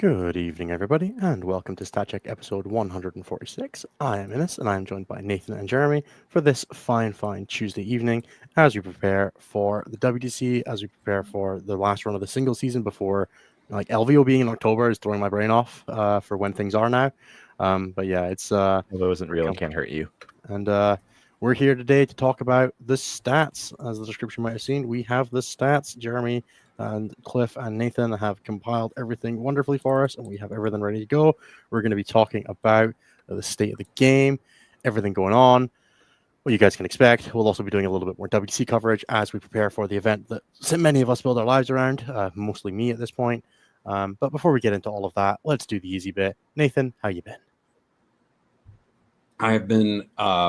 Good evening, everybody, and welcome to StatCheck episode 146. I am Innes, and I am joined by Nathan and Jeremy for this fine Tuesday evening as we prepare for the WTC, as we prepare for the last run of the single season before, like, LVO being in October is throwing my brain off for when things are now. But yeah, it's... Although it isn't real and can't hurt you. And we're here today to talk about the stats. As the description might have seen, we have the stats. Jeremy and Cliff and Nathan have compiled everything wonderfully for us, and we have everything ready to go. We're going to be talking about the state of the game, everything going on, what you guys can expect. We'll also be doing a little bit more WTC coverage as we prepare for the event that so many of us build our lives around, mostly me at this point. But before we get into all of that, let's do the easy bit. Nathan, how you been? I've been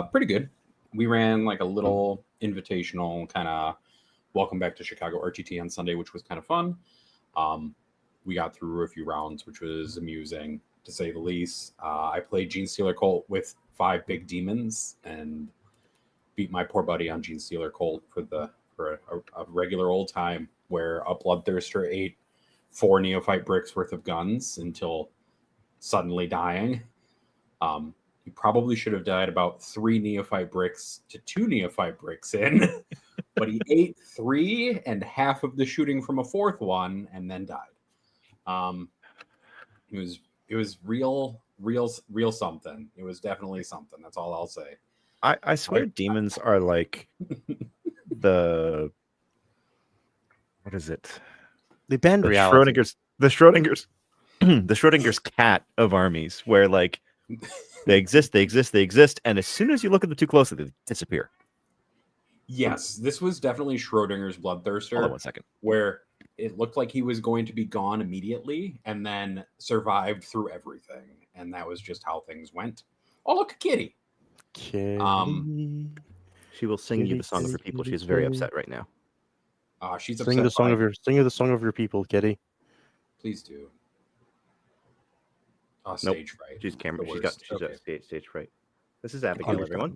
pretty good. We ran like a little invitational kind of welcome back to Chicago RTT on Sunday, which was kind of fun. We got through a few rounds, which was amusing to say the least. I played Genestealer Cult with 5 big demons and beat my poor buddy on Genestealer Cult for a regular old time, where a Bloodthirster ate 4 Neophyte bricks worth of guns until suddenly dying. He probably should have died about 3 Neophyte bricks to 2 Neophyte bricks in, but he ate 3 and half of the shooting from a 4th one and then died. It was real something. It was definitely something. That's all I'll say. I swear demons are like the... What is it? They bend reality. The Schrodinger's cat of armies, where like they exist, and as soon as you look at them too closely, they disappear. Yes, this was definitely Schrodinger's Bloodthirster. Hold on 1 second. Where it looked like he was going to be gone immediately and then survived through everything. And that was just how things went. Oh, look, a kitty. Kitty. She will sing you the song of her people. She's very upset right now. She's sing upset. Sing the song of your people, Kitty. Please do. Nope. Stage fright. She's got stage fright. This is Abigail, everyone.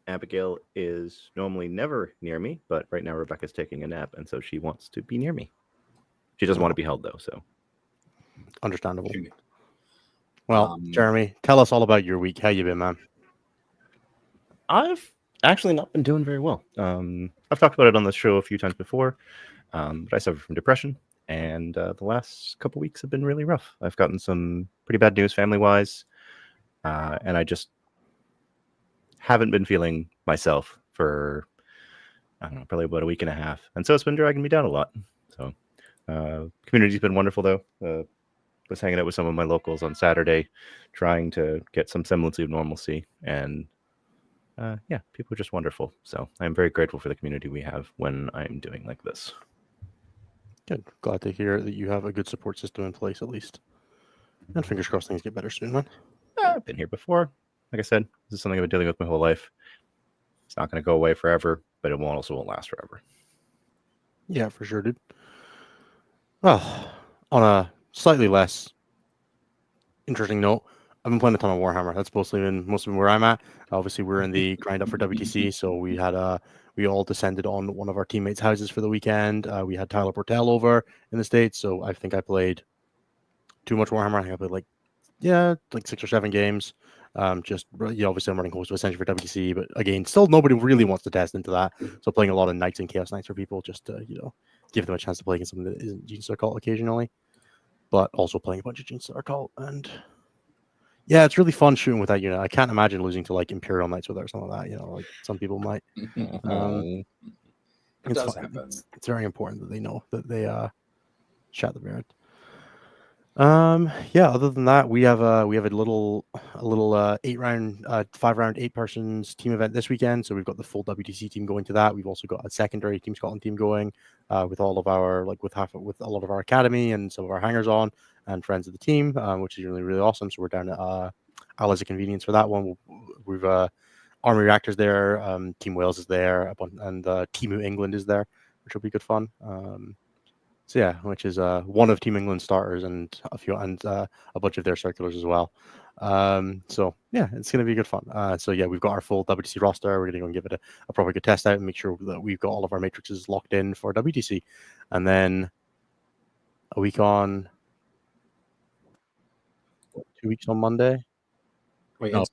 Abigail is normally never near me, but right now Rebecca's taking a nap, and so she wants to be near me. She doesn't want to be held, though, so. Understandable. Well, Jeremy, tell us all about your week. How you been, man? I've actually not been doing very well. I've talked about it on the show a few times before, but I suffer from depression, and the last couple weeks have been really rough. I've gotten some pretty bad news family-wise, and I just haven't been feeling myself for, I don't know, probably about a week and a half. And so it's been dragging me down a lot. So community's been wonderful, though. Was hanging out with some of my locals on Saturday, trying to get some semblance of normalcy. And yeah, people are just wonderful. So I'm very grateful for the community we have when I'm doing like this. Good. Glad to hear that you have a good support system in place, at least. And fingers crossed things get better soon, man. I've been here before. Like I said, this is something I've been dealing with my whole life. It's not going to go away forever, but it also won't last forever. Yeah, for sure, dude. Well, on a slightly less interesting note, I've been playing a ton of Warhammer. That's mostly been where I'm at. Obviously, we're in the grind up for WTC, so we all descended on one of our teammates' houses for the weekend. We had Tyler Portell over in the States, so I think I played too much Warhammer. I think I played like 6 or 7 games. Obviously I'm running close to Ascension for WTC, but again, still nobody really wants to test into that. So playing a lot of Knights and Chaos Knights for people, just to give them a chance to play against something that isn't Genestealer Cult occasionally, but also playing a bunch of Genestealer Cult. And yeah, it's really fun shooting with that unit. I can't imagine losing to like Imperial Knights with it or something like that. Like some people might. It does happen. It's very important that they know that they shot the parent. Yeah, other than that, we have a little 8-round 5-round 8-persons team event this weekend. So we've got the full WTC team going to that. We've also got a secondary Team Scotland team going with all of our with a lot of our academy and some of our hangers on and friends of the team, which is really awesome. So we're down at Allies of Convenience for that one. We've Army Reactors there, Team Wales is there, and Team England is there, which will be good fun. So yeah, which is one of Team England starters and a bunch of their circulars as well. So yeah, it's going to be good fun. So yeah, we've got our full WTC roster. We're going to go and give it a proper good test out and make sure that we've got all of our matrices locked in for WTC. And then a week on 2 weeks on Monday. Wait, No,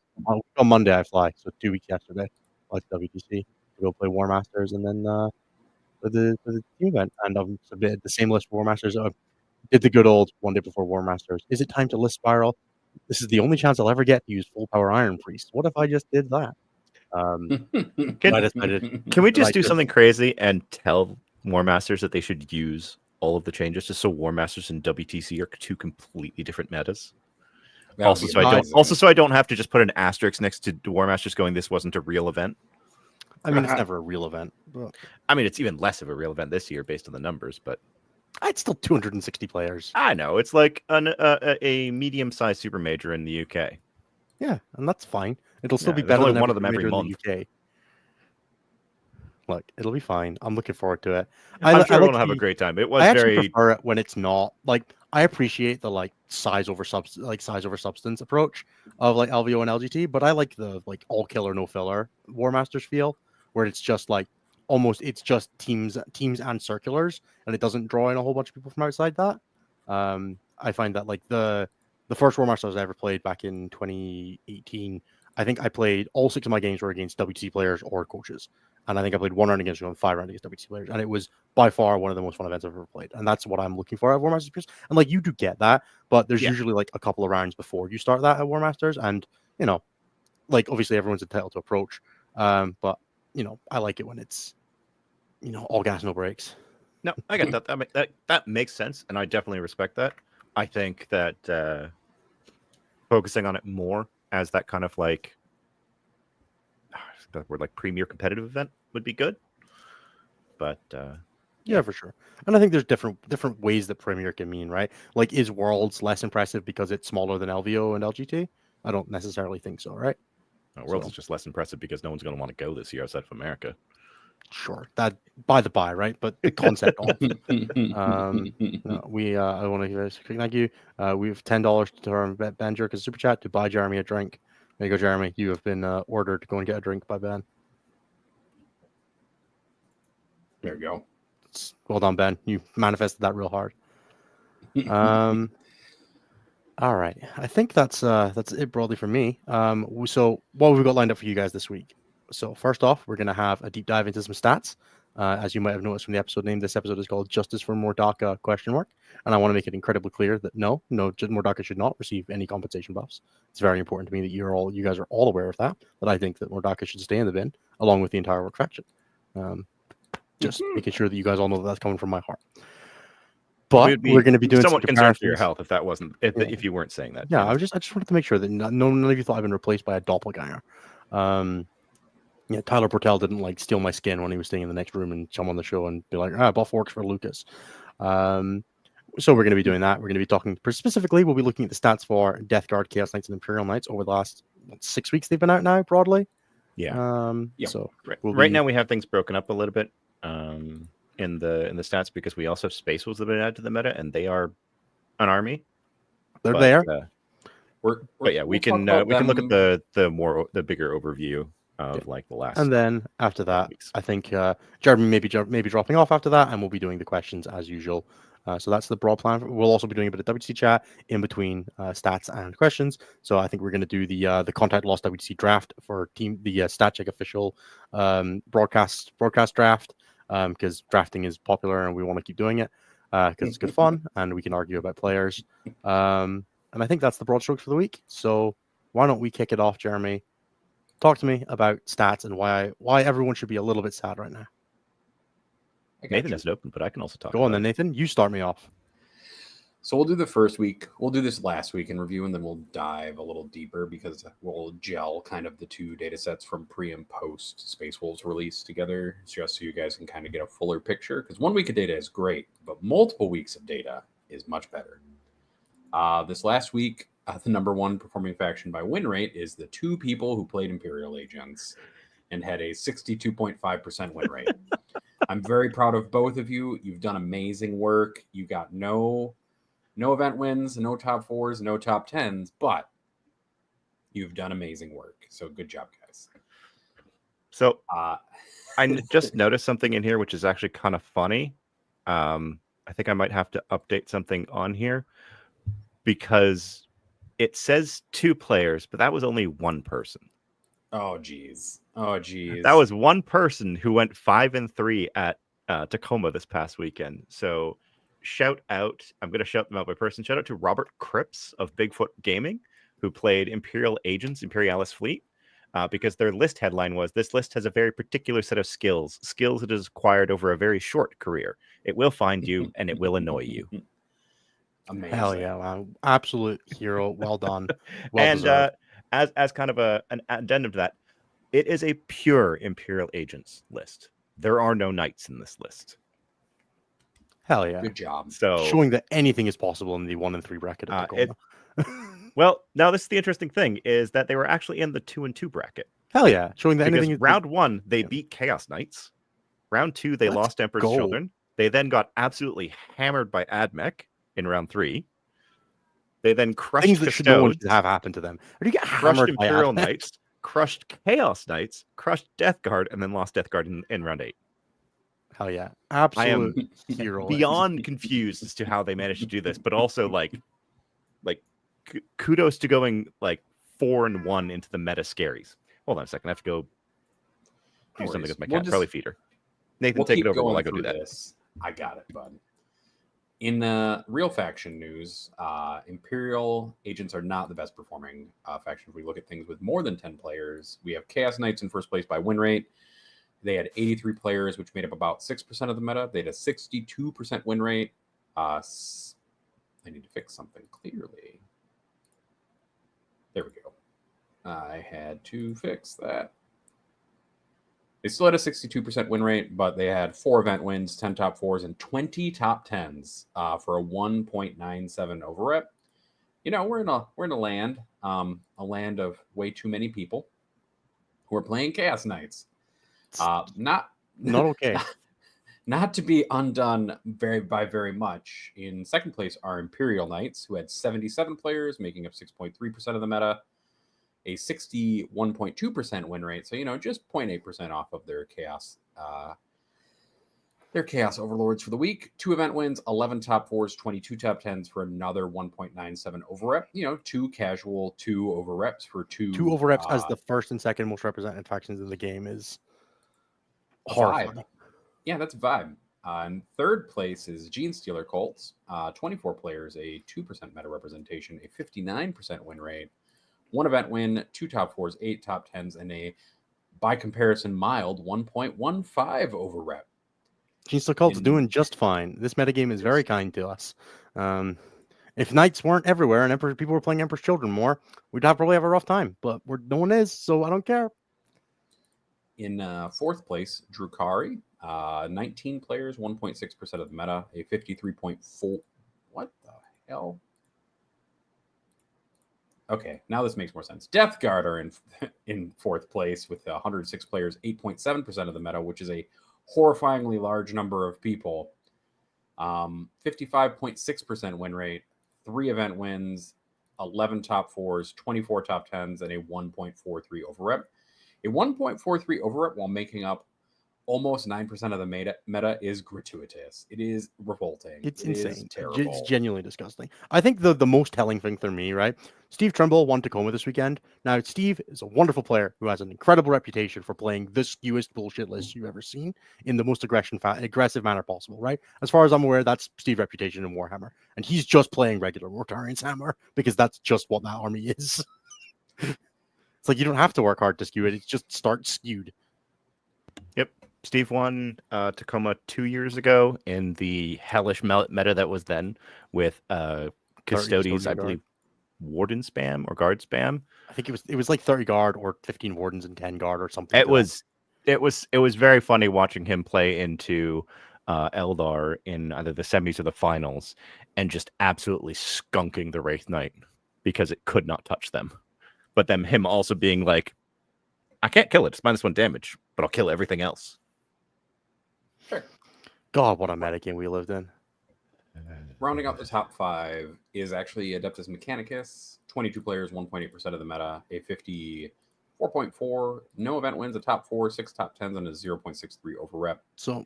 on Monday I fly, so 2 weeks yesterday. Fly to WTC to go play War Masters, and then for the team event, and I've submitted the same list for War Masters. I did the good old one day before War Masters. Is it time to list Spiral? This is the only chance I'll ever get to use full power Iron Priest. What if I just did that? I decided. Can we just I do did- something crazy and tell War Masters that they should use all of the changes, just so War Masters and WTC are two completely different metas? That would be amazing. So I don't have to just put an asterisk next to War Masters going, this wasn't a real event. I mean, it's never a real event. But I mean, it's even less of a real event this year based on the numbers, but it's still 260 players. I know it's like a medium-sized super major in the UK. Yeah, and that's fine. It'll still Yeah, be there's better only than one of them every major in month. the UK. Look, it'll be fine. I'm looking forward to it. I'm sure I everyone like will have a the- great time. It was I actually very prefer it when it's not like I appreciate the like size over substance approach of like LVO and LGT, but I like the like all killer no filler War Masters feel where it's just like almost it's just teams and circulars and it doesn't draw in a whole bunch of people from outside that. I find that like the first War Masters I ever played back in 2018, I think I played all 6 of my games were against WTC players or coaches. And I think I played 1 round against you and 5 rounds against WTC players. And it was by far one of the most fun events I've ever played. And that's what I'm looking for at War Masters. And like you do get that, but there's usually like a couple of rounds before you start that at War Masters. And you know, like obviously everyone's entitled to approach. But you know, I like it when it's all gas, no brakes. No, I get that. I mean, that makes sense, and I definitely respect that. I think that focusing on it more as that kind of like that word like premier competitive event would be good. But yeah, for sure. And I think there's different ways that premier can mean, right? Like, is Worlds less impressive because it's smaller than LVO and LGT? I don't necessarily think so, right? Worlds is just less impressive because no one's going to want to go this year outside of America. Sure, that by the by, right? But the concept of we I want to give a quick thank you. We have $10 to our Ben Jerk as super chat to buy Jeremy a drink. There you go, Jeremy. You have been ordered to go and get a drink by Ben. There you go. Well done, Ben. You manifested that real hard. All right. I think that's it broadly for me. So what have we got lined up for you guys this week? So first off, we're going to have a deep dive into some stats. As you might have noticed from the episode name, this episode is called Justice for Mordaka ? And I want to make it incredibly clear that no, Mordaka should not receive any compensation buffs. It's very important to me that you guys are all aware of that I think that Mordaka should stay in the bin along with the entire work faction. Just making sure that you guys all know that that's coming from my heart. But we're going to be doing somewhat some concerned for your comparisons. health if you weren't saying that. Yeah, I just wanted to make sure that none of you thought I've been replaced by a doppelganger. Tyler Portell didn't like steal my skin when he was staying in the next room and come on the show and be like, buff works for Lucas. So we're going to be doing that. We're going to be talking specifically. We'll be looking at the stats for Death Guard, Chaos Knights, and Imperial Knights over the last 6 weeks they've been out now, broadly. Yeah. So right now we have things broken up a little bit in the stats because we also have Space Wolves that have been added to the meta, and they are an army. They're there. We can look at the bigger overview of like the last. And then after that, weeks. I think Jeremy maybe dropping off after that, and we'll be doing the questions as usual. So that's the broad plan. We'll also be doing a bit of WTC chat in between stats and questions. So I think we're going to do the Contact Lost WTC draft for the Stat Check official broadcast draft because drafting is popular and we want to keep doing it because it's good fun and we can argue about players. And I think that's the broad strokes for the week. So why don't we kick it off, Jeremy? Talk to me about stats and why everyone should be a little bit sad right now. Nathan has it open, but I can also talk. Go on then, Nathan. You start me off. So we'll do the first week. We'll do this last week in review, and then we'll dive a little deeper because we'll gel kind of the two data sets from pre and post Space Wolves release together, just so you guys can kind of get a fuller picture. Because 1 week of data is great, but multiple weeks of data is much better. This last week, the number one performing faction by win rate is the 2 people who played Imperial Agents and had a 62.5% win rate. I'm very proud of both of you. You've done amazing work. You got no event wins, no top 4s, no top 10s, but you've done amazing work. So good job, guys. So I just noticed something in here, which is actually kind of funny. I think I might have to update something on here because It says 2 players, but that was only one person. Oh geez. Oh geez. That was one person who went 5-3 at Tacoma this past weekend. So shout out, I'm going to shout them out by person. Shout out to Robert Cripps of Bigfoot Gaming, who played Imperial Agents, Imperialis Fleet, because their list headline was, "This list has a very particular set of skills it has acquired over a very short career. It will find you and it will annoy you." Amazing. Hell yeah, wow. Absolute hero. Well done. Well And deserved. as kind of an addendum to that, it is a pure Imperial Agents list. There are no knights in this list. Hell yeah. Good job. So Showing that anything is possible in the 1 and 3 bracket at Tacoma. well, now this is the interesting thing, is that they were actually in the 2 and 2 bracket. Hell yeah. Showing that Because anything is round 1, they beat Chaos Knights. Round 2, they Let's lost Emperor's go. Children. They then got absolutely hammered by Admech in round 3. They then crushed things that no one Custodes, should have happened to them. Or do you get crushed hammered by Imperial Admech? Knights, crushed Chaos Knights, crushed Death Guard, and then lost Death Guard in round 8. Hell yeah. I am Absolute hero. beyond confused as to how they managed to do this, but also like kudos to going like 4-1 into the meta scaries. Hold on a second, I have to go do something with my cat. Probably feed her. Nathan, take it over while I go do that. This. I got it, bud. In the real faction news, Imperial Agents are not the best performing faction. If we look at things with more than 10 players, we have Chaos Knights in first place by win rate. They had 83 players, which made up about 6% of the meta. They had a 62% win rate. I need to fix something clearly. There we go. I had to fix that. They still had a 62% win rate, but they had 4 event wins, 10 top 4s, and 20 top 10s for a 1.97 over rep. You know, we're in a land of way too many people who are playing Chaos Knights. Not okay. Not to be undone by very much. In second place are Imperial Knights, who had 77 players, making up 6.3% of the meta, a 61.2% win rate. So, you know, just 0.8% off of their Chaos Overlords for the week. 2 event wins, 11 top 4s, 22 top 10s for another 1.97 over rep. You know, 2 casual, 2 over reps for 2 over reps as the first and second most represented factions in the game is horrifying. Yeah, that's a vibe. In third place is Genestealer Colts, 24 players, a 2% meta representation, a 59% win rate, 1 event win, 2 top 4s, 8 top 10s, and a, by comparison, mild 1.15 over rep. Genestealer Colt's doing just fine. This metagame is very kind to us. If Knights weren't everywhere and people were playing Emperor's Children more, we'd probably have a rough time. But no one is, so I don't care. In fourth place, Drukari, 19 players, 1.6% of the meta, a 53.4. What the hell? Okay, now this makes more sense. Death Guard are in fourth place with 106 players, 8.7% of the meta, which is a horrifyingly large number of people. 55.6% win rate, 3 event wins, 11 top 4s, 24 top 10s, and a 1.43 over rep. A 1.43 over rep while making up almost 9% of the meta is gratuitous. It is revolting. It's insane. Terrible. It's genuinely disgusting. I think the most telling thing for me, right? Steve Trimble won Tacoma this weekend. Now, Steve is a wonderful player who has an incredible reputation for playing the skewest bullshit list you've ever seen in the most aggressive manner possible, right? As far as I'm aware, that's Steve's reputation in Warhammer. And he's just playing regular Mortarian's Hammer because that's just what that army is. It's like you don't have to work hard to skew it. It's just start skewed. Yep. Steve won Tacoma 2 years ago in the hellish meta that was then with Custodes, I believe, Warden spam or Guard spam. I think it was like 30 guard or 15 Wardens and 10 guard or something. It was very funny watching him play into Eldar in either the semis or the finals and just absolutely skunking the Wraith Knight because it could not touch them. But then him also being like, I can't kill it. It's -1 damage, but I'll kill everything else. Sure. God, what a metagame we lived in. Rounding out the top 5 is actually Adeptus Mechanicus, 22 players, 1.8% of the meta, a 54.4, no event wins, a top 4, 6 top 10s, and a 0.63 over rep. So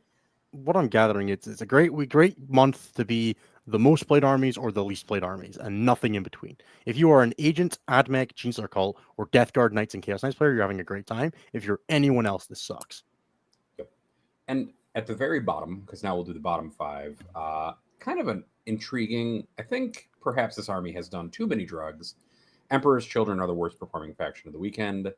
what I'm gathering, it's a great month to be the most played armies or the least played armies, and nothing in between. If you are an Agent, Admech, Genestealer Cult, or Death Guard Knights and Chaos Knights player, you're having a great time. If you're anyone else, this sucks. Yep. And at the very bottom, because now we'll do the bottom 5, kind of an intriguing. I think perhaps this army has done too many drugs. Emperor's Children are the worst performing faction of the weekend.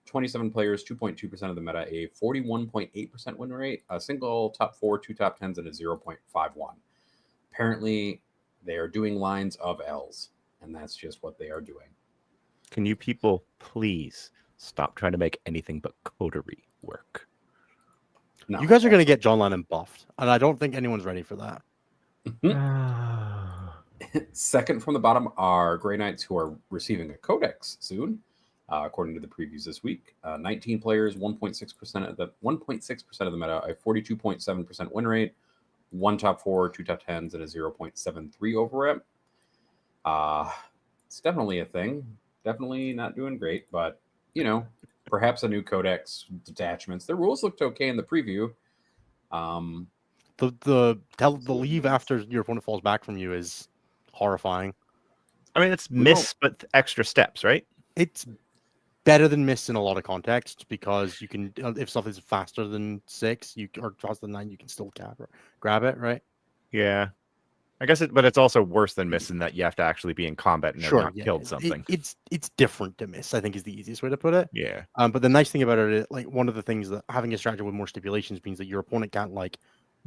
27 players, 2.2% of the meta, a 41.8% win rate, a single top 4, 2 top 10s, and a 0.51. Apparently, they are doing lines of L's, and that's just what they are doing. Can you people please stop trying to make anything but coterie work? No, You guys are going to get John Lennon buffed, and I don't think anyone's ready for that. Second from the bottom are Grey Knights, who are receiving a Codex soon, according to the previews this week. 19 players, 1.6% of the meta, a 42.7% win rate, 1 top 4, 2 top 10s, and a 0.73 over it. It's definitely a thing. Definitely not doing great, but perhaps a new Codex detachments. The rules looked okay in the preview. The leave after your opponent falls back from you is horrifying. I mean, it's miss, but extra steps, right? It's better than miss in a lot of contexts because you can, if stuff is faster than 6, or faster than 9, you can still grab it, right? Yeah, I guess but it's also worse than miss in that you have to actually be in combat and have not killed something. It's different to miss, I think, is the easiest way to put it. Yeah. But the nice thing about it is, like, one of the things that having a strategy with more stipulations means that your opponent can't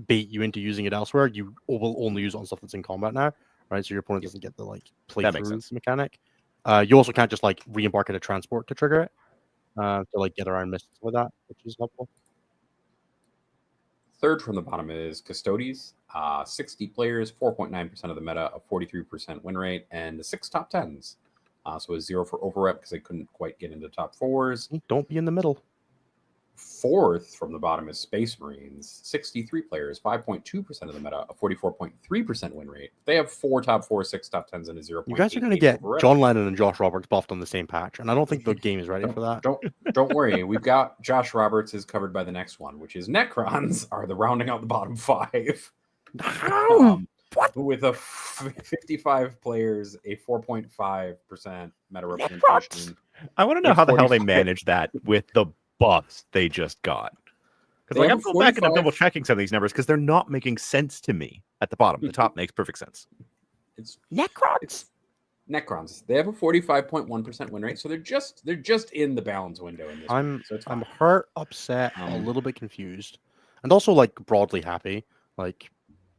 bait you into using it elsewhere. You will only use it on stuff that's in combat now, right? So your opponent doesn't get the playthrough mechanic. You also can't just re-embark at a transport to trigger it, to get around misses with that, which is helpful. Third from the bottom is Custodes. 60 players, 4.9% of the meta, a 43% win rate, and 6 top 10s. So a 0 for overrep because they couldn't quite get into top 4s. Don't be in the middle. Fourth from the bottom is Space Marines. 63 players, 5.2% of the meta, a 44.3% win rate. They have 4 top 4, 6 top 10s, and a 0. You guys are going to get John Lennon and Josh Roberts buffed on the same patch, and I don't think the game is ready for that. Don't worry. We've got Josh Roberts is covered by the next one, which is Necrons are the rounding out the bottom 5. With a 55 players, a 4.5% meta representation. I want to know how the hell they managed that with the buffs they just got. Because I'm going back and I'm double checking some of these numbers because they're not making sense to me at the bottom. The top makes perfect sense. It's Necrons. Necrons. They have a 45.1% win rate, so they're just in the balance window in this. I'm hurt, upset, a little bit confused, and also broadly happy.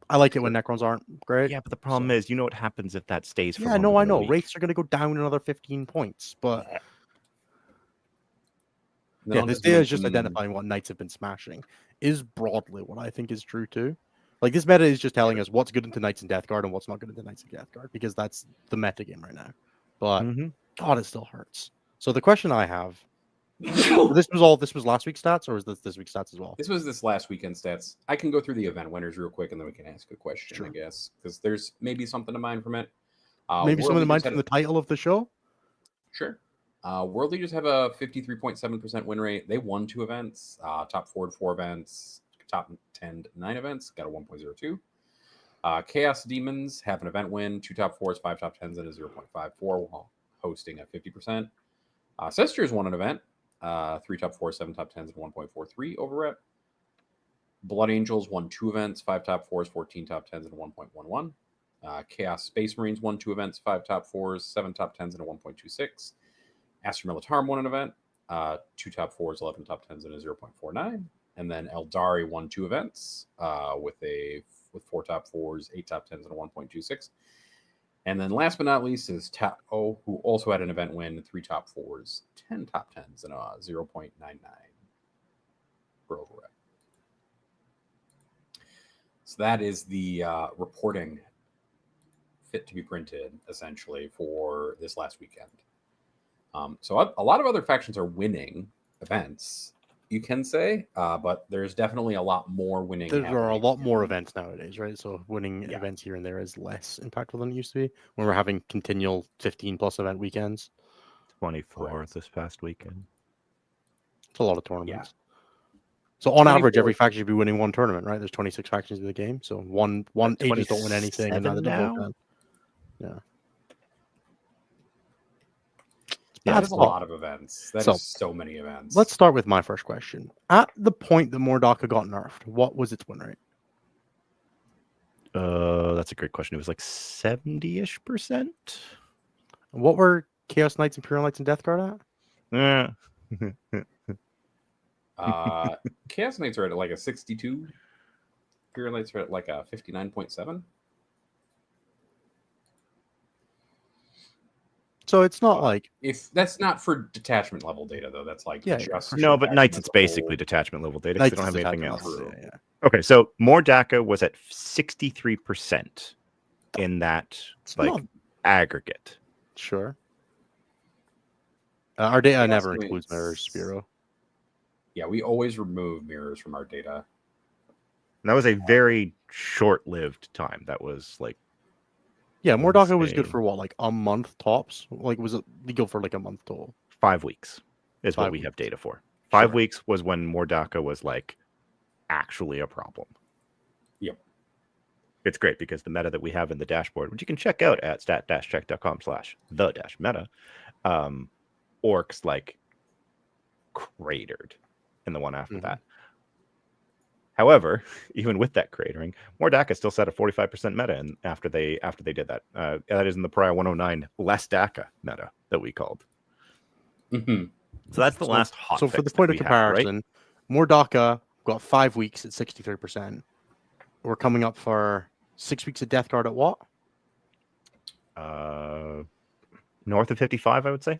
I like it when Necrons aren't great. Yeah, but the problem is, you know what happens if that stays for I know. Wraiths are going to go down another 15 points, but this data is just identifying what Knights have been smashing is broadly what I think is true too. This meta is just telling us what's good into Knights and Death Guard and what's not good into Knights and Death Guard because that's the meta game right now. But God, it still hurts. So the question I have. This was last week's stats, or was this week's stats as well? This was this last weekend stats. I can go through the event winners real quick, and then we can ask a question, I guess, because there's maybe something to mind from it. Maybe something to mind from the title of the show? Sure. World Leaders have a 53.7% win rate. They won 2 events, top 4 to 4 events, top 10 to 9 events, got a 1.02. Chaos Demons have an event win, 2 top 4s, 5 top 10s, and a 0.54 while hosting at 50%. Sisters won an event. 3 top 4, 7 top 10s, and 1.43 over rep. Blood Angels won 2 events, 5 top 4s, 14 top 10s, and a 1.11. Chaos Space Marines won 2 events, 5 top 4s, 7 top 10s, and a 1.26. Astra Militarum won an event, 2 top 4s, 11 top 10s, and a 0.49. And then Eldari won 2 events with 4 top 4s, 8 top 10s, and a 1.26. And then last but not least is Tao, who also had an event win, 3 top 4s, 10 top 10s, and a 0.99 for overrep. So that is the reporting fit to be printed, essentially, for this last weekend. So a lot of other factions are winning events, you can say, but there's definitely a lot more winning. There are a lot more events nowadays, right? So winning events here and there is less impactful than it used to be when we're having continual 15+ event weekends. 24 this past weekend. It's a lot of tournaments. So on average, 24 every faction should be winning one tournament, right? There's 26 factions in the game, so one ages don't win anything, and neither do both now? can. Yeah. Yeah, That That's is a all. lot of events. That So, is so many events. Let's start with my first question. At the point that Mordaka got nerfed, what was its win rate? That's a great question. It was like 70-ish%. What were Chaos Knights, Imperial Knights, and Death Guard at? Yeah. Chaos Knights are at like a 62. Imperial Knights are at like a 59.7. So it's not like If that's not for detachment level data, though, that's like Yeah, just for No, for but faction Knights, as it's a basically whole. detachment level data because they Knights don't have is anything detachment else. level, yeah. Okay, so Mordaka was at 63% in that It's like not aggregate. sure. Our data Chaos never Knights- includes mirrors, Spiro. Yeah, we always remove mirrors from our data. And that was a very short-lived time. That was like Yeah, I wanna Mordaka was good say for what, like a month tops? Like, was it legal for like a month total? 5 weeks is 5 what we have weeks. data for. 5 Sure. weeks was when Mordaka was like actually a problem. Yep. It's great because the meta that we have in the dashboard, which you can check out at stat-check.com/the-meta, orcs like cratered in the one after Mhm. that. However, even with that cratering, Mordaka still set a 45% meta, and after they did that, that is in the prior 109 less Dakka meta that we called. Mhm. So that's the last hot. So for the fix that point of we have, right? comparison, Mordaka got 5 weeks at 63%. We're coming up for 6 weeks of Death Guard at what? North of 55, I would say.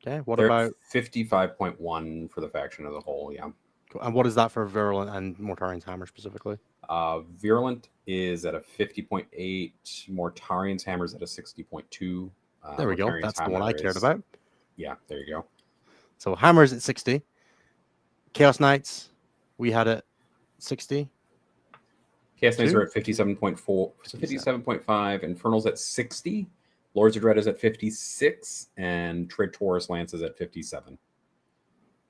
Okay. What They're about 55.1 for the faction as a whole? Yeah. and what is that for Virulent and Mortarian's Hammer specifically? Virulent is at a 50.8. Mortarian's Hammer's at a 60.2. There we go. Mortarian's That's the one I Hammer cared is- about. Yeah, there you go. So Hammer's at 60. Chaos Knights, we had it 60. Chaos Knights Two? are at 57.4, 57.5. Infernal's at 60. Lords of Dread is at 56. And Traitoris Lance is at 57.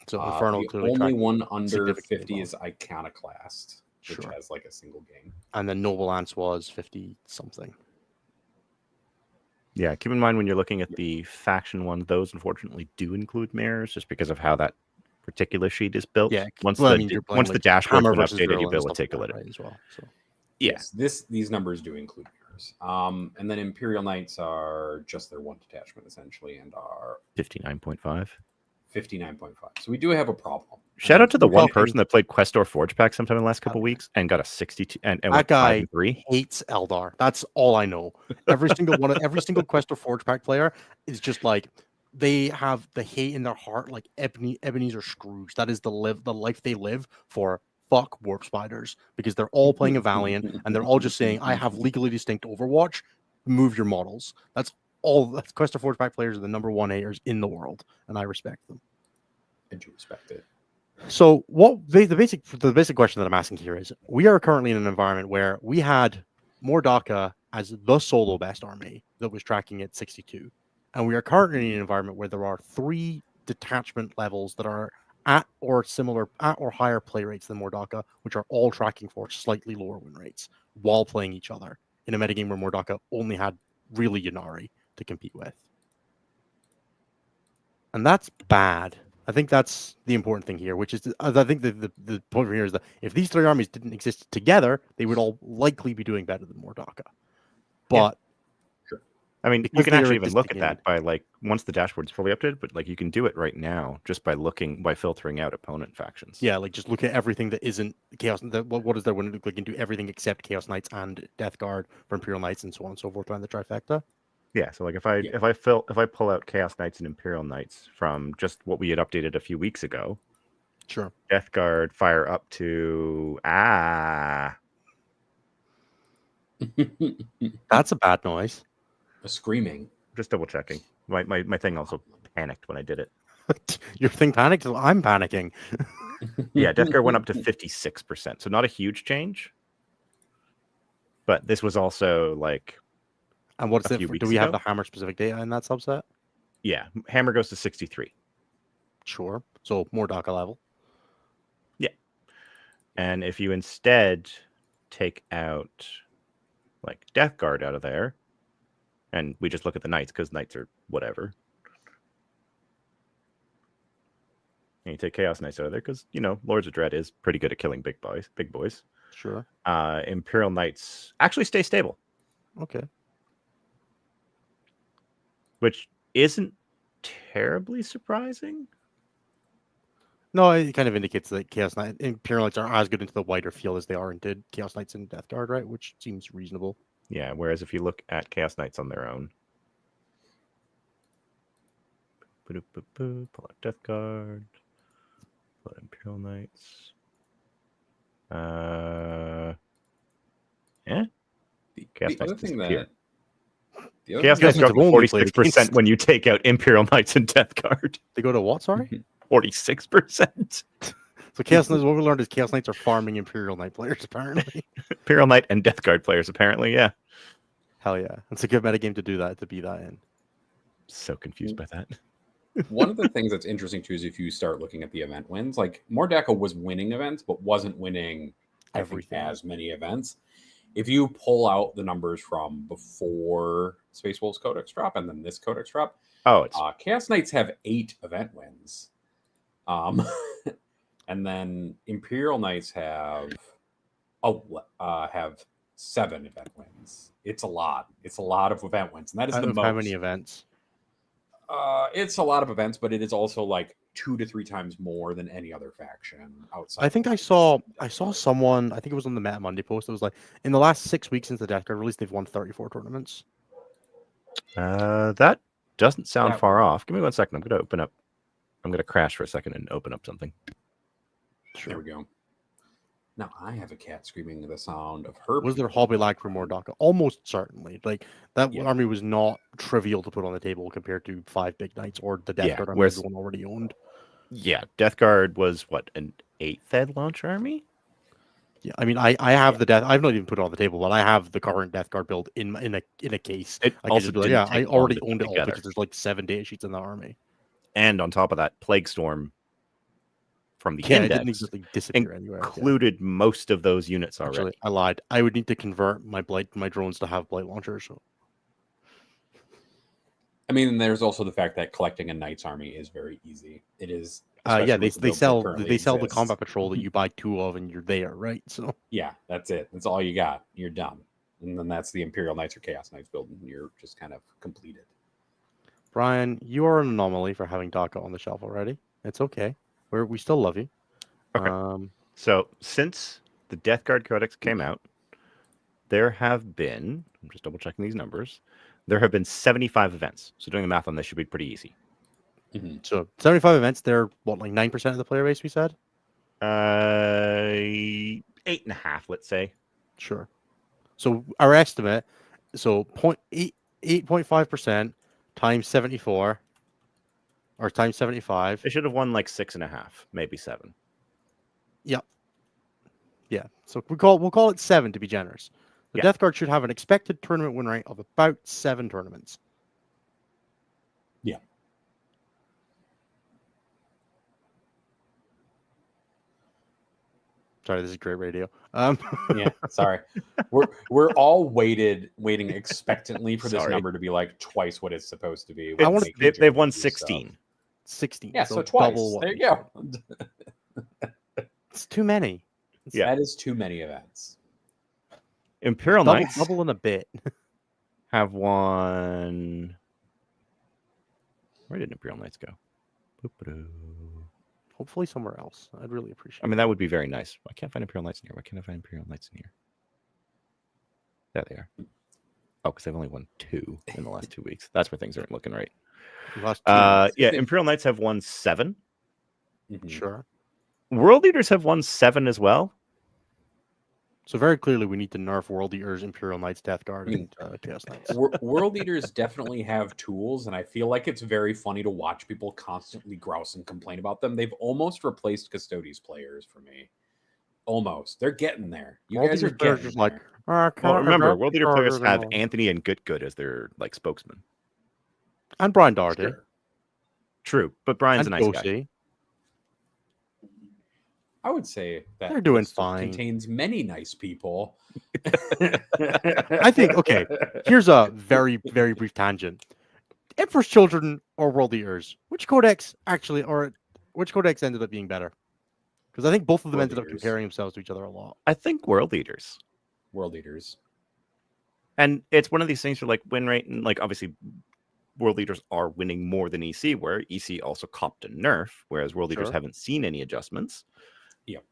So Infernal the clearly only tracked one under significantly 50 well. is Iconoclast, which Sure. has like a single game. And then Noble Lance was 50 something. Yeah, keep in mind when you're looking at the faction ones, those unfortunately do include mirrors just because of how that particular sheet is built. Yeah, Once well, I the mean, you're playing once the like dashboard's Hammer been versus updated, Virulent you'll be and able to stuff take a like look. that, right, as well. So Yeah, Yes, these numbers do include mirrors. And then Imperial Knights are just their one detachment essentially and are 59.5. 59.5. So we do have a problem. Shout out to the we're one talking- person that played Questor Forge Pack sometime in the last couple weeks and got a 62 and that went 5 guy and 3. hates Eldar. That's all I know. Every single Quest or Forge Pack player is just like they have the hate in their heart, like Ebenezer Scrooge. That is the life they live for. Fuck Warp Spiders, because they're all playing a Valiant and they're all just saying, "I have legally distinct Overwatch. Move your models." That's all. Quest or Forge Pack players are the number one haters in the world, and I respect them. I do respect it. So the basic question that I'm asking here is, we are currently in an environment where we had Mordaka as the solo best army that was tracking at 62. And we are currently in an environment where there are 3 detachment levels that are at or higher play rates than Mordaka, which are all tracking for slightly lower win rates while playing each other in a metagame where Mordaka only had really Ynnari to compete with. And that's bad. I think that's the important thing here, which is I think the point here is that if these 3 armies didn't exist together, they would all likely be doing better than Mordaka. But I mean, you because can they are actually even look at distinct- that by like once the dashboard's fully updated, but like you can do it right now just by filtering out opponent factions. yeah, like just look at everything that isn't Chaos. What does their win look like, and do everything except Chaos Knights and Death Guard for Imperial Knights and so on and so forth around the trifecta. Yeah, so like if I pull out Chaos Knights and Imperial Knights from just what we had updated a few weeks ago, Sure. Death Guard fire up to That's a bad noise. A screaming. just double checking. My thing also panicked when I did it. Your thing panicked? I'm panicking. Yeah, Death Guard went up to 56%. So not a huge change. But this was also like And what's a it few for? weeks Do we have ago. the Hammer specific data in that subset? Yeah, Hammer goes to 63. Sure. So more Dakka level. And if you instead take out like Death Guard out of there, and we just look at the knights because knights are whatever. And you take Chaos Knights out of there because, you know, Lords of Dread is pretty good at killing big boys. Sure. Imperial Knights actually stay stable, Okay. which isn't terribly surprising. No, it kind of indicates that Chaos Knight Imperial Knights are as good into the wider field as they are into Chaos Knights and Death Guard, right? Which seems reasonable. Yeah, whereas if you look at Chaos Knights on their own, pull out Death Guard, pull out Imperial Knights. Chaos The other Knights thing disappear. the other Chaos thing Knights Knights drop have only 46% when you take out Imperial Knights and Death Guard. They go to what, sorry? 46%. So Chaos Knights, what we learned is Chaos Knights are farming Imperial Knight players, apparently. Imperial Knight and Death Guard players, apparently, yeah. Hell yeah. It's a good metagame to do that, to be that in. So confused by that. one of the things that's interesting too is if you start looking at the event wins, like Dakka was winning events, but wasn't winning everything as many events. If you pull out the numbers from before Space Wolves Codex drop and then this Codex drop, it's Chaos Knights have 8 event wins. And then Imperial Knights have 7 event wins. It's a lot. It's a lot of event wins, and that is the most. How many events? It's a lot of events, but it is also like 2 to 3 times more than any other faction outside. I think I saw someone, I think it was on the Meta Monday post, it was like, in the last 6 weeks since the Death Guard release, they've won 34 tournaments. that doesn't sound far off. Give me 1 second. I'm going to crash for a second and open up something. There we go. Now I have a cat screaming the sound of her. Was there hobby lag for more Dakka? Almost certainly. Like that army was not trivial to put on the table compared to 5 big knights or the Death Guard army everyone already owned. Yeah, Death Guard was what, an 8th Ed launch army? Yeah, I mean, I have the Death. I've not even put it on the table, but I have the current Death Guard build in a case. It I also be like, didn't I take long already to owned put it all together. because there's like 7 data sheets in the army. And on top of that, Plague Storm from the It didn't index exactly disappear anywhere. included most of those units already. Actually, I lied. I would need to convert my drones to have blight launchers. So. I mean, there's also the fact that collecting a knight's army is very easy. It is. Yeah, especially with the they builds that sell currently the exist. combat patrol that you buy 2 of and you're there, right? So Yeah, that's it. That's all you got. You're done. And then that's the Imperial Knights or Chaos Knights build, and you're just kind of completed. Brian, you are an anomaly for having Dakka on the shelf already. It's okay. We still love you. Okay. So since the Death Guard Codex came out, there have been, I'm just double checking these numbers, there have been 75 events. So doing the math on this should be pretty easy. Mm-hmm. So 75 events, they're what, like 9% of the player base, we said? 8.5, let's say. Sure. So our estimate, so 8.5% times 74 or times 75. They should have won like 6.5, maybe 7. Yep. Yeah. So we'll call it 7 to be generous. The Death Guard should have an expected tournament win rate of about 7 tournaments. Yeah. Sorry, this is great radio. Yeah, sorry. We're all waiting expectantly for this Sorry. number to be like twice what it's supposed to be. They've won 16. 16. Yeah, so twice. There you go. It's too many. Yeah. That is too many events. Imperial Knights Double in a bit. have won. Where did Imperial Knights go? Boop-a-doo. Hopefully somewhere else. I'd really appreciate I mean, that would be very nice. I can't find Imperial Knights in here. Why can't I find Imperial Knights in here? There they are. Oh, because they've only won 2 in the last 2 weeks. That's where things aren't looking right. Yeah, Imperial Knights have won 7. Mm-hmm. Sure. World Eaters have won 7 as well. So very clearly, we need to nerf World Eaters, Imperial Knights, Death Guard, and Chaos Knights. World Eaters definitely have tools, and I feel like it's very funny to watch people constantly grouse and complain about them. They've almost replaced Custodes players for me. Almost. They're getting there. You World guys are Eaters players getting just there. like, Well, remember, World Eater players have Anthony and Good as their like spokesman. and Brian Doherty. Sure. True, but Brian's a and nice guy. Josie. I would say that They're doing it still fine. contains many nice people. I think, okay, here's a very, very brief tangent. Emperor's Children or World Eaters? Which codex ended up being better? Because I think both of them World ended up Eaters. comparing themselves to each other a lot. I think World Eaters. World Eaters. And it's one of these things where like win rate and like obviously World Eaters are winning more than EC, where EC also copped a nerf, whereas World Eaters Sure. haven't seen any adjustments. Yep.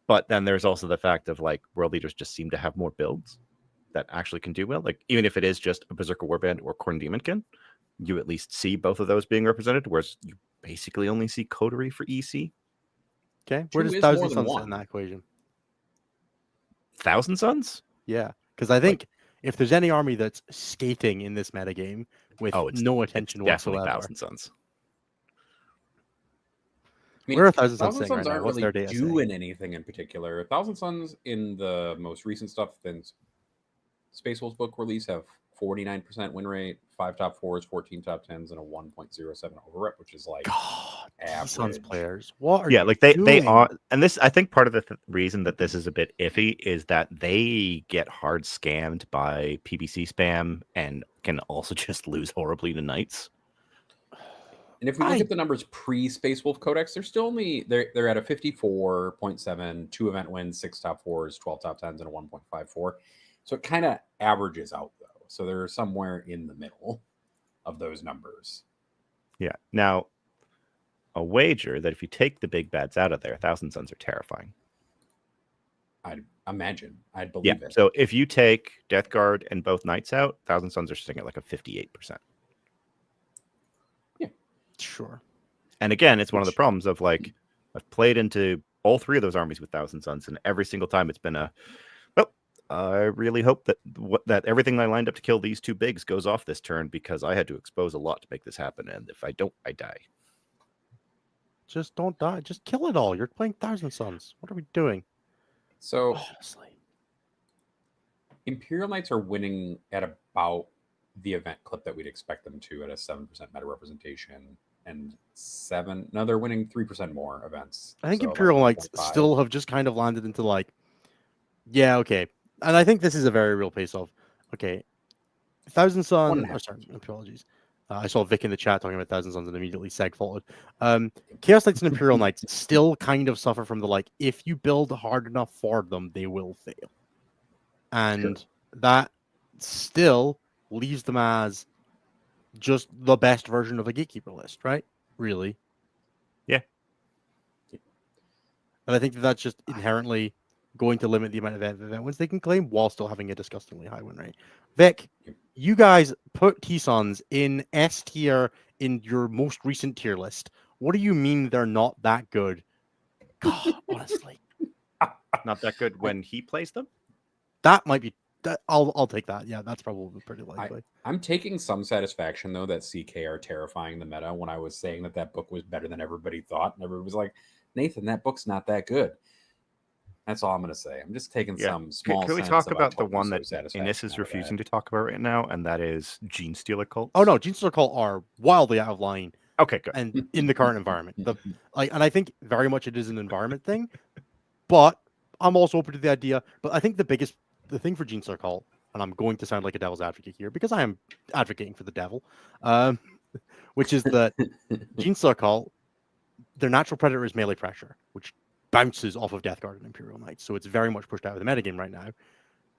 But then there's also the fact of like World Eaters just seem to have more builds that actually can do well. Like even if it is just a Berserker Warband or Khorne Demonkin, you at least see both of those being represented, whereas you basically only see Coterie for EC. Okay, Two where does is Thousand more than Suns sit one. in that equation? Thousand Suns? Yeah, because I think if there's any army that's skating in this metagame with no attention definitely whatsoever, Thousand Suns. I mean, where are Thousand Suns Thousand sitting right Suns now? aren't What's really their data doing anything in particular. Thousand Suns in the most recent stuff than Space Wolves book release have 49% win rate, 5 top 4s, 14 top 10s, and a 1.07 overrep, which is like God, Suns average. players. What are Yeah, you like they doing? are, and this I think part of the reason that this is a bit iffy is that they get hard scammed by PBC spam and can also just lose horribly to Knights. And if we look at the numbers pre Space Wolf Codex, they're still only they're at a 54.7, 2 event wins, 6 top 4s, 12 top 10s, and a 1.54. So it kind of averages out though. So they're somewhere in the middle of those numbers. Yeah. Now, a wager that if you take the big bads out of there, Thousand Suns are terrifying. I'd imagine. I'd believe it. So if you take Death Guard and both Knights out, Thousand Suns are sitting at like a 58%. Yeah. Sure. And again, it's one of the problems of like, I've played into all three of those armies with Thousand Suns, and every single time it's been I really hope that everything I lined up to kill these two bigs goes off this turn because I had to expose a lot to make this happen, and if I don't, I die. Just don't die. Just kill it all. You're playing Thousand Suns. What are we doing? So honestly, Imperial Knights are winning at about the event clip that we'd expect them to at a 7% meta representation, and they're winning 3% more events. I think So Imperial like Knights 1.5. still have just kind of landed into like, yeah, okay. And I think this is a very real pace of, okay, Thousand Suns. Oh, sorry, apologies. I saw Vic in the chat talking about Thousand Suns and immediately seg faulted. Chaos Knights and Imperial Knights still kind of suffer from the like, if you build hard enough for them, they will fail. And that still leaves them as just the best version of a Gatekeeper list, right? Really. Yeah. And I think that's just inherently going to limit the amount of event wins they can claim while still having a disgustingly high win rate. Vic, you guys put T-Suns in S tier in your most recent tier list. What do you mean they're not that good? God, honestly. Not that good when he plays them? That might be... I'll take that. Yeah, that's probably pretty likely. I'm taking some satisfaction, though, that CK are terrifying the meta when I was saying that book was better than everybody thought. And everybody was like, Nathan, that book's not that good. That's all I'm going to say. I'm just taking some small. Can we talk about the one that Innis is refusing to talk about right now, and that is Genestealer cults? Oh no, Genestealer cult are wildly out of line. Okay, good. And in the current environment, and I think very much it is an environment thing. But I'm also open to the idea. But I think the thing for Genestealer cult, and I'm going to sound like a devil's advocate here because I am advocating for the devil, which is that Genestealer cult, their natural predator is melee pressure, which bounces off of Death Guard and Imperial Knights. So it's very much pushed out of the metagame right now.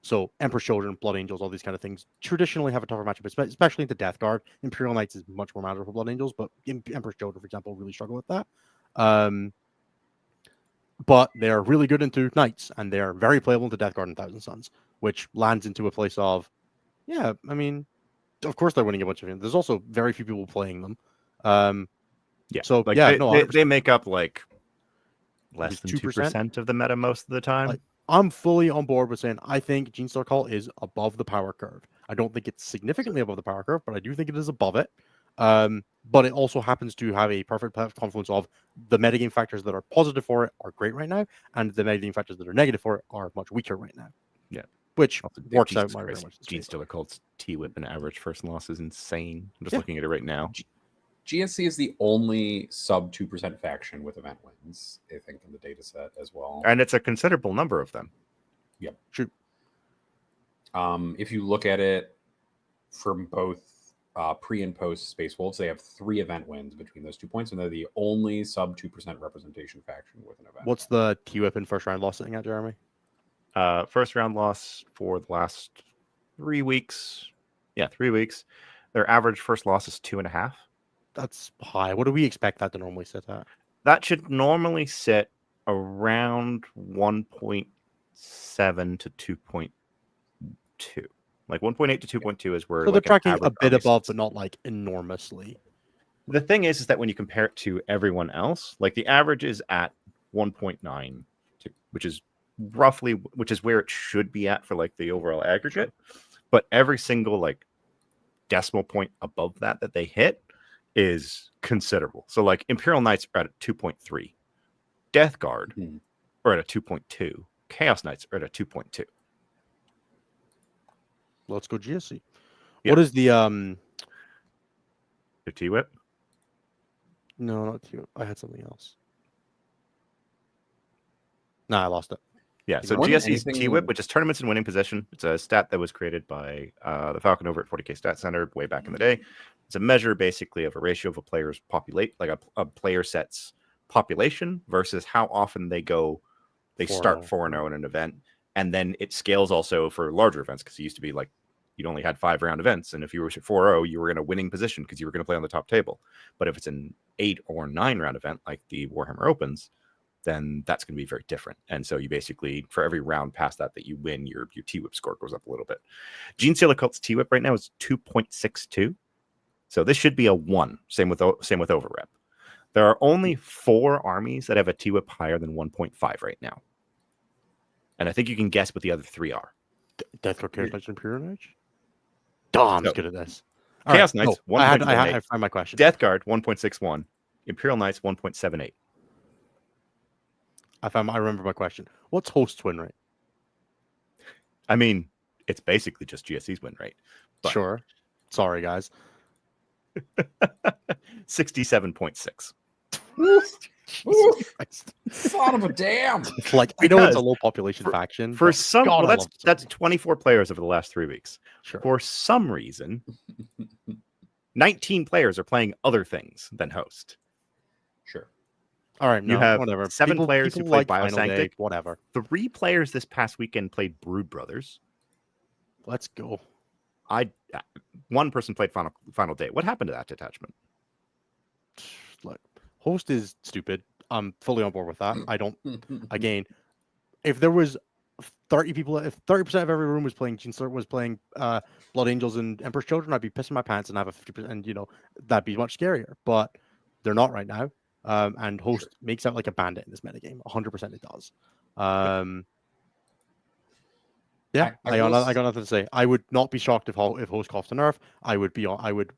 So Emperor's Children, Blood Angels, all these kind of things traditionally have a tougher matchup, especially into Death Guard. Imperial Knights is much more manageable for Blood Angels, but Emperor's Children, for example, really struggle with that. But they're really good into Knights, and they're very playable into Death Guard and Thousand Suns, which lands into a place of, yeah, I mean, of course they're winning a bunch of them. There's also very few people playing them. Yeah. So like yeah, they make up like less than 2% 2% of the meta most of the time. I'm fully on board with saying I think Genestealer cult is above the power curve. I don't think it's significantly above the power curve, but I do think it is above it. But it also happens to have a perfect confluence of the metagame factors that are positive for it are great right now, and the metagame factors that are negative for it are much weaker right now. Yeah. Which works out very much. Genestealer cult's T-Whip and average first loss is insane. I'm just looking at it right now. GSC is the only sub 2% faction with event wins, I think, in the data set as well. And it's a considerable number of them. Yep. True. If you look at it from both pre and post Space Wolves, they have 3 event wins between those 2 points, and they're the only sub 2% representation faction with an event. What's the TWIP in first round loss sitting at, Jeremy? First round loss for the last 3 weeks. Yeah, 3 weeks. Their average first loss is 2.5. That's high. What do we expect that to normally sit at? That should normally sit around 1.7 to 2.2. Like 1.8 to 2.2 is where So like, they're tracking a average bit army above, sits. but not like enormously. The thing is that when you compare it to everyone else, like the average is at 1.9, which is roughly, which is where it should be at for like the overall aggregate. But every single like decimal point above that they hit is considerable. So like Imperial Knights are at 2.3, Death Guard are at a 2.2, Chaos Knights are at a 2.2. Let's go GSC. Yeah. What is the The T-Whip? No, not TWIP. I had something else. Nah, I lost it. Yeah, so Wasn't GSC's anything- T-Whip, which is tournaments and winning position. It's a stat that was created by the Falcon over at 40K Stat Center way back in the day. It's a measure basically of a ratio of a player's a player set's population versus how often they start 4-0 in an event. And then it scales also for larger events, because it used to be like you'd only had 5-round events. And if you were 4-0, you were in a winning position because you were going to play on the top table. But if it's an 8 or 9-round event like the Warhammer Opens, then that's going to be very different. And so you basically, for every round past that you win, your T-Whip score goes up a little bit. Genestealer Cult's T-Whip right now is 2.62. So this should be a 1. Same with Overrep. There are only 4 armies that have a T-Whip higher than 1.5 right now. And I think you can guess what the other 3 are. Death Guard, Chaos Knights, and Imperial Knights. I'm So, good at this. Chaos Knights, I find my question. Death Guard, 1.61. Imperial Knights, 1.78. I remember my question. What's Host's win rate? I mean, it's basically just GSC's win rate. But Sure. Sorry, guys. 67.6. Oof, son of a damn. Like, I know it's a Because low population faction. For but some, God, well, I love it so that's much. 24 players over the last 3 weeks. Sure. For some reason, 19 players are playing other things than host. Sure. All right, You no, have whatever. 7 players who people played like Final Day, Biosanctic. whatever. 3 players this past weekend played Brood Brothers. Let's go. 1 person played Final Day. What happened to that detachment? Look, Host is stupid. I'm fully on board with that. I don't. Again, if there was 30 people, if 30% of every room was playing Genestealer, was playing Blood Angels and Emperor's Children, I'd be pissing my pants and have a 50%. And that'd be much scarier. But they're not right now. And Host makes out like a bandit in this metagame. 100% it does. Yeah, I got nothing to say. I would not be shocked if Host coughs to nerf. I would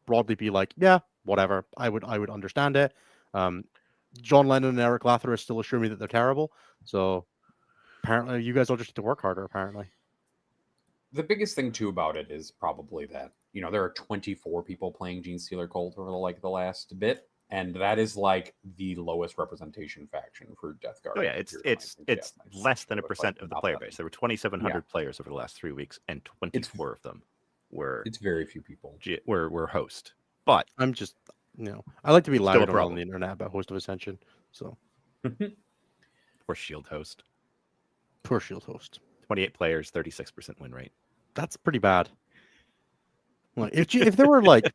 broadly be like, yeah, whatever. I would understand it. John Lennon and Eric Lather still assure me that they're terrible. So apparently, you guys all just need to work harder. Apparently, The biggest thing too about it is probably that there are 24 people playing Genestealer Cult over the last bit, and that is like the lowest representation faction for Death Guard. Oh yeah, it's less than 1% of the player base. There were 2,700 players over the last 3 weeks, and 24 of them were. It's very few people. Were host, but I'm just I like to be Still loud a around problem. the internet about Host of Ascension. So or Shield host. poor Shield Host. 28 players, 36% win rate. That's pretty bad. Like if there were like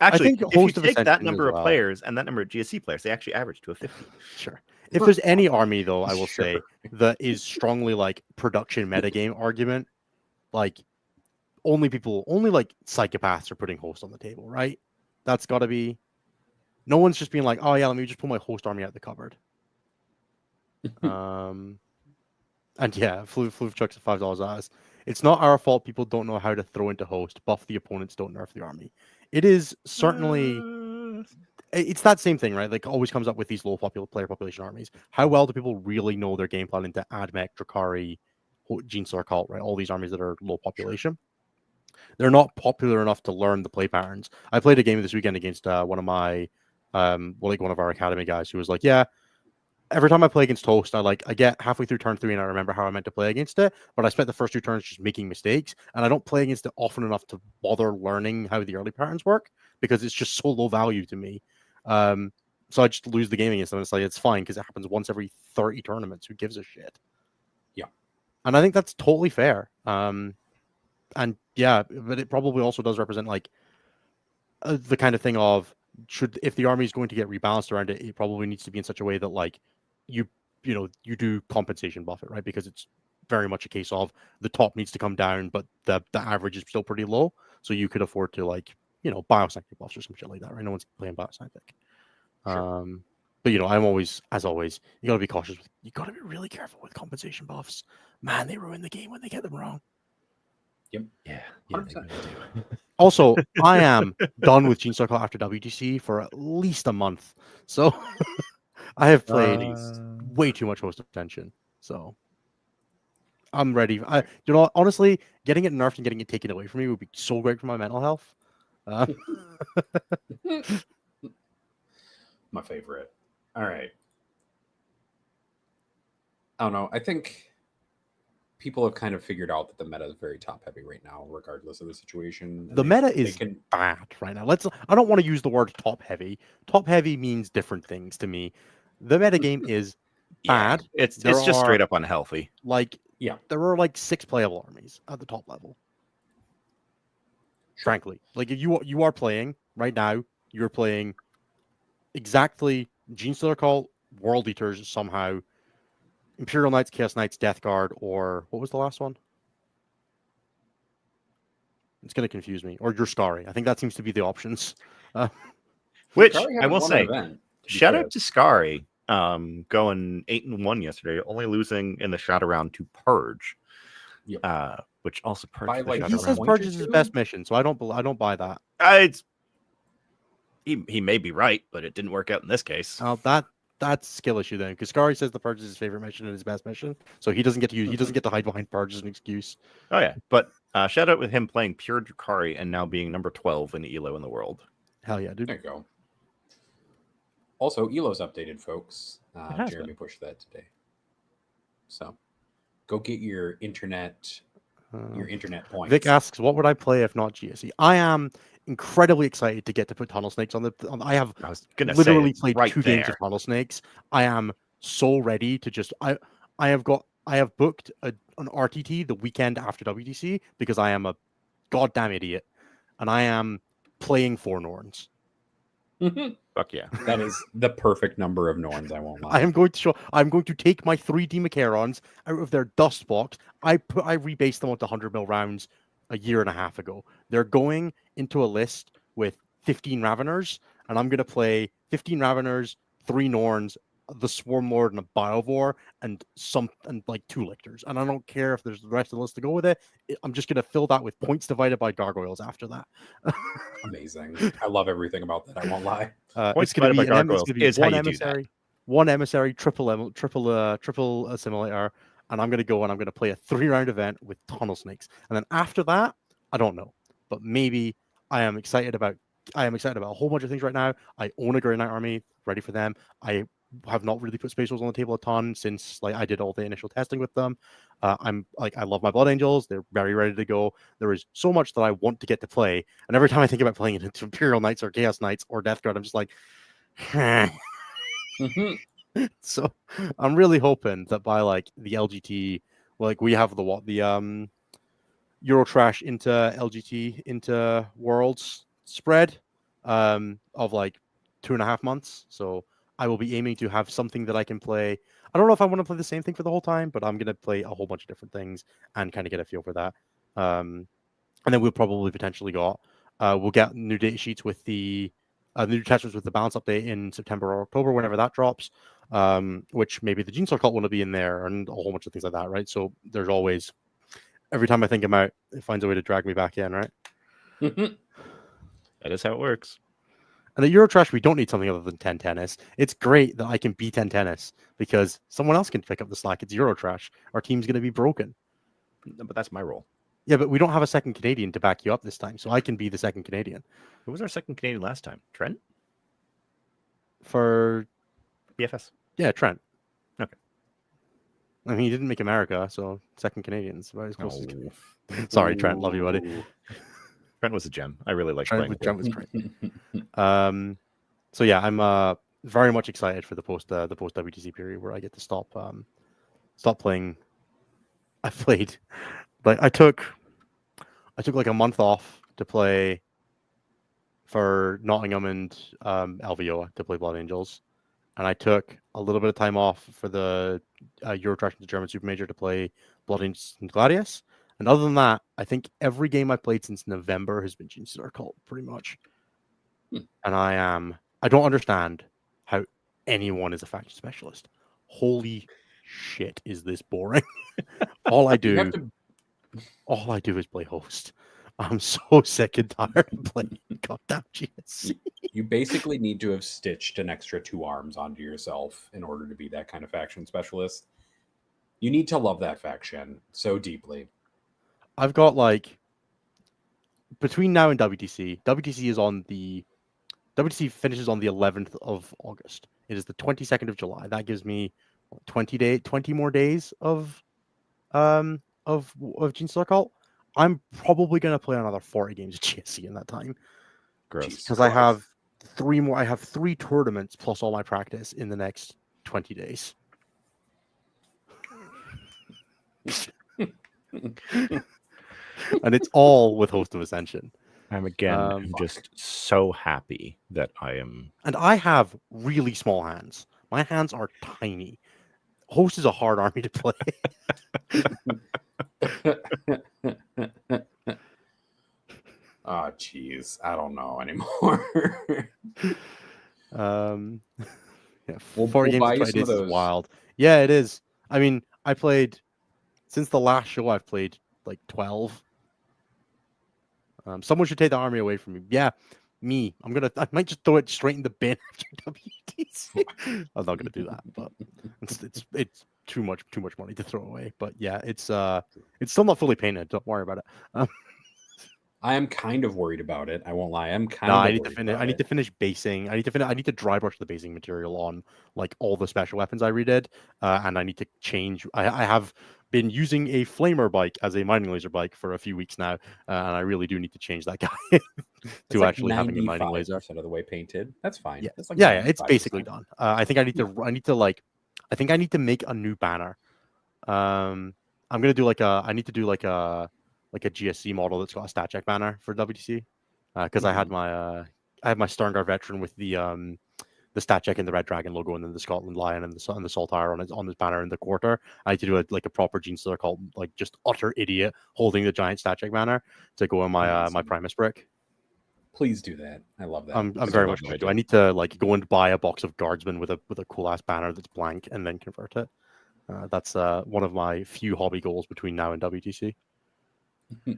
Actually, think if Host you of take that Ascension number as of well. players and that number of GSC players, they actually average to a 50. Sure. If there's any army though, I will Sure. say that is strongly like production metagame argument, like only like psychopaths are putting Host on the table, right? That's got to be. No one's just being like, oh yeah, let me just pull my Host army out of the cupboard. And yeah, Floof chucks at $5 at us. It's not our fault people don't know how to throw into Host. Buff the opponents, don't nerf the army. It is certainly. It's that same thing, right? Like always comes up with these low player population armies. How well do people really know their game plan into Admech, Drakari, Genestealer Cult, right? All these armies that are low population. They're not popular enough to learn the play patterns. I played a game this weekend against one of my like one of our academy guys who was like, yeah, every time I play against Toast, I get halfway through turn 3 and I remember how I meant to play against it, but I spent the first 2 turns just making mistakes, and I don't play against it often enough to bother learning how the early patterns work because it's just so low value to me. So I just lose the game against them. It's like, it's fine because it happens once every 30 tournaments. Who gives a shit? Yeah. And I think that's totally fair. And yeah, but it probably also does represent like the kind of thing of if the army is going to get rebalanced around it, it probably needs to be in such a way that like you do compensation buff it, right? Because it's very much a case of the top needs to come down, but the average is still pretty low. So you could afford to like, bioscientific buffs or some shit like that, right? No one's playing bioscientific. Sure. But I'm always, as always, you gotta be cautious. You gotta be really careful with compensation buffs. Man, they ruin the game when they get them wrong. Yep. Yeah, they 100%. really do. Also, I am done with Genestealer Call after WTC for at least a month. So I have played way too much host attention. So I'm ready. Honestly, getting it nerfed and getting it taken away from me would be so great for my mental health. My favorite. All right. I don't know. I think people have kind of figured out that the meta is very top heavy right now, regardless of the situation. The meta is bad right now. I don't want to use the word top heavy. Top heavy means different things to me. The meta game is bad. It's just straight up unhealthy. Like, there are like 6 playable armies at the top level. Sure. Frankly, like you are playing right now. You're playing exactly Genestealer Call, World Eaters somehow, Imperial Knights, Chaos Knights, Death Guard, or what was the last one? It's going to confuse me. Or your Skari. I think that seems to be the options. Which I will say, shout out to Skari, going 8-1 yesterday, only losing in the Shadow round to Purge. Yep. Which also Purge. He says Purge is his best mission, so I don't buy that. He may be right, but it didn't work out in this case. That's skill issue then, because Skari says the Purge is his favorite mission and his best mission, so he doesn't get to use. He doesn't get to hide behind Purge as an excuse. Oh yeah, but shout out with him playing pure Drukhari and now being number 12 in ELO in the world. Hell yeah, dude. There you go. Also, ELO's updated, folks. Jeremy pushed that today, so go get your internet points. Vic asks, "What would I play if not GSE?" I am incredibly excited to get to put Tunnel Snakes on the. I was literally played 2 games of Tunnel Snakes. I am so ready to just. I have booked an RTT the weekend after WTC because I am a goddamn idiot, and I am playing 4 Norns. Fuck yeah. That is the perfect number of Norns, I won't lie. I'm going to take my 3 Demacarons out of their dust box. I rebased them onto 100 mil rounds a year and a half ago. They're going into a list with 15 Raveners, and I'm going to play 15 Raveners, 3 Norns, the Swarm Lord, and a Biovore, and like 2 Lictors. And I don't care if there's the rest of the list to go with it. I'm just going to fill that with points divided by Gargoyles after that. Amazing. I love everything about that. I won't lie. Points divided by Gargoyles is how you do that. 1 emissary, triple assimilator, and I'm going to play a 3-round event with Tunnel Snakes. And then after that, I don't know, but maybe I am excited about a whole bunch of things right now. I own a Grey Knight army, ready for them. I have not really put Space Wolves on the table a ton since I did all the initial testing with them. I love my Blood Angels. They're very ready to go. There is so much that I want to get to play, and every time I think about playing it into Imperial Knights or Chaos Knights or Death Guard, I'm just like, So I'm really hoping that by the LGT, we have the Eurotrash into LGT into Worlds spread of 2.5 months. So I will be aiming to have something that I can play. I don't know if I want to play the same thing for the whole time, but I'm going to play a whole bunch of different things and kind of get a feel for that. And then we'll probably potentially we'll get new data sheets with the new attachments with the balance update in September or October, whenever that drops, which maybe the Genestealer cult will be in there and a whole bunch of things like that, right? So there's always, every time I think I'm out, it finds a way to drag me back in, right? That is how it works. And at Eurotrash, we don't need something other than 10 tennis. It's great that I can be 10 tennis because someone else can pick up the slack. It's Eurotrash. Our team's going to be broken. But that's my role. Yeah, but we don't have a second Canadian to back you up this time, so I can be the second Canadian. Who was our second Canadian last time? Trent? For BFS. yeah, Trent. Okay. I mean, he didn't make America, so second Canadians. About as close as Oh. Sorry, Trent. Love you, buddy. Ooh. Trent was a gem. I really liked Trent, playing with Trent him. was great. So yeah, I'm very much excited for the post WTC period where I get to stop playing. I played, like I took like a month off to play for Nottingham and LVO to play Blood Angels, and I took a little bit of time off for the Euro Trash to German Super Major to play Blood Angels and Gladius. And other than that, I think every game I've played since November has been Genestealer Cult, pretty much. And I don't understand how anyone is a faction specialist. Holy shit, is this boring? all I You have do to is play host. I'm so sick and tired of playing goddamn GSC. you basically need to have stitched an extra 2 arms onto yourself in order to be that kind of faction specialist. You need to love that faction so deeply. I've got like between now and WTC finishes on the 11th of August. It is the 22nd of July. That gives me 20 more days of Genestealer Cult. I'm probably gonna play another 40 games of GSC in that time. Gross. Jesus Because I Christ. have 3 tournaments plus all my practice in the next 20 days. And it's all with Host of Ascension. I'm just so happy that I am. And I have really small hands. My hands are tiny. Host is a hard army to play. Oh, jeez. I don't know anymore. Yeah, We'll 4 games buy in you 20 some of days is those. wild. Yeah, it is. I mean, I played since the last show. I've played like 12. Someone should take the army away from me. Yeah, me. I might just throw it straight in the bin after WTC. I'm not gonna do that, but it's too much money to throw away. But yeah, it's still not fully painted. Don't worry about it. I am kind of worried about it. I won't lie. I'm kind No, of I need to worried finish. about I need it. to finish basing. I need to dry brush the basing material on like all the special weapons I redid, and I need to change. I have been using a flamer bike as a mining laser bike for a few weeks now, and I really do need to change that guy It's to like actually having a mining laser. 95% of the way painted. That's fine. Yeah, That's like yeah, it's 95%. basically done. I think I need to. I think I need to make a new banner. I'm gonna do I need to do like a GSC model that's got a stat check banner for WTC, because I had my Sterngar veteran with the stat check and the Red Dragon logo, and then the Scotland Lion and the Saltire on his banner in the quarter. I need to do a proper Genestealer called like just utter idiot holding the giant stat check banner to go on my my Primus brick. Please do that. I love that. I'm I very love much that going to. idea. I need to like go and buy a box of Guardsmen with a cool ass banner that's blank and then convert it. That's one of my few hobby goals between now and WTC. I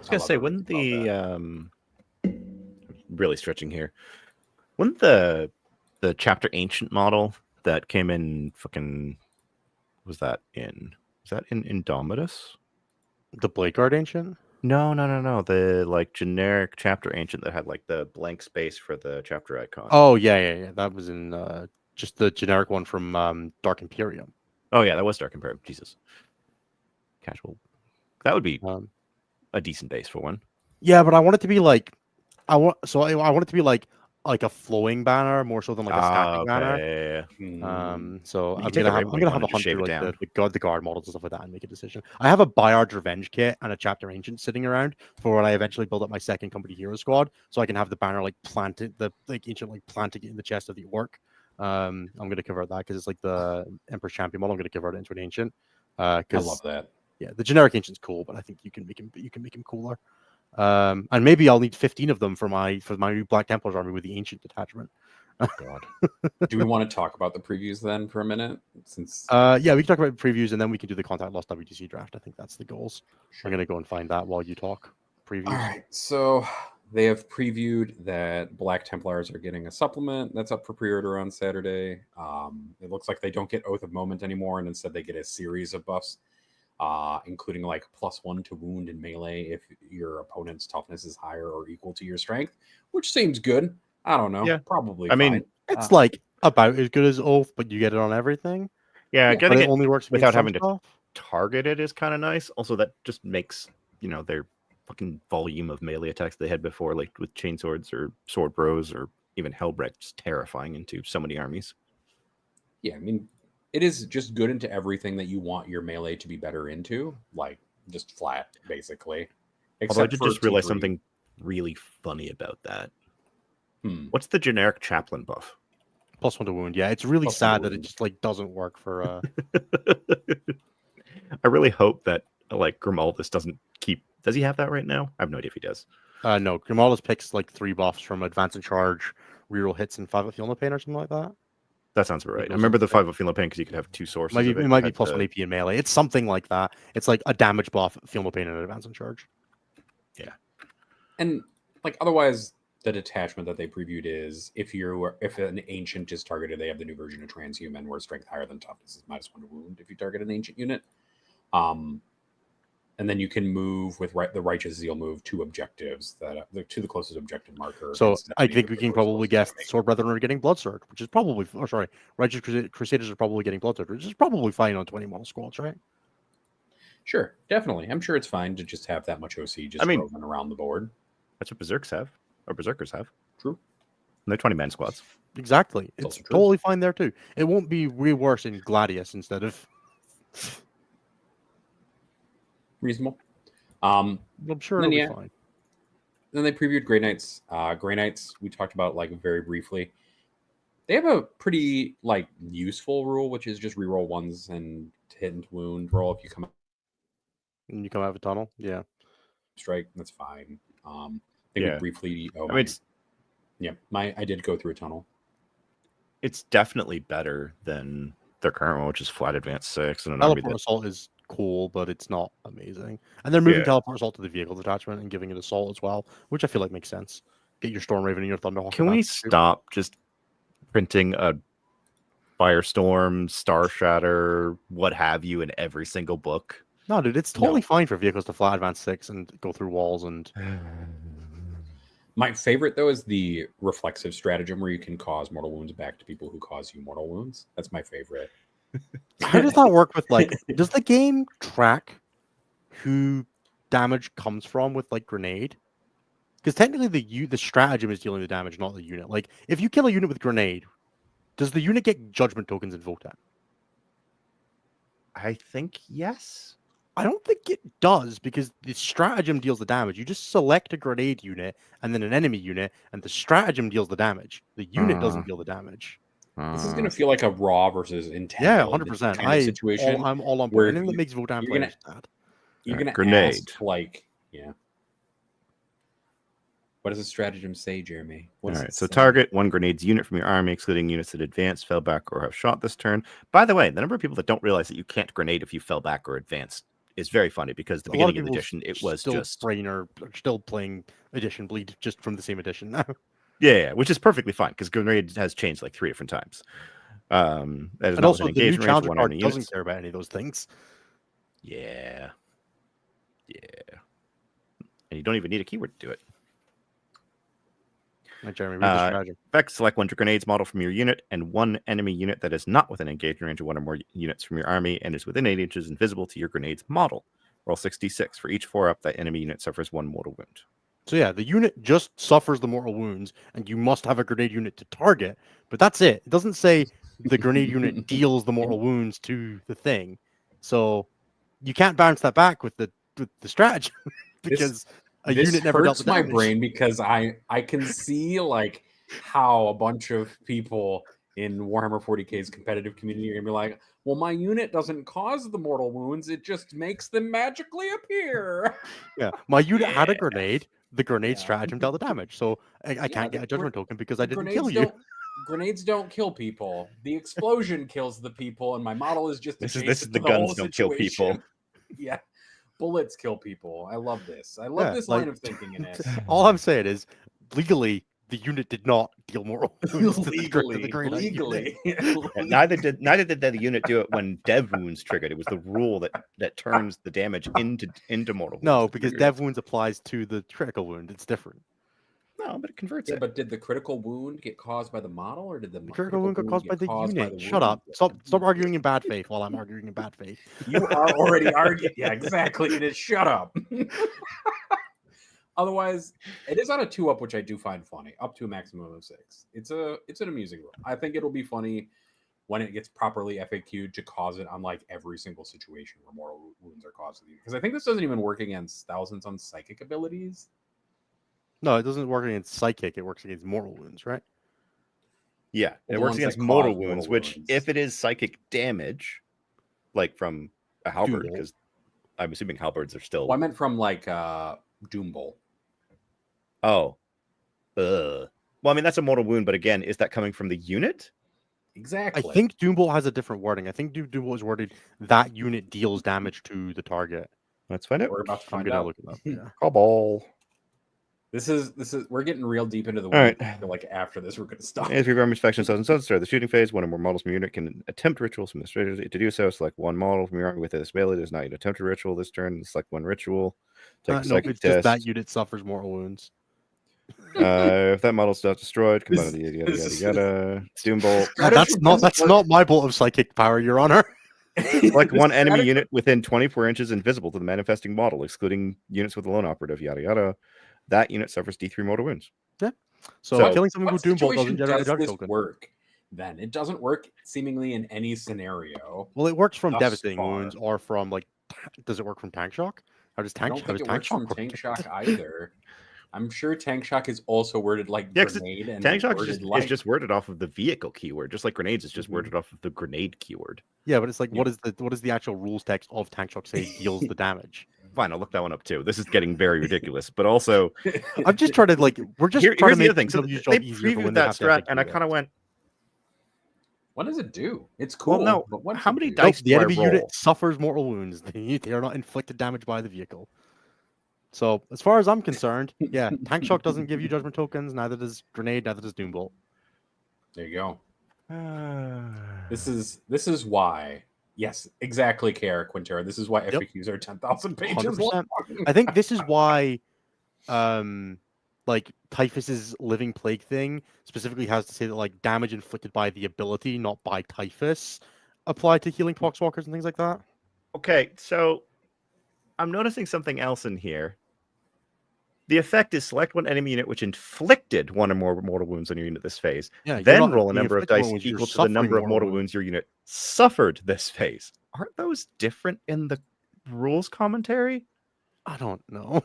was gonna say, wouldn't really stretching here? Wouldn't the chapter ancient model that came in was that in Indomitus? The Blade Guard Ancient? No. The like generic chapter ancient that had like the blank space for the chapter icon. Oh yeah. That was in just the generic one from Dark Imperium. Oh yeah, that was Dark Imperium. Jesus. Casual. That would be a decent base for one. Yeah, but I want it to be like I want it to be like a flowing banner more so than like a static banner. So I'm gonna have a hunt through like the guard models and stuff like that and make a decision. I have a Bayard's Revenge kit and a chapter ancient sitting around for when I eventually build up my second company hero squad, so I can have the banner like planted ancient like planting it in the chest of the orc. I'm gonna convert that because it's like the Emperor's Champion model. I'm gonna convert it into an ancient. I love that. Yeah, the generic ancient's cool, but I think you can make him cooler. And maybe I'll need 15 of them for my new Black Templars army with the ancient detachment. God. Do we want to talk about the previews then for a minute? Since yeah, we can talk about previews and then we can do the Contact Lost WTC draft. I think that's the goals. Sure. I'm gonna go and find that while you talk previews. All right, so they have previewed that Black Templars are getting a supplement that's up for pre-order on Saturday. It looks like they don't get Oath of Moment anymore, and instead they get a series of buffs, including like +1 to wound and melee if your opponent's toughness is higher or equal to your strength, which seems good. I don't know. Yeah. Probably. I mean, fine. It's like about as good as Oath, but you get it on everything. yeah, Yeah, But getting it it only works without against some having to stuff. target it is kind of nice. Also, that just makes their fucking volume of melee attacks they had before, like with chainswords or sword bros or even Hellbrecht, just terrifying into so many armies. yeah. I mean, it is just good into everything that you want your melee to be better into, like just flat, basically. Although I Except did for just realize T3. something really funny about that. Hmm. What's the generic chaplain buff? +1 to wound. Yeah, it's really Plus one to sad that it wound. just like doesn't work for. I really hope that like Grimaldus doesn't keep. Does he have that right now? I have no idea if he does. No, Grimalda's picks like 3 buffs from advance and charge, reroll hits, and 5 of Feel No Pain or something like that. That sounds about right. It I goes remember on the pick. 5 of Feeling Pain because you could have 2 sources Maybe of it. it You might be had +1 AP in melee. It's something like that. It's like a damage buff, Feel No Pain, and advance and charge. And like otherwise, the detachment that they previewed is if an ancient is targeted, they have the new version of transhuman where strength higher than toughness is -1 to wound if you target an ancient unit. And then you can move with the righteous zeal move 2 objectives to the closest objective marker. So instead of I any think of we the can first probably closest guess enemy. Sword Brethren are getting Blood Surge, which is probably, Righteous Crusaders are probably getting Blood Surge, which is probably fine on 20 model squads, right? Sure, definitely. I'm sure it's fine to just have that much OC just roving around the board. That's what Berserkers have. True. And they're 20-man squads. Exactly. It's also true. totally fine there too. It won't be way worse in Gladius instead of. Reasonable. I'm sure Then, it'll be fine. Then they previewed Grey Knights. Grey Knights we talked about like very briefly. They have a pretty like useful rule, which is just reroll ones and hit and wound roll if you come out And you come out of a tunnel, yeah. strike. That's fine. I think we briefly. I did go through a tunnel. It's definitely better than their current one, which is flat advance 6 and an army Teleport Assault is cool, but it's not amazing. And they're moving Teleport Assault to the vehicle detachment and giving it Assault as well, which I feel like makes sense. Get your Storm Raven and your Thunderhawk. Can we stop just printing a Firestorm, Star Shatter, what have you in every single book? No, dude, it's totally fine for vehicles to flat advance 6 and go through walls and. My favorite though is the reflexive stratagem where you can cause mortal wounds back to people who cause you mortal wounds. That's my favorite. How does that work with like? Does the game track who damage comes from with like grenade? Because technically the stratagem is dealing the damage, not the unit. Like if you kill a unit with grenade, does the unit get judgment tokens in Votat? I think yes. I don't think it does because the stratagem deals the damage. You just select a grenade unit and then an enemy unit, and the stratagem deals the damage. The unit doesn't deal the damage. This is going to feel like a raw versus intent. Yeah, 100%. Kind of situation. I'm all on board. Anything that makes Votan players sad. You're going to grenade. ask, like, what does the stratagem say, Jeremy? All right, so target 1 grenade's unit from your army, excluding units that advance, fell back, or have shot this turn. By the way, the number of people that don't realize that you can't grenade if you fell back or advanced is very funny because the beginning of the edition, it was just still playing edition bleed just from the same edition now. Yeah, which is perfectly fine because grenade has changed like 3 different times. And also, the new challenger card doesn't care about any of those things. Yeah, and you don't even need a keyword to do it. Jeremy, read the strategy. Effect, select 1 grenades model from your unit and 1 enemy unit that is not within engagement range of 1 or more units from your army and is within 8 inches invisible to your grenades model. Roll 66. For each 4-up, that enemy unit suffers 1 mortal wound. So yeah, the unit just suffers the mortal wounds, and you must have a grenade unit to target. But that's it. It doesn't say the grenade unit deals the mortal wounds to the thing. So you can't bounce that back with the strategy because a unit never dealt the damage. This hurts my brain because I can see like how a bunch of people in Warhammer 40K's competitive community are gonna be like, well, my unit doesn't cause the mortal wounds, it just makes them magically appear. Yeah, my unit had a grenade. The grenade stratagem dealt the damage, so I can't get a judgment token because I didn't kill you. Grenades don't kill people. The explosion kills the people, and my model is just this is the guns don't kill people. Yeah. Bullets kill people. I love this. I love this line of thinking in it. All I'm saying is, legally, the unit did not deal mortal wounds legally. Neither did the unit do it when dev wounds triggered. It was the rule that turns the damage into mortal wounds. No, because dev wounds applies to the critical wound. It's different. No, but it converts Yeah, it. but did the critical wound get caused by the model, or did the critical wound got caused by the unit. Shut wound? up. Stop arguing in bad faith while I'm arguing in bad faith. You are already arguing. Yeah, exactly. It is. Shut up. Otherwise, it is on a 2-up, which I do find funny, up to a maximum of 6. It's an amusing rule. I think it'll be funny when it gets properly FAQ'd to cause it on like every single situation where mortal wounds are caused. Because I think this doesn't even work against thousands on psychic abilities. No, it doesn't work against psychic. It works against mortal wounds, right? Yeah, The it works ones against that mortal cause wounds, mortal which wounds. if it is psychic damage, like from a halberd, Doom bolt. because I'm assuming halberds are still. Well, I meant from like Doom Bolt. Oh. Well, I mean, that's a mortal wound, but again, is that coming from the unit? Exactly. I think Doombolt has a different wording. I think Doombolt is worded that unit deals damage to the target. Let's find out. We're about to I'm find gonna out. look it up. Yeah. Cobble. This is we're getting real deep into the All weeds. right. I feel like after this, we're gonna stop. If your army's faction doesn't start the shooting phase, one or more models from your unit can attempt rituals from the strategy. To do so, select one model from your army with this ability. Does not yet attempt a ritual this turn. Select one ritual. Take a No, psychic it's just test. that unit suffers mortal wounds. If that model's not destroyed, combine This- yada yada this yada is- yada. Doombolt. That's not my bolt of psychic power, Your Honor. Select This one enemy strategy- unit within 24 inches invisible to the manifesting model, excluding units with a lone operative. Yada yada. That unit suffers D3 mortal wounds. So So- killing something What with Doombolt situation doesn't generate a does judge this token. work? Then it doesn't work seemingly in any scenario. Well, it works from Thus devastating far. wounds or from like. Does it work from tank shock? How does I tank? don't How think does it tank works shock from work? tank shock either. I'm sure tank shock is also worded like Yeah, 'cause grenade and Tank shock worded is just worded off of the vehicle keyword, just like grenades is just worded off of the grenade keyword. Yeah, but it's like, Yeah. what is the actual rules text of tank shock say deals the damage? Fine, I'll look that one up too. This is getting very ridiculous, but also I'm just trying to like, we're just trying here's to the make other thing. So PW's they job easier for when previewed they that have to strat, FAQ and I it. kind of went, What does it do? It's cool. well, no. But what's How it many do? dice The do I enemy roll? unit suffers mortal wounds. They are not inflicted damage by the vehicle. So, as far as I'm concerned, yeah, tank shock doesn't give you judgment tokens. Neither does grenade. Neither does Doombolt. There you go. This is why. Yes, exactly, Kara Quintero. This is why Yep. FAQs are 10,000 pages long. 100%. I think this is why, like Typhus's living plague thing specifically has to say that like damage inflicted by the ability, not by Typhus, apply to healing poxwalkers and things like that. Okay, so I'm noticing something else in here. The effect is select one enemy unit which inflicted one or more mortal wounds on your unit this phase. Yeah, you're Then not roll a being number of inflicted dice wounds, you're equal to the suffering number of mortal mortal wounds. wounds your unit suffered this phase. Aren't those different in the rules commentary? I don't know.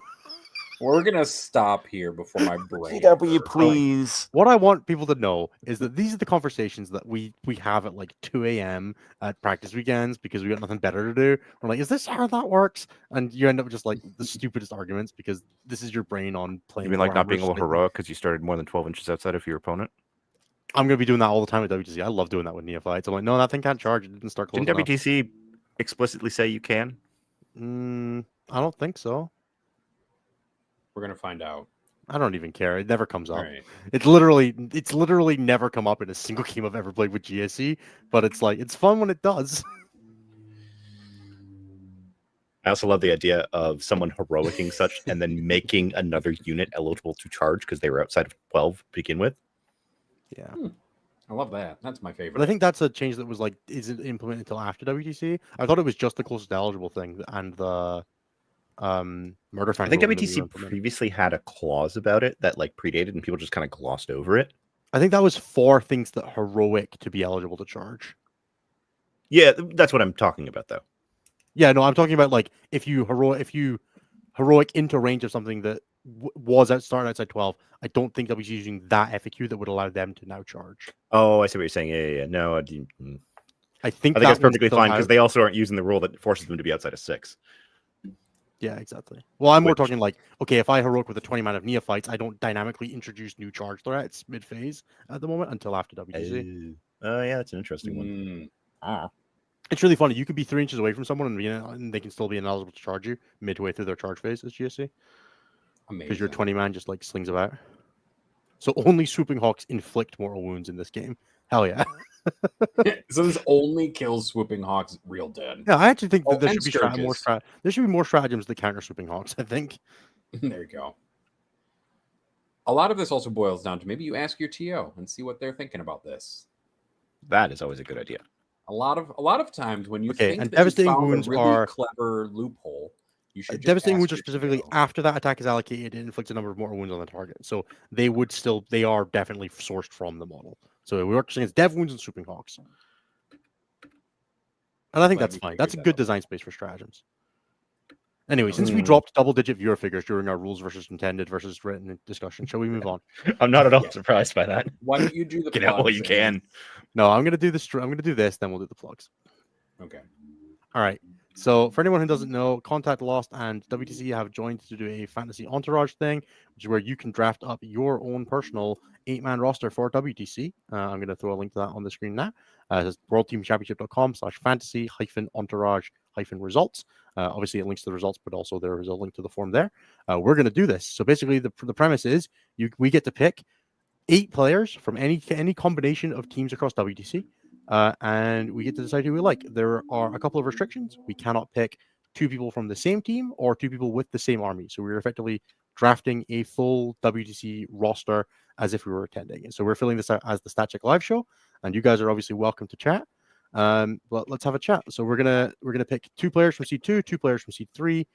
We're gonna stop here before my brain. please. What I want people to know is that these are the conversations that we have at like 2 a.m. at practice weekends because we got nothing better to do. We're like, is this how that works? And you end up just like the stupidest arguments because this is your brain on playing. You mean like not Warhammer being a little slightly. heroic because you started more than 12 inches outside of your opponent? I'm gonna be doing that all the time with WTC. I love doing that with neophytes. I'm like, no, that thing can't charge. It didn't start close Didn't enough. WTC explicitly say you can? I don't think so. We're gonna find out. I don't even care. It never comes up. All right. It's literally never come up in a single game I've ever played with GSC. But it's like it's fun when it does. I also love the idea of someone heroicing such and then making another unit eligible to charge because they were outside of 12 to begin with. Yeah. I love that. That's my favorite. But I think that's a change that was like isn't implemented until after WTC. I thought it was just the closest eligible thing and the murder I fang think ruling that we WTC implemented. previously had a clause about it that like predated and people just kind of glossed over it. I think that was for things that heroic to be eligible to charge. Yeah, that's what I'm talking about though. Yeah, no, I'm talking about like if you heroic into range of something that was outside 12. I don't think that was using that FAQ that would allow them to now charge. Oh, I see what you're saying. Yeah. No, I think I think that's one's perfectly still fine because out. they also aren't using the rule that forces them to be outside of 6. Yeah, exactly. Well, I'm more Which- talking like, okay, if I heroic with a 20 man of neophytes, I don't dynamically introduce new charge threats mid-phase at the moment until after WTC. Oh, yeah, that's an interesting one. Mm. It's really funny. You can be 3 inches away from someone and they can still be ineligible to charge you midway through their charge phase as GSC Amazing. because your 20 man just like slings about. So only swooping hawks inflict mortal wounds in this game. Hell yeah. So this only kills swooping hawks real dead. Yeah, I actually think that Oh, there and should be scourges. there should be more stratagems that counter swooping hawks, I think. There you go. a lot of this also boils down to maybe you ask your TO and see what they're thinking about this. That is always a good idea. A lot of times when you Okay, think and that you devastating found wounds a really are clever loophole, you should just devastating ask wounds are your specifically TO. after that attack is allocated, it inflicts a number of mortal wounds on the target. So they are definitely sourced from the model. So it works against dev wounds and swooping hawks. And I think Glad that's we fine. figured That's a that good out. design space for stratagems. Anyway, since we Hmm. dropped double-digit viewer figures during our rules versus intended versus written discussion, shall we move on? I'm not at all Yeah. surprised by that. Why don't you do the Get out while plugs you and- can. No, I'm gonna do this. I'm gonna do this. Then we'll do the plugs. Okay. All right. So for anyone who doesn't know, Contact Lost and WTC have joined to do a fantasy entourage thing, which is where you can draft up your own personal 8-man roster for WTC. I'm going to throw a link to that on the screen now. It's worldteamchampionship.com/fantasy-entourage-results. Obviously, it links to the results, but also there is a link to the form there. We're going to do this. So basically, the premise is we get to pick 8 players from any combination of teams across WTC. And we get to decide who we like. There are a couple of restrictions. We cannot pick 2 people from the same team or 2 people with the same army. So we're effectively drafting a full WTC roster as if we were attending. And so we're filling this out as the Static Live show, and you guys are obviously welcome to chat. But let's have a chat. So we're gonna pick 2 players from seed 2, 2 players from seed 3,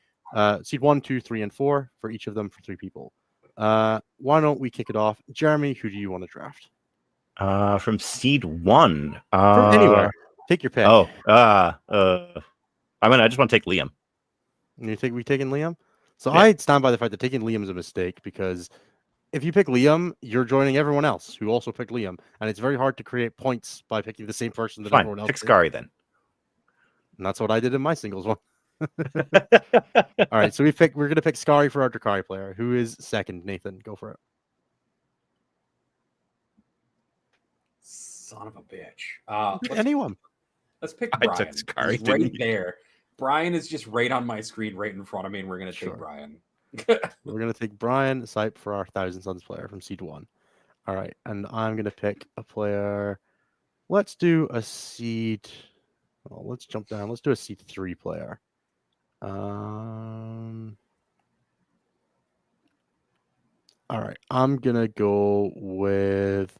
seed 1, 2, 3, and 4 for each of them for 3 people. Why don't we kick it off? Jeremy, who do you want to draft? From seed 1. From anywhere. Take your pick. I just want to take Liam. And you think we taking Liam? So Yeah. I stand by the fact that taking Liam is a mistake, because if you pick Liam, you're joining everyone else who also picked Liam, and it's very hard to create points by picking the same person that Fine. everyone else Pick did. Scary then. And that's what I did in my singles one. All right, so we're gonna pick Scary for our Drakari player. Who is second? Nathan, go for it. Son of a bitch. Anyone. Let's pick I took Brian. Scary, He's right didn't you? there. Brian is just right on my screen, right in front of me, and we're gonna Sure. take Brian. We're gonna take Brian Sipe for our Thousand Suns player from seed 1. All right, and I'm gonna pick a player. Let's do a seed. Well, let's jump down. Let's do a seed 3 player. All right, I'm gonna go with,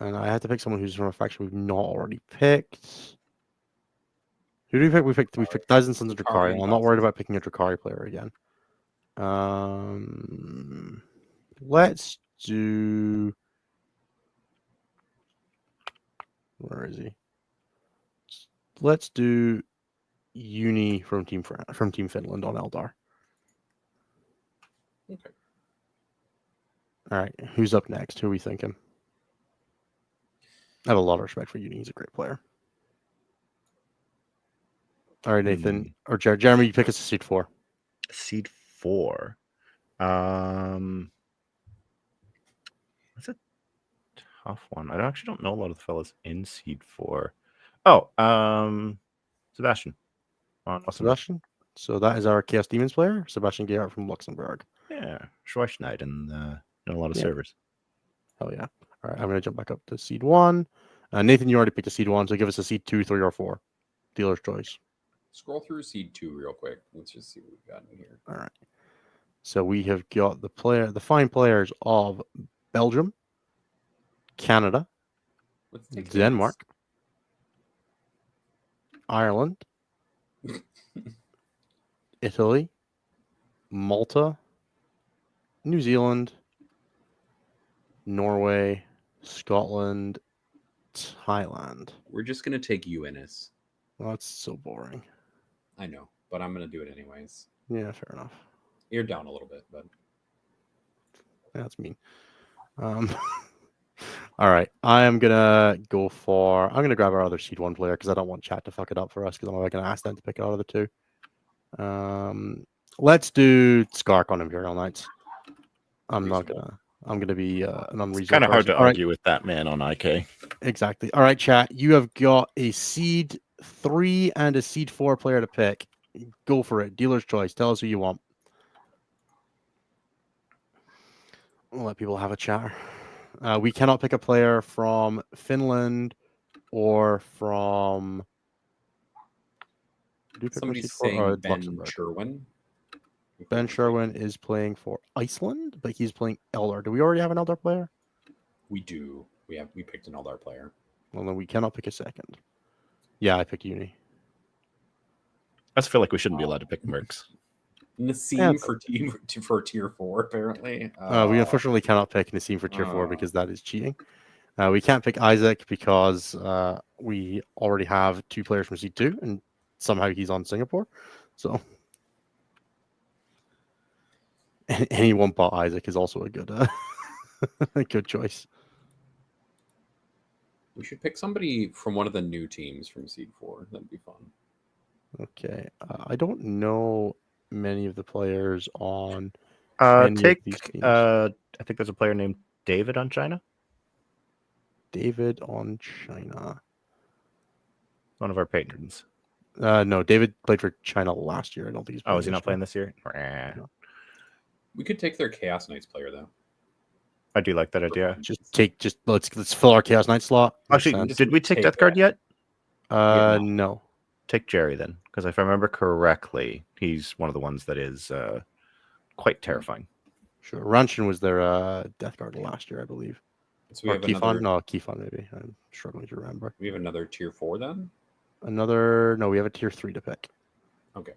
and I have to pick someone who's from a faction we've not already picked. Who do we pick? We picked Thousand Sons of Drakari. I'm not worried about picking a Drakari player again. Let's do. Where is he? Let's do Uni from Team Finland on Eldar. Okay. All right, who's up next? Who are we thinking? I have a lot of respect for Uni. He's a great player. All right, Nathan or Jeremy, you pick us a seed 4. Seed 4. That's a tough one. I actually don't know a lot of the fellas in seed 4. Oh, Sebastian. Sebastian. So that is our Chaos Demons player, Sebastian Gerhardt from Luxembourg. Yeah, Schweiknight in a lot of servers. Hell yeah. All right, I'm going to jump back up to seed 1. Nathan, you already picked a seed 1, so give us a seed 2, 3, or 4. Dealer's choice. Scroll through seed 2 real quick. Let's just see what we've got in here. All right. So we have got the fine players of Belgium, Canada, Let's take Denmark, Ireland, Italy, Malta, New Zealand, Norway, Scotland, Thailand. We're just gonna take UNS. Well, that's so boring. I know, but I'm gonna do it anyways. Yeah, fair enough. You're down a little bit, but That's mean. All right, I'm gonna grab our other seed 1 player because I don't want chat to fuck it up for us, because I'm not gonna ask them to pick it out of the 2. Let's do Skark on Imperial Knights. I'm gonna be an unreasonable. It's kind of hard to All argue with that man on IK. Exactly. All right, chat. You have got a seed 3 and a seed 4 player to pick. Go for it. Dealer's choice. Tell us who you want. We'll let people have a chatter. We cannot pick a player from Finland or from. somebody's saying Ben Sherwin. Ben Sherwin is playing for Iceland, but he's playing Eldar. Do we already have an Eldar player? We do. We picked an Eldar player. Well, then we cannot pick a second. Yeah, I pick Uni. I just feel like we shouldn't be allowed to pick mercs. Nassim for tier 4, apparently. We unfortunately cannot pick Nassim for tier 4 because that is cheating. We can't pick Isaac because we already have 2 players from Seed 2, and somehow he's on Singapore. So anyone but Isaac is also a good a good choice. We should pick somebody from one of the new teams from Seed 4. That'd be fun. Okay. I don't know many of the players on any of these teams. I think there's a player named David on China. David on China. One of our patrons. No, David played for China last year. I don't think he's playing. Oh, is he not playing this year? No. We could take their Chaos Knights player, though. I do like that idea. Let's fill our Chaos Knight slot. Actually, did we take Death Guard yet? No. Take Jerry then, because if I remember correctly, he's one of the ones that is quite terrifying. Sure. Ranshin was their Death Guard last year, I believe. So we have Kifon? No, Kifon maybe. I'm struggling to remember. We have another tier 4 then? No, we have a tier 3 to pick. Okay.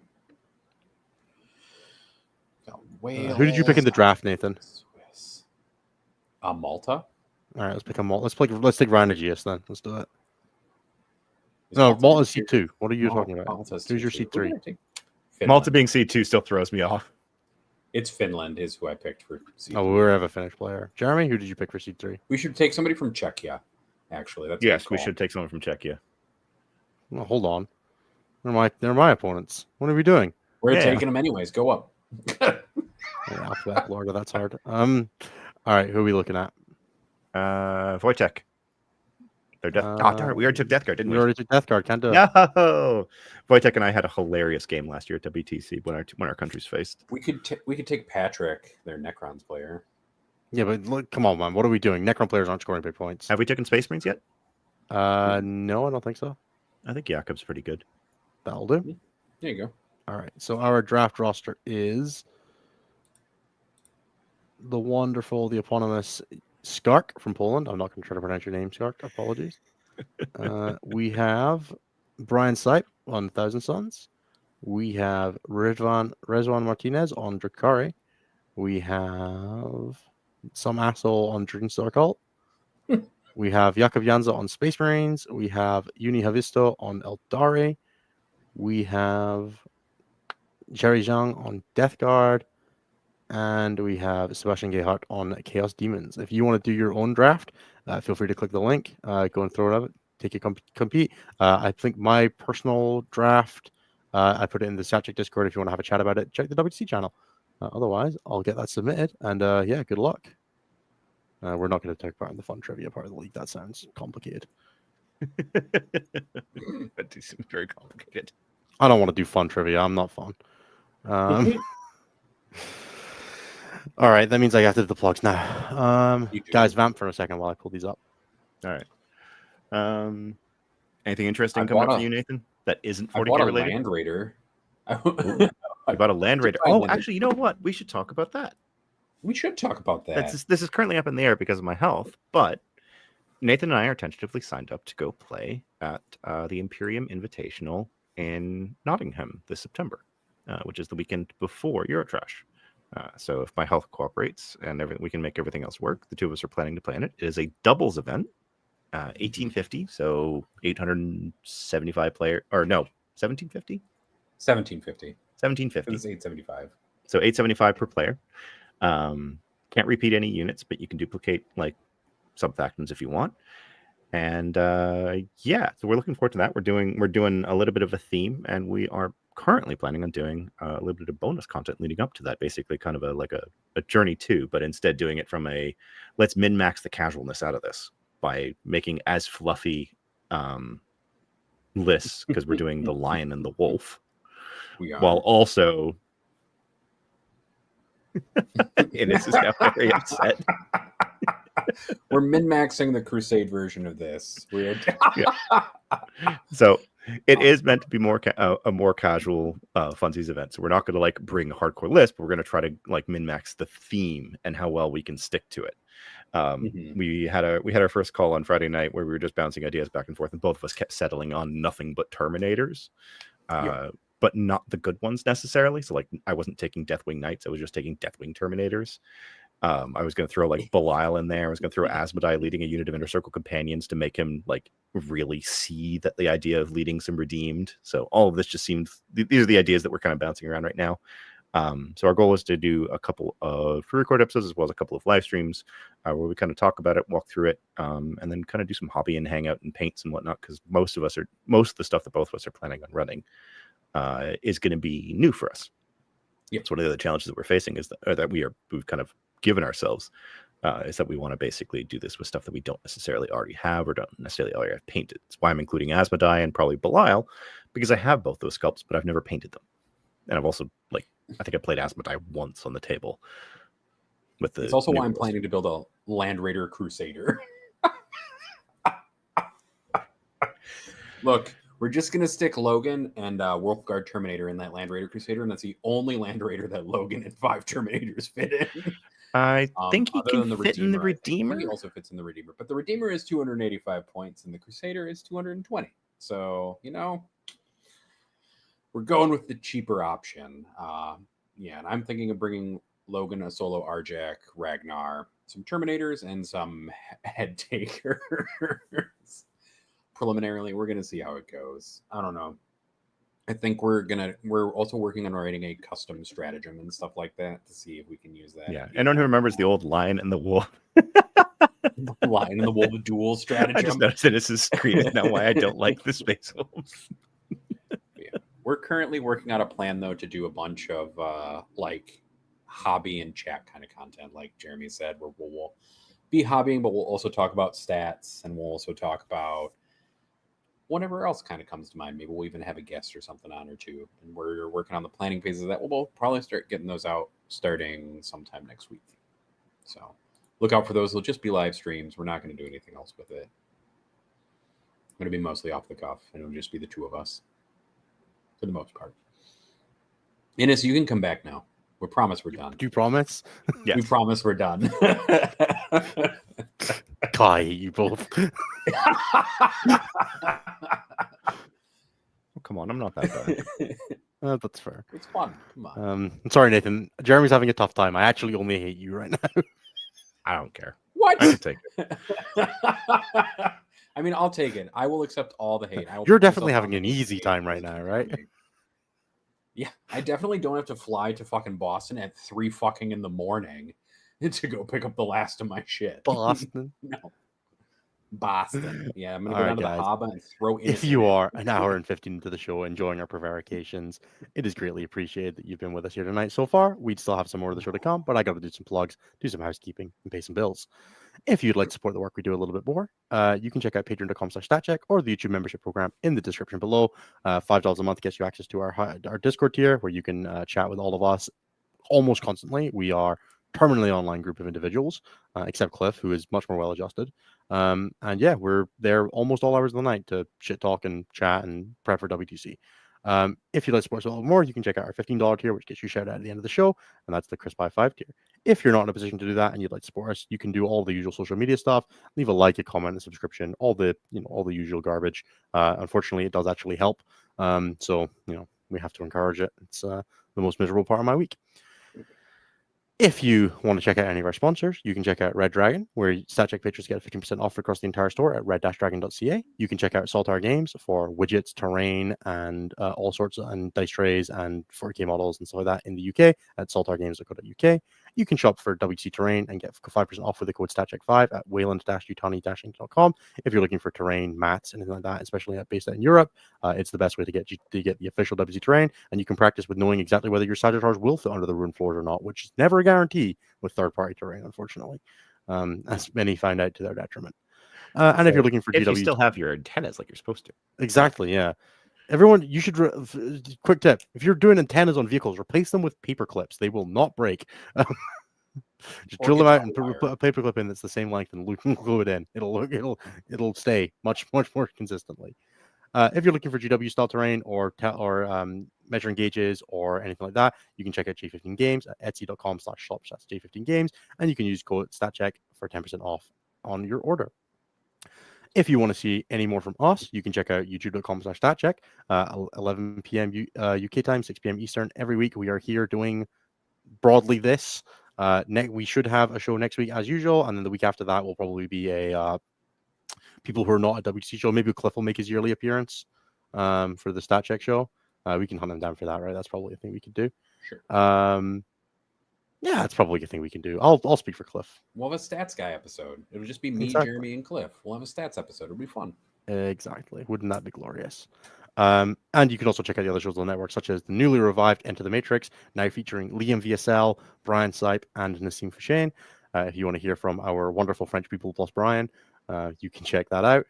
Who did you pick in the draft, Nathan? Swiss. Malta? All right, let's pick a Malta. Let's take Ranagius then. Let's do it. Is No, Malta Malta's tier- C2. What are you talking about? Malta's Who's your tier C3? two. Who did I take? Finland. Malta being C2 still throws me off. It's Finland is who I picked for C3. Oh, we have a Finnish player. Jeremy, who did you pick for C3? We should take somebody from Czechia, actually. That's a Yes, good we call. should take someone from Czechia. Well, hold on. They're my opponents. What are we doing? We're Yeah. taking them anyways. Go up. Yeah, Alphabet Florida, that's hard. All right, who are we looking at? Wojtek. Their death. Darn it, we already took Death Guard, didn't We we? already took Death Guard. Can't do it. No. Wojtek and I had a hilarious game last year at WTC when our countries faced. We could take Patrick, their Necrons player. Yeah, but look, come on, man. What are we doing? Necron players aren't scoring big points. Have we taken Space Marines yet? No, I don't think so. I think Jakob's pretty good. That'll do. There you go. All right. So our draft roster is the wonderful, the eponymous Skark from Poland. I'm not going to try to pronounce your name, Skark. Apologies. We have Brian Sipe on Thousand Suns. We have Rezwan Martinez on Drakari. We have some asshole on Dreamstar Cult. We have Jakub Janza on Space Marines. We have Uni Havisto on Eldari. We have Jerry Zhang on Death Guard. And we have Sebastian Gehart on Chaos Demons. If you want to do your own draft, feel free to click the link. Go and throw it up. Take your compete. I think my personal draft, I put it in the Static Discord. If you want to have a chat about it, check the WC channel. Otherwise, I'll get that submitted. And yeah, good luck. We're not going to take part in the fun trivia part of the league. That sounds complicated. That seems very complicated. I don't want to do fun trivia. I'm not fun. All right, that means I have to do the plugs now. Guys, vamp for a second while I pull these up. All right. Anything interesting I coming up bought for you, Nathan? That isn't I 40K bought a related? Land Raider. I bought a Land Raider. buy Oh, one. actually, you know what? We should talk about that. We should talk about that. This is currently up in the air because of my health, but Nathan and I are tentatively signed up to go play at the Imperium Invitational in Nottingham this September, which is the weekend before Eurotrash. So if my health cooperates and we can make everything else work, the two of us are planning to play in it. It is a doubles event, 1850, so 875 player, or no, 1750? 1750. 1750. It's 875. So 875 per player. Can't repeat any units, but you can duplicate like subfactions if you want. And yeah, so we're looking forward to that. We're doing a little bit of a theme, and we are currently planning on doing a little bit of bonus content leading up to that. Basically, kind of a journey too, but instead doing it from a let's min max the casualness out of this by making as fluffy lists, because we're doing the lion and the wolf, We are. while also. And this is how very upset. We're min-maxing the Crusade version of this. We're So It is meant to be more a more casual funsies event. So we're not going to like bring a hardcore list, but we're going to try to like min max the theme and how well we can stick to it. We had our first call on Friday night where we were just bouncing ideas back and forth, and both of us kept settling on nothing but Terminators, but not the good ones necessarily. So like I wasn't taking Deathwing Knights, I was just taking Deathwing Terminators. I was going to throw like Belial in there. I was going to throw Asmodai leading a unit of Inner Circle companions to make him like really see that the idea of leading some redeemed. So all of this just seemed, these are the ideas that we're kind of bouncing around right now. So our goal is to do a couple of pre-record episodes as well as a couple of live streams where we kind of talk about it, walk through it, and then kind of do some hobby and hang out and paints and whatnot, because most of the stuff that both of us are planning on running is going to be new for us. Yep. It's one of the other challenges that we're facing is that we've kind of given ourselves is that we want to basically do this with stuff that we don't necessarily already have or don't necessarily already have painted. That's why I'm including Asmodai and probably Belial, because I have both those sculpts, but I've never painted them. And I've also I think I played Asmodai once on the table. It's also why I'm planning to build a Land Raider Crusader. Look, we're just going to stick Logan and Wolfguard Terminator in that Land Raider Crusader, and that's the only Land Raider that Logan and 5 Terminators fit in. I think he can fit in the Redeemer. I think he also fits in the Redeemer, but the Redeemer is 285 points and the Crusader is 220. So, we're going with the cheaper option. And I'm thinking of bringing Logan a solo Arjak, Ragnar, some Terminators, and some Head Takers. Preliminarily, we're going to see how it goes. I don't know. I think we're also working on writing a custom stratagem and stuff like that to see if we can use that. Yeah. Anyone who remembers the old Lion and the Wolf. The Lion and the Wolf dual stratagem. I just noticed that this is screen is now why I don't like the Space Wolves. We're currently working on a plan, though, to do a bunch of hobby and chat kind of content, like Jeremy said, where we'll be hobbying, but we'll also talk about stats, and we'll also talk about whatever else kind of comes to mind. Maybe we'll even have a guest or something on or two. And we're working on the planning phases of that. We'll probably start getting those out starting sometime next week. So look out for those. They'll just be live streams. We're not going to do anything else with it. It's going to be mostly off the cuff, and it'll just be the two of us for the most part. Innes, you can come back now. We promise we're done. Do you promise? Yes. We promise we're done. Kai, you both. Oh, come on, I'm not that bad. That's fair. It's fun. Come on. I'm sorry, Nathan. Jeremy's having a tough time. I actually only hate you right now. I don't care. What? I can take it. I mean, I'll take it. I will accept all the hate. You're definitely having an easy time right now, right? Yeah, I definitely don't have to fly to fucking Boston at 3 fucking in the morning to go pick up the last of my shit. Boston? No. Boston. Yeah, I'm going to go down to the Haba and throw in. If you are an hour and 15 into the show enjoying our prevarications, it is greatly appreciated that you've been with us here tonight so far. We'd still have some more of the show to come, but I got to do some plugs, do some housekeeping, and pay some bills. If you'd like to support the work we do a little bit more, you can check out patreon.com/statcheck or the YouTube membership program in the description below. $5 a month gets you access to our Discord tier, where you can chat with all of us almost constantly. We are permanently online group of individuals, except Cliff, who is much more well-adjusted. And yeah, we're there almost all hours of the night to shit talk and chat and prep for WTC. If you'd like to support us a little more, you can check out our $15 tier, which gets you shout out at the end of the show, and that's the Chris by 5 tier. If you're not in a position to do that and you'd like to support us, you can do all the usual social media stuff. Leave a like, a comment, a subscription, all the usual garbage. Unfortunately, it does actually help. So we have to encourage it. It's the most miserable part of my week. If you want to check out any of our sponsors, you can check out Red Dragon, where StatCheck patrons get 15% off across the entire store at red-dragon.ca. You can check out Saltar Games for widgets, terrain, and all sorts of and dice trays and 40k models and stuff like that in the UK at saltargames.co.uk. You can shop for WC Terrain and get 5% off with the code StatCheck5 at wayland-utani-inc.com. If you're looking for terrain, mats, anything like that, especially based out in Europe, it's the best way to get the official WC Terrain, and you can practice with knowing exactly whether your Sagittars will fit under the ruined floors or not, which is never a guarantee with third-party terrain, unfortunately, as many find out to their detriment. And if you're looking for if GW, you still have your antennas like you're supposed to. Exactly, yeah. Everyone, you should quick tip: if you're doing antennas on vehicles, replace them with paper clips. They will not break. Just drill them out and put a paper clip in that's the same length and glue it in. It'll stay much more consistently. If you're looking for GW style terrain or measuring gauges or anything like that, you can check out J15 Games at etsy.com/shop/J15 Games, and you can use code StatCheck for 10% off on your order. If you want to see any more from us, you can check out youtube.com/StatCheck, 11 p.m. UK time, 6 p.m. Eastern. Every week we are here doing broadly this. We should have a show next week as usual, and then the week after that will probably be a people who are not at WTC show. Maybe Cliff will make his yearly appearance for the StatCheck show. We can hunt him down for that, right? That's probably a thing we could do. Sure. Yeah, it's probably a thing we can do. I'll speak for Cliff. We'll have a stats guy episode. It'll just be me, Exactly. Jeremy, and Cliff. We'll have a stats episode. It'll be fun. Exactly. Wouldn't that be glorious? And you can also check out the other shows on the network, such as the newly revived Enter the Matrix, now featuring Liam VSL, Brian Sipe, and Nassim Fouchain. If you want to hear from our wonderful French people plus Brian, you can check that out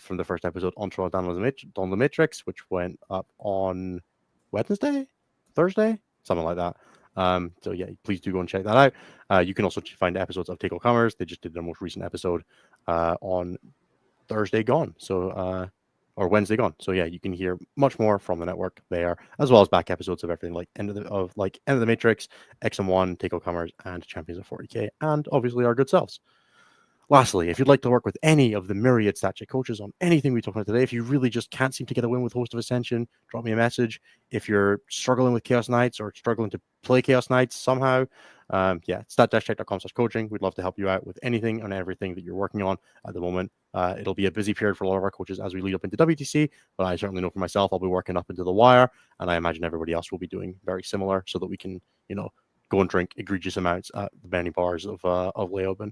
from the first episode, Entre dans the Matrix, which went up on Wednesday, Thursday, something like that. So yeah, please do go and check that out. You can also find episodes of Take All Comers. They just did their most recent episode on Thursday gone, so or Wednesday gone. So yeah, you can hear much more from the network there, as well as back episodes of everything like End of the Matrix, XM1, Take All Comers, and Champions of 40K, and obviously our good selves. Lastly, if you'd like to work with any of the myriad StatCheck coaches on anything we talked about today, if you really just can't seem to get a win with Host of Ascension, drop me a message. If you're struggling with Chaos Knights or struggling to play Chaos Knights somehow, stat-check.com/coaching. We'd love to help you out with anything and everything that you're working on at the moment. It'll be a busy period for a lot of our coaches as we lead up into WTC, but I certainly know for myself, I'll be working up into the wire, and I imagine everybody else will be doing very similar so that we can, go and drink egregious amounts at the many bars of Leoben.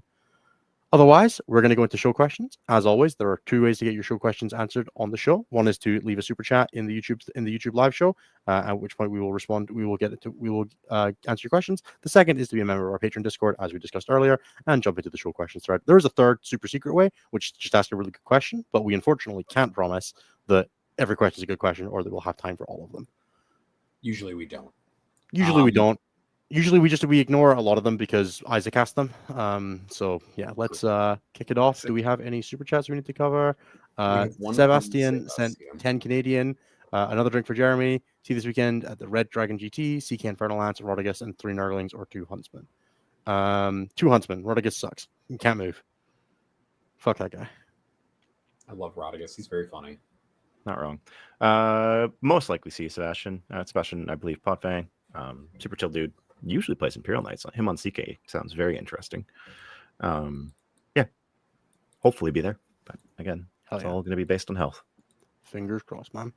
Otherwise, we're going to go into show questions. As always, there are two ways to get your show questions answered on the show. One is to leave a super chat in the YouTube live show, at which point we will respond. We will answer your questions. The second is to be a member of our Patreon Discord, as we discussed earlier, and jump into the show questions thread. There is a third super secret way, which is just ask a really good question, but we unfortunately can't promise that every question is a good question or that we'll have time for all of them. Usually we don't. Usually we don't. Usually we ignore a lot of them because Isaac asked them. So yeah, let's kick it off. Do we have any super chats we need to cover? Sebastian sent 10 Canadian. Another drink for Jeremy. See this weekend at the Red Dragon GT. CK Infernal Lance, Rodigus, and 3 Nurglings or 2 Huntsmen. 2 Huntsmen. Rodigus sucks. He can't move. Fuck that guy. I love Rodigus. He's very funny. Not wrong. Most likely see Sebastian. Sebastian, I believe, Potfang. Super chill dude. Usually plays Imperial Knights. Him on CK sounds very interesting. Yeah, hopefully be there. But again, it's all going to be based on health. Fingers crossed, man.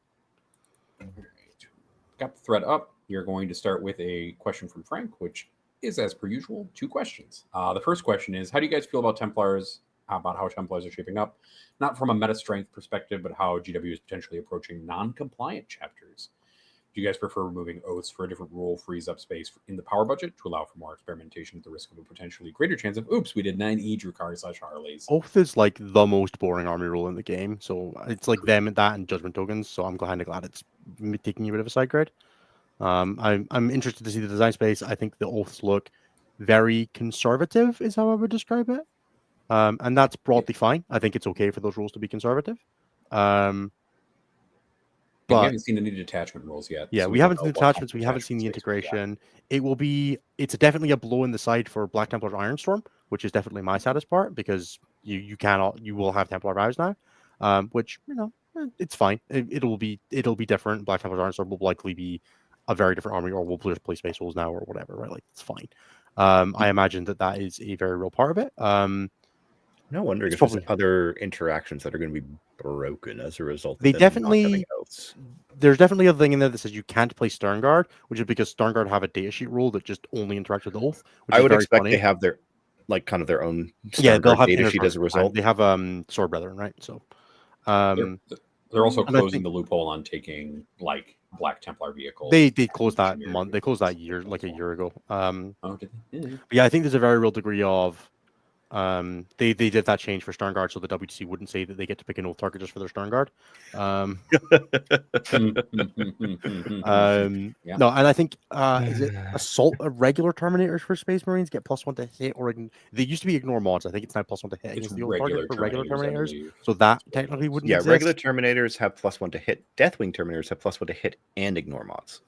All right. Got the thread up. You're going to start with a question from Frank, which is, as per usual, 2 questions. The first question is, how do you guys feel about Templars, about how Templars are shaping up? Not from a meta strength perspective, but how GW is potentially approaching non-compliant chapters. Do you guys prefer removing oaths for a different rule, frees up space in the power budget to allow for more experimentation at the risk of a potentially greater chance of, oops, we did 9 Drukhari/Harleys? Oath is like the most boring army rule in the game. So it's like them and that and judgment tokens. So I'm kind of glad it's taking a bit of a side grade. I'm interested to see the design space. I think the oaths look very conservative is how I would describe it. And that's broadly fine. I think it's okay for those rules to be conservative. But we haven't seen any detachment rules yet. Yeah, so we haven't seen the detachments. We haven't seen the integration. It's definitely a blow in the side for Black Templar's Ironstorm, which is definitely my saddest part because you will have Templar Vows now, which it's fine. It'll be different. Black Templar's Ironstorm will likely be a very different army, or we'll just play Space Wolves now or whatever. Right, like it's fine. I imagine that is a very real part of it. No wondering if there's other interactions that are going to be broken as a result. There's definitely a thing in there that says you can't play Sternguard, which is because Sternguard have a data sheet rule that just only interacts with Oath. I would expect they have their kind of their own they'll have data sheet as a result. They have Sword Brethren, right? So they're also closing the loophole on taking like Black Templar vehicles. They closed that month. They closed that year, like a year ago. Yeah, I think there's a very real degree of They did that change for Stern Guard so the WTC wouldn't say that they get to pick an old target just for their Stern Guard. Yeah. No, and I think is it assault regular Terminators for Space Marines get +1 to hit, or they used to be ignore mods. I think it's now +1 to hit It's against the old target for regular I Terminators. believe. So that technically wouldn't Yeah, exist. regular Terminators have +1 to hit. Deathwing Terminators have +1 to hit and ignore mods.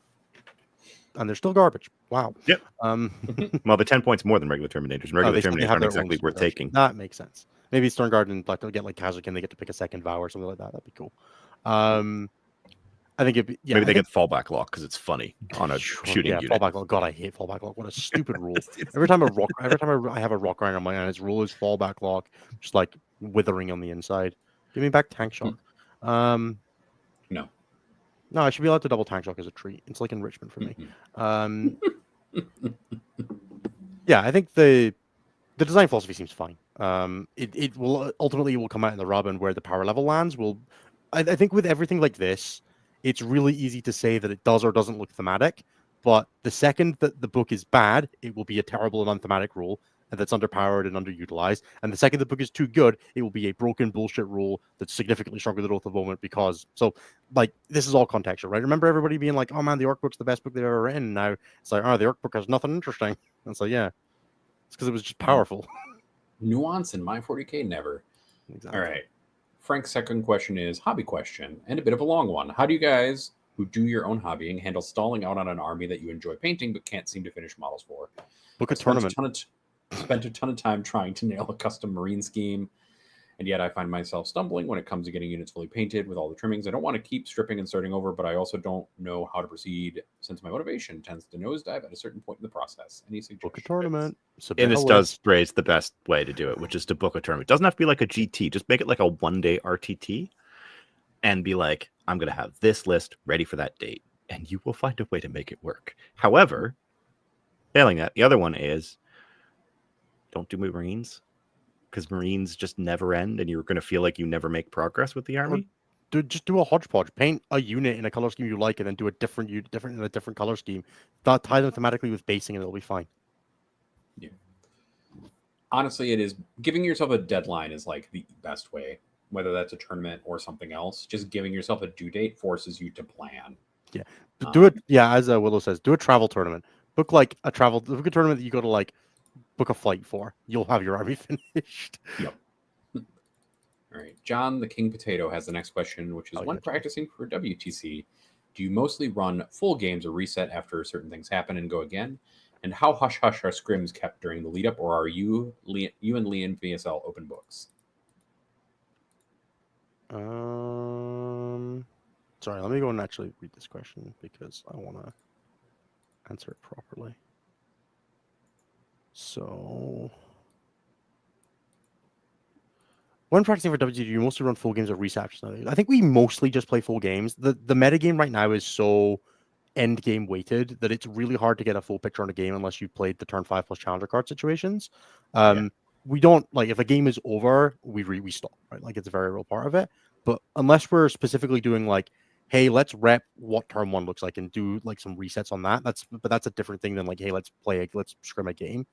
And they're still garbage. Wow. Yep. Well, the 10 points more than regular Terminators. And regular Terminators aren't exactly worth taking. That makes sense. Maybe Stern Guard and Black, they'll get like Kazakin, they get to pick a second vow or something like that. That'd be cool. I think it'd be, maybe they get fallback lock because it's funny on a shooting unit. Fallback lock. God, I hate fallback lock. What a stupid rule. Every time I have a rock grind on my hand, its rule is fallback lock, just like withering on the inside. Give me back tank shock. No, I should be allowed to double tank shock as a treat. It's like enrichment for me. Yeah, I think the design philosophy seems fine. It will ultimately come out in the rub, and where the power level lands will. I think with everything like this, it's really easy to say that it does or doesn't look thematic. But the second that the book is bad, it will be a terrible and unthematic rule, and that's underpowered and underutilized. And the second the book is too good, it will be a broken bullshit rule that's significantly stronger than Oath of Moment because like this is all contextual, right? Remember everybody being like, "Oh man, the Orc book's the best book they've ever written." And now it's like, "Oh, the Orc book has nothing interesting." And it's like, yeah, it's because it was just powerful. Nuance in my 40K never. Exactly. All right. Frank's second question is hobby question and a bit of a long one. How do you guys who do your own hobbying handle stalling out on an army that you enjoy painting but can't seem to finish models for? Book a tournament. Spent a ton of time trying to nail a custom Marine scheme, and yet I find myself stumbling when it comes to getting units fully painted with all the trimmings. I don't want to keep stripping and starting over, but I also don't know how to proceed since my motivation tends to nosedive at a certain point in the process. Any suggestions? Book a tournament. And this does raise the best way to do it, which is to book a tournament. It doesn't have to be like a GT. Just make it like a one-day RTT and be like, I'm going to have this list ready for that date, and you will find a way to make it work. However, failing that, the other one is don't do Marines, because Marines just never end, and you're going to feel like you never make progress with the army. Just do a hodgepodge. Paint a unit in a color scheme you like, and then do a different unit, in a different color scheme. Tie them thematically with basing, and it'll be fine. Yeah. Honestly, it is giving yourself a deadline is like the best way. Whether that's a tournament or something else, just giving yourself a due date forces you to plan. Yeah, do it. Yeah, as Willow says, do a travel tournament. Book a tournament that you go to like book a flight for. You'll have your army finished. Yep. All right. John the King Potato has the next question, which is when practicing for WTC, do you mostly run full games or reset after certain things happen and go again? And how hush-hush are scrims kept during the lead-up, or are you and Liam VSL open books? Sorry, let me go and actually read this question because I want to answer it properly. So, when practicing for WTG, do you mostly run full games or resets? I think we mostly just play full games. The meta game right now is so end game weighted that it's really hard to get a full picture on a game unless you played the turn 5 plus challenger card situations. We don't like if a game is over, we stop, right? Like it's a very real part of it. But unless we're specifically doing like, hey, let's rep what turn 1 looks like and do like some resets on that. That's a different thing than like, hey, let's scrim a game.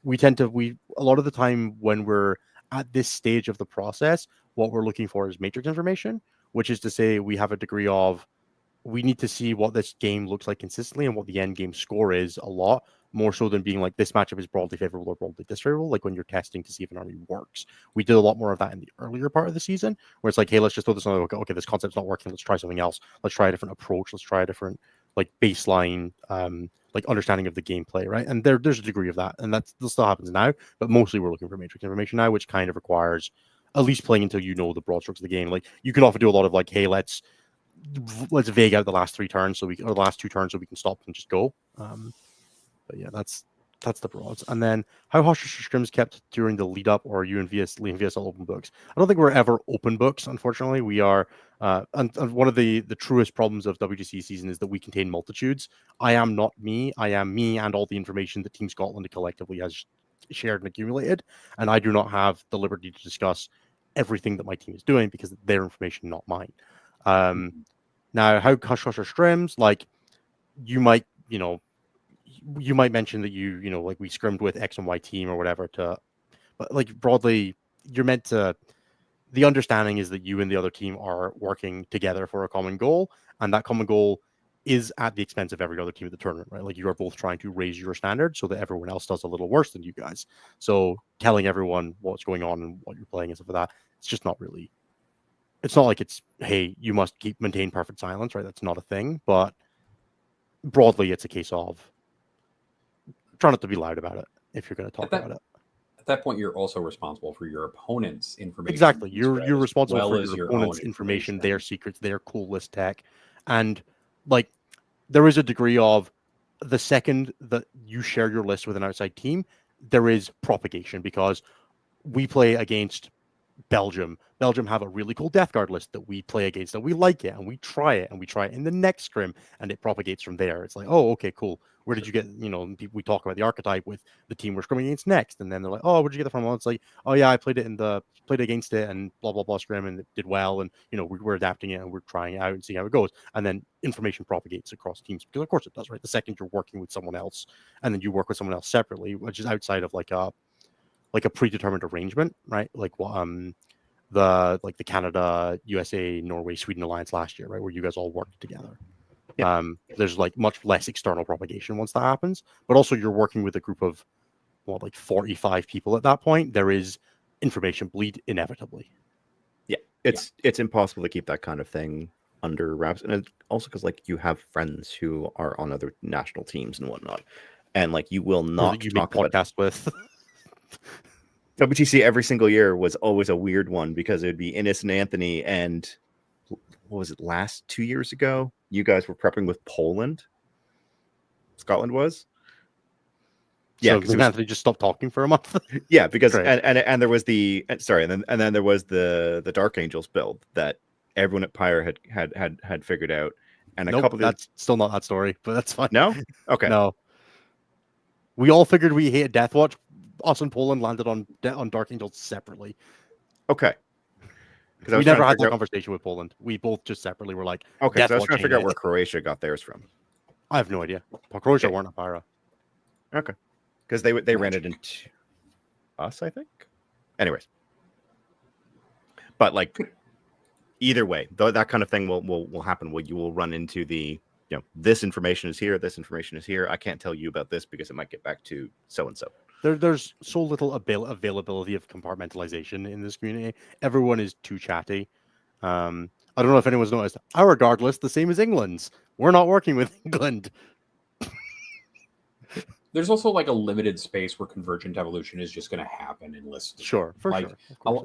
A lot of the time when we're at this stage of the process, what we're looking for is matrix information, which is to say we have a degree of we need to see what this game looks like consistently and what the end game score is a lot more so than being like this matchup is broadly favorable or broadly disfavorable. Like when you're testing to see if an army works, we did a lot more of that in the earlier part of the season where it's like, hey, let's just throw this on. Okay, this concept's not working. Let's try something else. Let's try a different approach. Let's try a different like baseline, like understanding of the gameplay, right? And there's a degree of that, and that still happens now. But mostly we're looking for matrix information now, which kind of requires at least playing until you know the broad strokes of the game. Like you can often do a lot of like, hey, let's vague out the last 3 turns or the last 2 turns so we can stop and just go. But yeah, that's the broads. And then how hush scrims kept during the lead up, or you and VSL open books? I don't think we're ever open books. Unfortunately, we are. And one of the truest problems of WGC season is that we contain multitudes. I am not me. I am me and all the information that Team Scotland collectively has shared and accumulated, and I do not have the liberty to discuss everything that my team is doing because their information, not mine. Now, how hush hush are scrims? Like you might mention that like we scrimmed with X and Y team or whatever to But like broadly, you're meant to. The understanding is that you and the other team are working together for a common goal, and that common goal is at the expense of every other team at the tournament, right? Like you are both trying to raise your standard so that everyone else does a little worse than you guys. So telling everyone what's going on and what you're playing and stuff like that, it's just not really. It's not like it's, hey, you must maintain perfect silence, right? That's not a thing. But broadly, it's a case of try not to be loud about it if you're going to talk about it. At that point, you're also responsible for your opponent's information. Exactly. You're responsible well for as your your opponent's own information, their secrets, their cool list tech. And like there is a degree of the second that you share your list with an outside team, there is propagation because we play against Belgium. Belgium have a really cool Death Guard list that we play against, and we like it, and we try it in the next scrim, and it propagates from there. It's like, oh, okay, cool. Where did you get, we talk about the archetype with the team we're scrimming against next, and then they're like, oh, where'd you get that from? Well, it's like, oh yeah, I played against it, and blah blah blah scrim, and it did well, and we're adapting it, and we're trying it out and seeing how it goes, and then information propagates across teams because of course it does, right? The second you're working with someone else, and then you work with someone else separately, which is outside of like a predetermined arrangement, right? Like the Canada, USA, Norway, Sweden alliance last year, right, where you guys all worked together. Yeah. There's like much less external propagation once that happens, but also you're working with a group of 45 people at that point. There is information bleed inevitably. Yeah, it's impossible to keep that kind of thing under wraps, and it's also because like you have friends who are on other national teams and whatnot, and like you will not you talk make podcast with. WTC every single year was always a weird one because it would be Innes and Anthony, and what was it, last 2 years ago? You guys were prepping with Poland. Scotland was. Yeah, because Anthony just stopped talking for a month. Yeah, because and there was the and then there was the Dark Angels build that everyone at Pyre had figured out, and nope, that's still not that story, but that's fine. No, okay, no. We all figured we hated Deathwatch. Us and Poland landed on Dark Angels separately. Okay. We never had that conversation with Poland. We both just separately were like, okay, so I was trying to figure out where Croatia got theirs from. I have no idea. Croatia weren't a Pyra. Okay. Because they ran it into us, I think. Anyways. But like either way, that kind of thing will happen where you will run into the this information is here, this information is here. I can't tell you about this because it might get back to so and so. There's so little availability of compartmentalization in this community. Everyone is too chatty. I don't know if anyone's noticed. Our guard list the same as England's. We're not working with England. There's also like a limited space where convergent evolution is just going to happen in lists. Sure, for sure.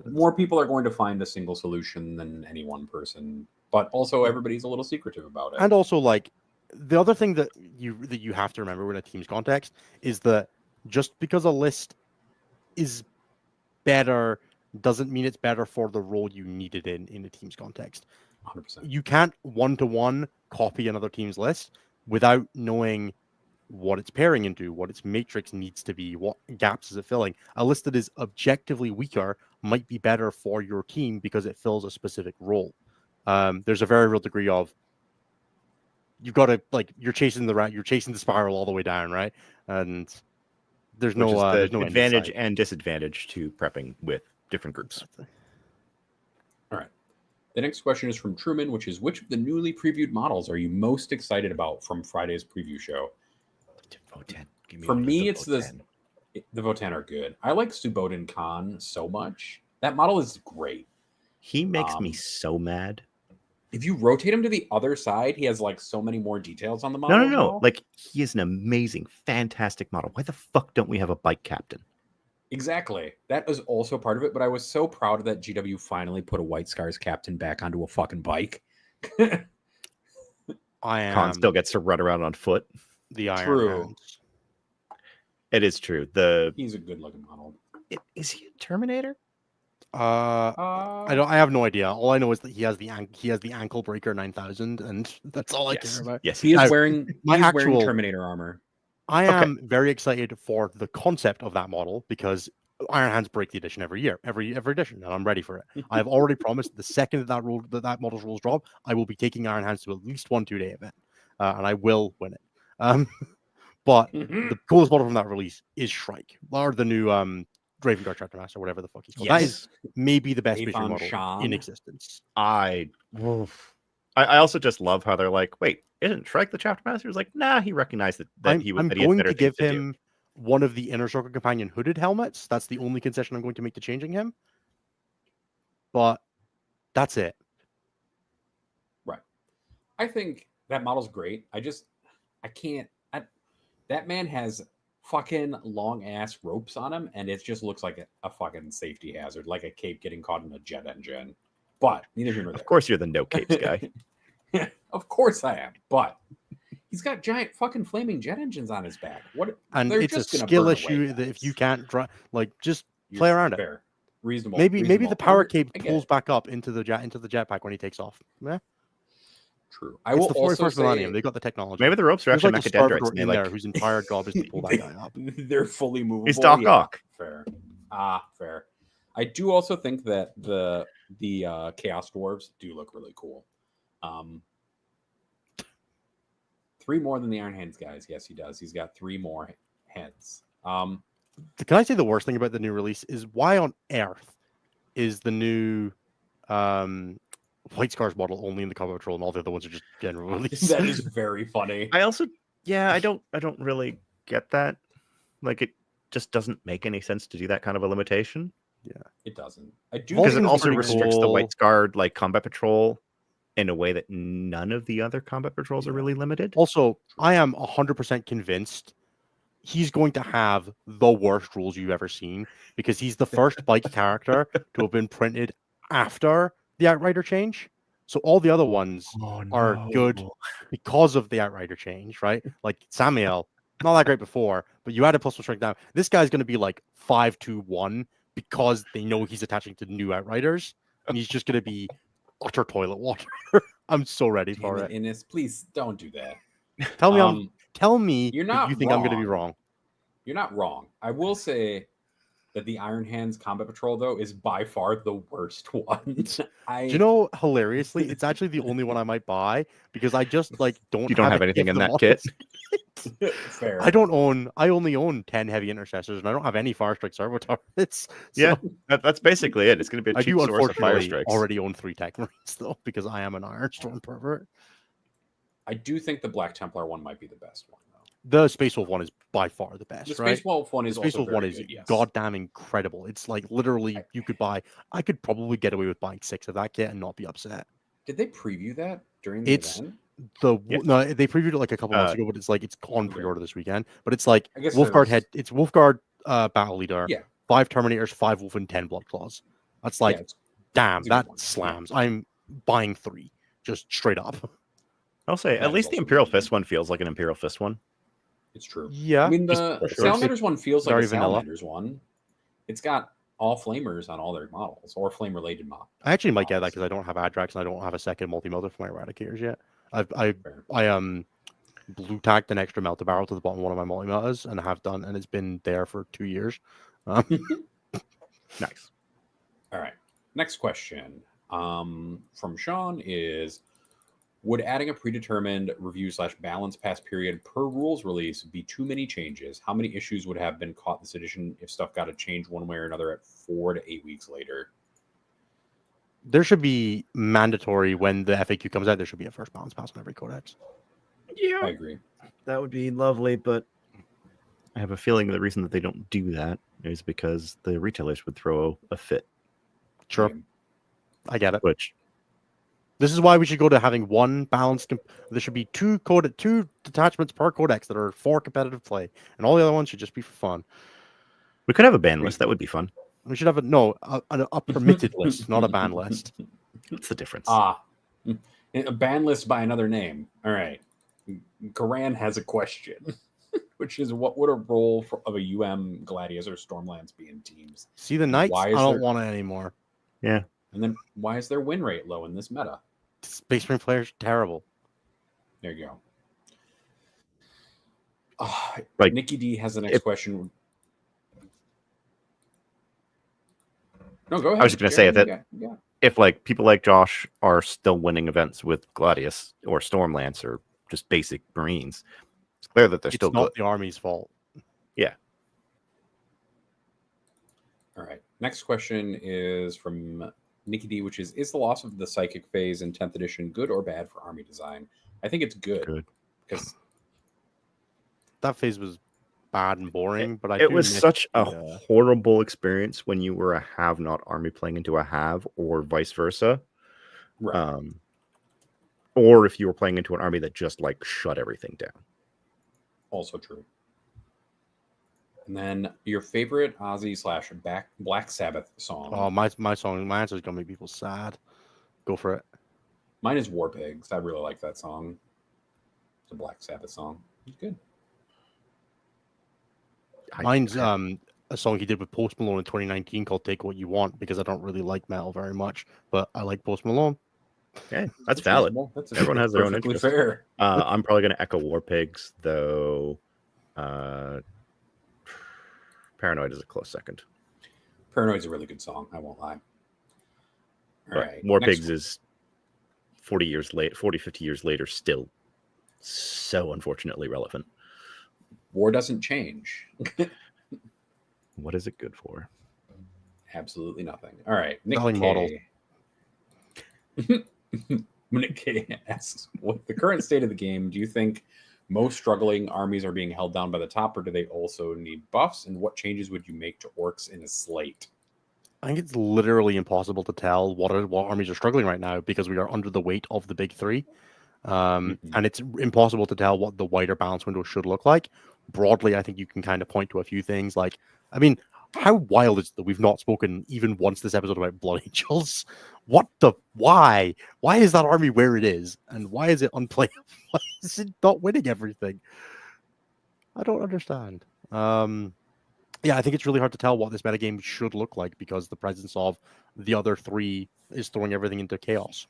More people are going to find a single solution than any one person, but also everybody's a little secretive about it. And also, like the other thing that you have to remember in a team's context is that just because a list is better doesn't mean it's better for the role you need it in a team's context. 100%. You can't one-to-one copy another team's list without knowing what it's pairing into, what its matrix needs to be, what gaps is it filling. A list that is objectively weaker might be better for your team because it fills a specific role. There's a very real degree of you've got to you're chasing the spiral all the way down, right? And there's no advantage and disadvantage to prepping with different groups. All right. The next question is from Truman, which is, which of the newly previewed models are you most excited about from Friday's preview show? Votan. For me, it's the Votan are good. I like Suboden Khan so much. That model is great. He makes me so mad. If you rotate him to the other side, he has like so many more details on the model. No. Like he is an amazing, fantastic model. Why the fuck don't we have a bike captain? Exactly. That was also part of it, but I was so proud that GW finally put a White Scars captain back onto a fucking bike. Khan still gets to run around on foot. The Iron Hands. It is true. He's a good looking model. Is he a Terminator? I have no idea. All I know is that he has the ankle breaker 9000, and that's all I care about. Yes, he is wearing wearing Terminator armor. I am very excited for the concept of that model because Iron Hands break the edition every year, every edition, and I'm ready for it. I've already promised the second that model's rules drop, I will be taking Iron Hands to at least one 2-day event, and I will win it. But the coolest model from that release is Shrike, or the new Raven Guard Chapter Master, whatever the fuck he's called. Yes. That is maybe the best vision Avon model Shan. in existence. I also just love how they're like, wait, isn't Shrek the Chapter Master? It's like, nah, he recognized that I'm he had going better to give things to do. him one of the Inner Circle Companion hooded helmets. That's the only concession I'm going to make to changing him. But that's it. Right. I think that model's great. I can't. That man has fucking long ass ropes on him, and it just looks like a fucking safety hazard, like a cape getting caught in a jet engine. But neither here nor there. Of course, you're the no capes guy. Of course I am. But he's got giant fucking flaming jet engines on his back. What? And they're it's a just gonna skill burn issue away, that if guys. you can't just play around it. Fair. Reasonable. Maybe the power cape I get pulls it. back up into the jetpack when he takes off. Yeah, True. I it's will the also 41st say millennium. They got the technology. Maybe the ropes are There's actually like a macadendrites. Starvador And they in like there whose entire job is to pull that guy up. They're fully movable. he's Doc Ock. Fair. Fair. I do also think that the Chaos Dwarves do look really cool. 3 more than the Iron Hands guys. Yes, he does. He's got 3 more heads. Can I say the worst thing about the new release is why on earth is the new White Scars model only in the Combat Patrol and all the other ones are just general release? That is very funny. I also, I don't really get that. Like, it just doesn't make any sense to do that kind of a limitation. Yeah, It doesn't. I do Because it Vulcan's also pretty restricts the cool. White Scarred like Combat Patrol in a way that none of the other Combat Patrols are really limited. Also, I am 100% convinced he's going to have the worst rules you've ever seen because he's the first bike character to have been printed after the Outrider change. So all the other ones are good because of the Outrider change, right? Like Samuel, not that great before, but you added +1 strength down. This guy's going to be like 5-2-1 because they know he's attaching to new Outriders, and he's just going to be utter toilet water. I'm so ready for it. Innes, please don't do that. Tell me, tell me you're that not you think I'm going to be wrong. wrong. You're not wrong. I will say that the Iron Hands Combat Patrol, though, is by far the worst one. Do you know, hilariously, it's actually the only one I might buy because I just don't. You don't have anything in that kit. Fair. I only own 10 heavy intercessors and I don't have any fire strike servo turrets. Yeah, that's basically it. It's going to be a I cheap do source of fire unfortunately strikes. already own 3 tech marines though because I am an Iron Storm pervert. I do think the Black Templar one might be the best one, though. The Space Wolf one is by far the best. The right? Space Wolf one is the Space also Wolf one very is good, yes. goddamn incredible. It's like literally you could buy. I could probably get away with buying 6 of that kit and not be upset. Did they preview that during the event? No, they previewed it like a couple months ago, but it's like it's on Okay. pre-order this weekend. But it's like I guess Wolfguard there's- it's Wolfguard battle leader, Yeah. 5 Terminators, 5 Wolf, and 10 Blood Claws. That's like damn, it's a good that one. slams. I'm buying 3 just straight up. I'll say, That at is least the also Imperial good. Fist one feels like an Imperial Fist one. It's true. Yeah, I mean, the for sure. Salamanders one feels like a Very vanilla. Salamanders one. It's got all flamers on all their models or flame related models. I actually might get that because I don't have Adrax and I don't have a second multi-melter for my Eradicators yet. I blue tacked an extra melter barrel to the bottom of one of my multi-melters and I have done, and it's been there for 2 years. Nice. All right. Next question from Sean is: would adding a predetermined review/balance pass period per rules release be too many changes? How many issues would have been caught this edition if stuff got to change one way or another at 4 to 8 weeks later? There should be mandatory when the FAQ comes out. There should be a first balance pass on every codex. Yeah, I agree. that would be lovely, but I have a feeling the reason that they don't do that is because the retailers would throw a fit. Sure, I get it. Which This is why we should go to having one balanced. There should be 2 detachments per codex that are for competitive play, and all the other ones should just be for fun. we could have a ban list. That would be fun. We should have a permitted list, not a ban list. What's the difference? A ban list by another name. All right. Garan has a question, which is: what would a role of a Gladius or Stormlands be in teams? See the Knights? Why I is don't there- want it anymore. Yeah. And then why is their win rate low in this meta? Space Marine players terrible. There you go. Like, Nikki D has the next question. No, go ahead. I was just gonna say that- Yeah. If like people like Josh are still winning events with Gladius or Stormlance or just basic Marines, it's clear that they're It's still not good. the army's fault. Yeah. All right. Next question is from Nikki D, which is the loss of the psychic phase in 10th edition good or bad for army design? I think it's good. Because That phase was bad and boring, but I It do was miss such a the, horrible experience when you were a have-not army playing into a have, or vice versa. right. Or if you were playing into an army that just like shut everything down. Also true. And then your favorite Ozzy / Black Sabbath song. oh, my song, my answer is gonna make people sad. Go for it. Mine is War Pigs. I really like that song. It's a Black Sabbath song. It's good. Mine's a song he did with Post Malone in 2019 called "Take What You Want" because I don't really like metal very much, but I like Post Malone. Yeah, that's valid. reasonable. That's Everyone has their own perfectly interest. fair. I'm probably going to echo War Pigs, though. Paranoid is a close second. Paranoid's a really good song. I won't lie. All But right. War next Pigs is 40 years late, 40, 50 years later, still so unfortunately relevant. War doesn't change. What is it good for? Absolutely nothing. All right. Nick Selling models. K. Nick K asks, what the current state of the game, do you think most struggling armies are being held down by the top, or do they also need buffs? And what changes would you make to orcs in a slate? I think it's literally impossible to tell what armies are struggling right now because we are under the weight of the big three. And it's impossible to tell what the wider balance window should look like. Broadly, I think you can kind of point to a few things. Like, I mean, how wild is it that we've not spoken even once this episode about Blood Angels? Why? Why is that army where it is? And why is it unplayable? Why is it not winning everything? I don't understand. Yeah, I think it's really hard to tell what this metagame should look like because the presence of the other three is throwing everything into chaos.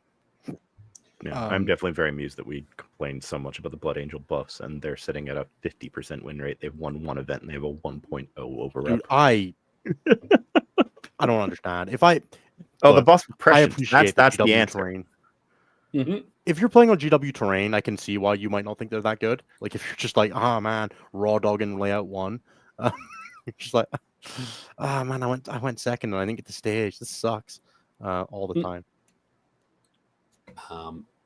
Yeah, I'm definitely very amused that we complained so much about the Blood Angel buffs, and they're sitting at a 50% win rate. They've won one event, and they have a 1.0 over Dude, rep. I don't understand. The Look, buff I suppression. appreciate That's the GW answer. terrain. Mm-hmm. If you're playing on GW terrain, I can see why you might not think they're that good. Like if you're just like, oh man, raw dog and layout one, you're just like, ah man, I went second and I didn't get the stage. This sucks all the time.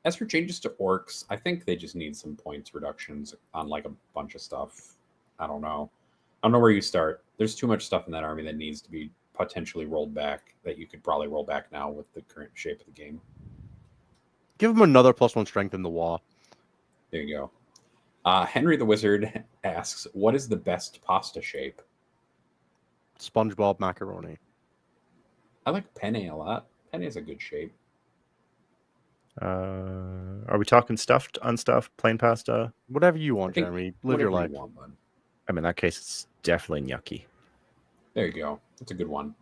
As for changes to orcs, I think they just need some points reductions on like a bunch of stuff. I don't know where you start. There's too much stuff in that army that needs to be potentially rolled back that you could probably roll back now with the current shape of the game. Give them another +1 strength in the wall. There you go. Henry the Wizard asks, what is the best pasta shape? SpongeBob macaroni. I like penne a lot. Penne is a good shape. Are we talking stuffed, unstuffed, plain pasta? Whatever you want, Jeremy. Live your life. You want, bud. I mean, in that case, it's definitely gnocchi. There you go. That's a good one.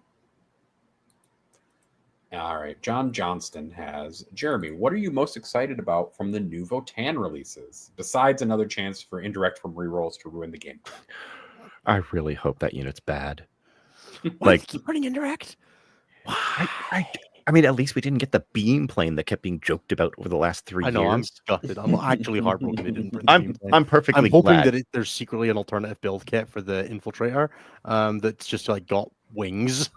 All right. John Johnston has, Jeremy, what are you most excited about from the new Votan releases, besides another chance for indirect from rerolls to ruin the game? I really hope that unit's bad. Like, keep running indirect? I mean, at least we didn't get the beam plane that kept being joked about over the last 3 years. I know, I'm gutted. I'm actually heartbroken they didn't bring the beam plane. I'm perfectly I'm hoping glad. that there's secretly an alternative build kit for the infiltrator that's just like got wings.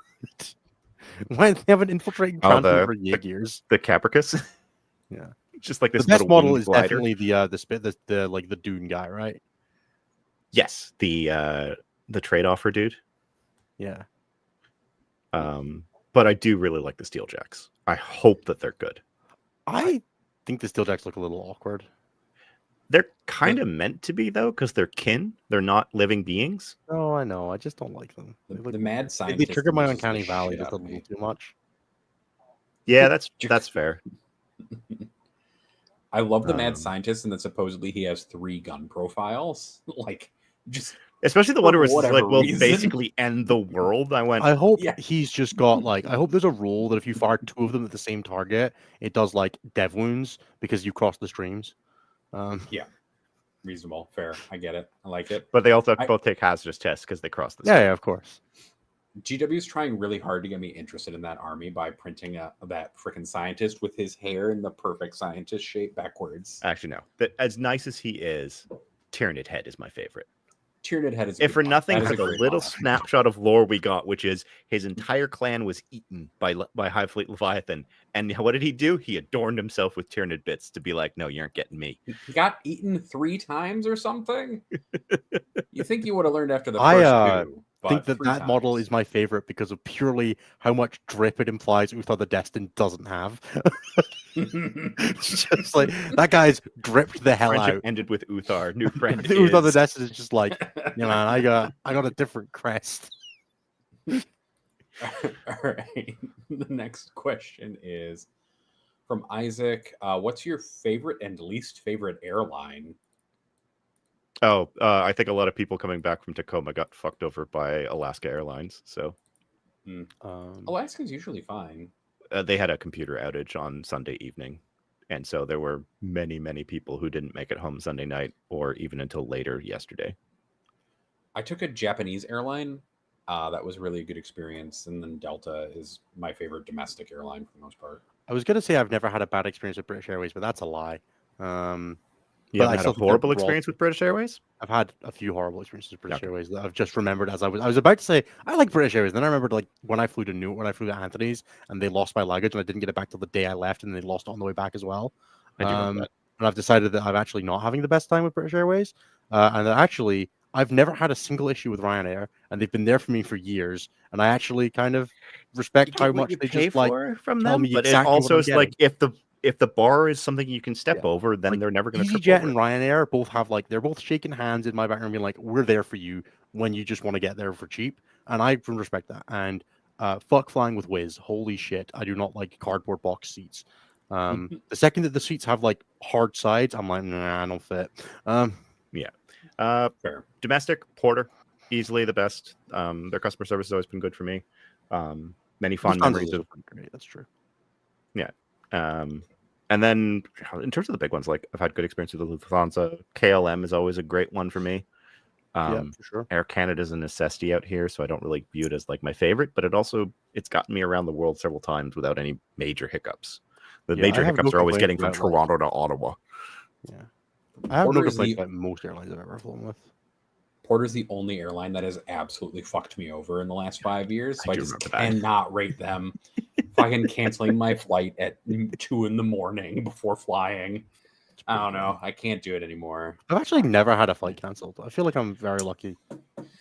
Why do they have an infiltrating transfer for Jaegers? The Capricus? Yeah. Just like this. The best model is glider. definitely the like the Dune guy, right? Yes, the trade-off for dude. Yeah. But I do really like the Steeljacks. I hope that they're good. I think the Steeljacks look a little awkward. They're kind of meant to be, though, because they're kin. They're not living beings. Oh, I know. I just don't like them. The mad scientist. They trigger my uncanny valley just a little too much. Yeah, that's fair. I love the mad scientist, and that supposedly he has 3 gun profiles. Like, just especially the one where it's like, well, reason. basically end the world. I hope he's just got like. I hope there's a rule that if you fire 2 of them at the same target, it does like dev wounds because you cross the streams. Yeah, reasonable, fair. I get it. I like it. But they also both take hazardous tests because they cross the stream. Yeah, of course. GW is trying really hard to get me interested in that army by printing that freaking scientist with his hair in the perfect scientist shape backwards. Actually, no. But as nice as he is, Tyrannid Head is my favorite. Tyranid head is a If good for mod. nothing, That is for a the great little mod. snapshot of lore we got, which is his entire clan was eaten by High Fleet Leviathan. And what did he do? He adorned himself with Tyranid bits to be like, no, you aren't getting me. He got eaten 3 times or something. You think you would have learned after the I first 2, but think that 3 that model times. is my favorite because of purely how much drip it implies Uthar the Destined doesn't have. It's just like that guy's dripped the hell Friendship out. ended with Uthar. New friend Uthar the is. Destined is just like, yeah, man, I got a different crest. All right. The next question is from Isaac. What's your favorite and least favorite airline? Oh, I think a lot of people coming back from Tacoma got fucked over by Alaska Airlines. So Alaska's usually fine. they had a computer outage on Sunday evening. And so there were many, many people who didn't make it home Sunday night or even until later yesterday. I took a Japanese airline. That was really a good experience. And then Delta is my favorite domestic airline for the most part. I was gonna say I've never had a bad experience with British Airways, but that's a lie. You But I haven't had still a think they're horrible raw. experience with British Airways? I've had a few horrible experiences with British Okay. Airways that I've just remembered as I was about to say I like British Airways. Then I remembered like when I flew to Anthony's and they lost my luggage and I didn't get it back till the day I left and they lost it on the way back as well. I do remember that. And I've decided that I'm actually not having the best time with British Airways. And that actually I've never had a single issue with Ryanair and they've been there for me for years. And I actually kind of respect how much they just like from tell them, me but exactly it also what I'm is like getting. if the bar is something you can step Yeah. over, then Like, they're never going to trip EasyJet over and it. Ryanair both have like they're both shaking hands in my back room, being like, "We're there for you when you just want to get there for cheap," and I can respect that. And fuck flying with Wizz, holy shit, I do not like cardboard box seats. The second that the seats have like hard sides, I'm like, nah, I don't fit. Fair. Domestic Porter, easily the best. Their customer service has always been good for me. Many fond memories of. Great, that's true. Yeah. And then in terms of the big ones, like I've had good experience with the Lufthansa. KLM is always a great one for me. Yeah, for sure. Air Canada is a necessity out here, so I don't really view it as like my favorite, but it's gotten me around the world several times without any major hiccups. The major hiccups are always getting from Toronto to Ottawa. Yeah, I have no Porter is complaints about most airlines I've ever flown with. Porter's the only airline that has absolutely fucked me over in the last 5 years. So I just remember that. cannot rate them. Fucking canceling my flight at 2 a.m. before flying. I don't know. I can't do it anymore. I've actually never had a flight canceled. I feel like I'm very lucky.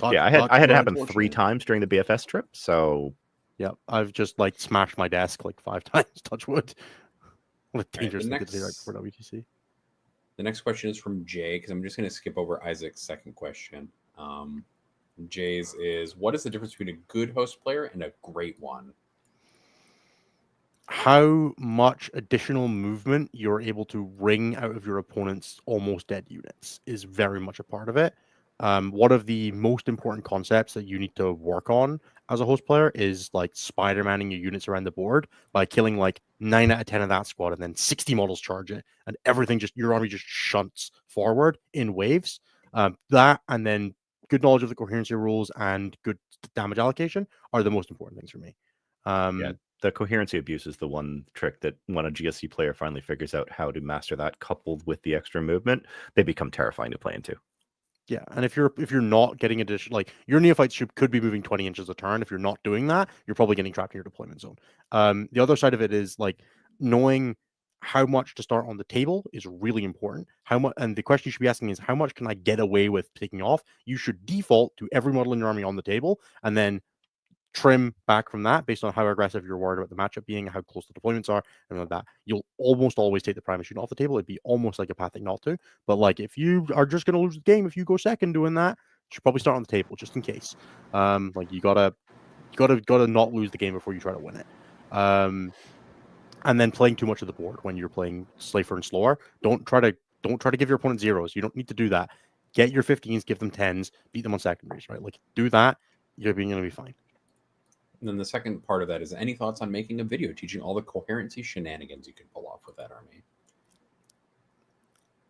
Yeah, I had it happen 3 times during the BFS trip. So yeah, I've just like smashed my desk like 5 times. Touch wood. What a dangerous thing to say right before WTC. The next question is from Jay, because I'm just going to skip over Isaac's second question. Jay's is, what is the difference between a good host player and a great one? How much additional movement you're able to wring out of your opponent's almost dead units is very much a part of it. One of the most important concepts that you need to work on as a host player is like Spider-Manning your units around the board by killing like 9 out of 10 of that squad and then 60 models charge it and everything your army just shunts forward in waves. That and then good knowledge of the coherency rules and good damage allocation are the most important things for me. Yeah, the coherency abuse is the one trick that when a GSC player finally figures out how to master that, coupled with the extra movement, they become terrifying to play into. Yeah, and if you're not getting additional, like your neophyte troop could be moving 20 inches a turn. If you're not doing that, you're probably getting trapped in your deployment zone. The other side of it is like knowing how much to start on the table is really important. How much, and the question you should be asking is how much can I get away with taking off? You should default to every model in your army on the table, and then trim back from that based on how aggressive you're worried about the matchup being, how close the deployments are, and like that. You'll almost always take the prime machine off the table. It'd be almost like apathic not to. But like if you are just gonna lose the game if you go second doing that, you should probably start on the table just in case. Like you gotta not lose the game before you try to win it. And then playing too much of the board when you're playing safer and slower. Don't try to give your opponent zeros. You don't need to do that. Get your 15s, give them 10s, beat them on secondaries, right? Like do that, you're gonna be fine. And then the second part of that is, any thoughts on making a video teaching all the coherency shenanigans you can pull off with that army?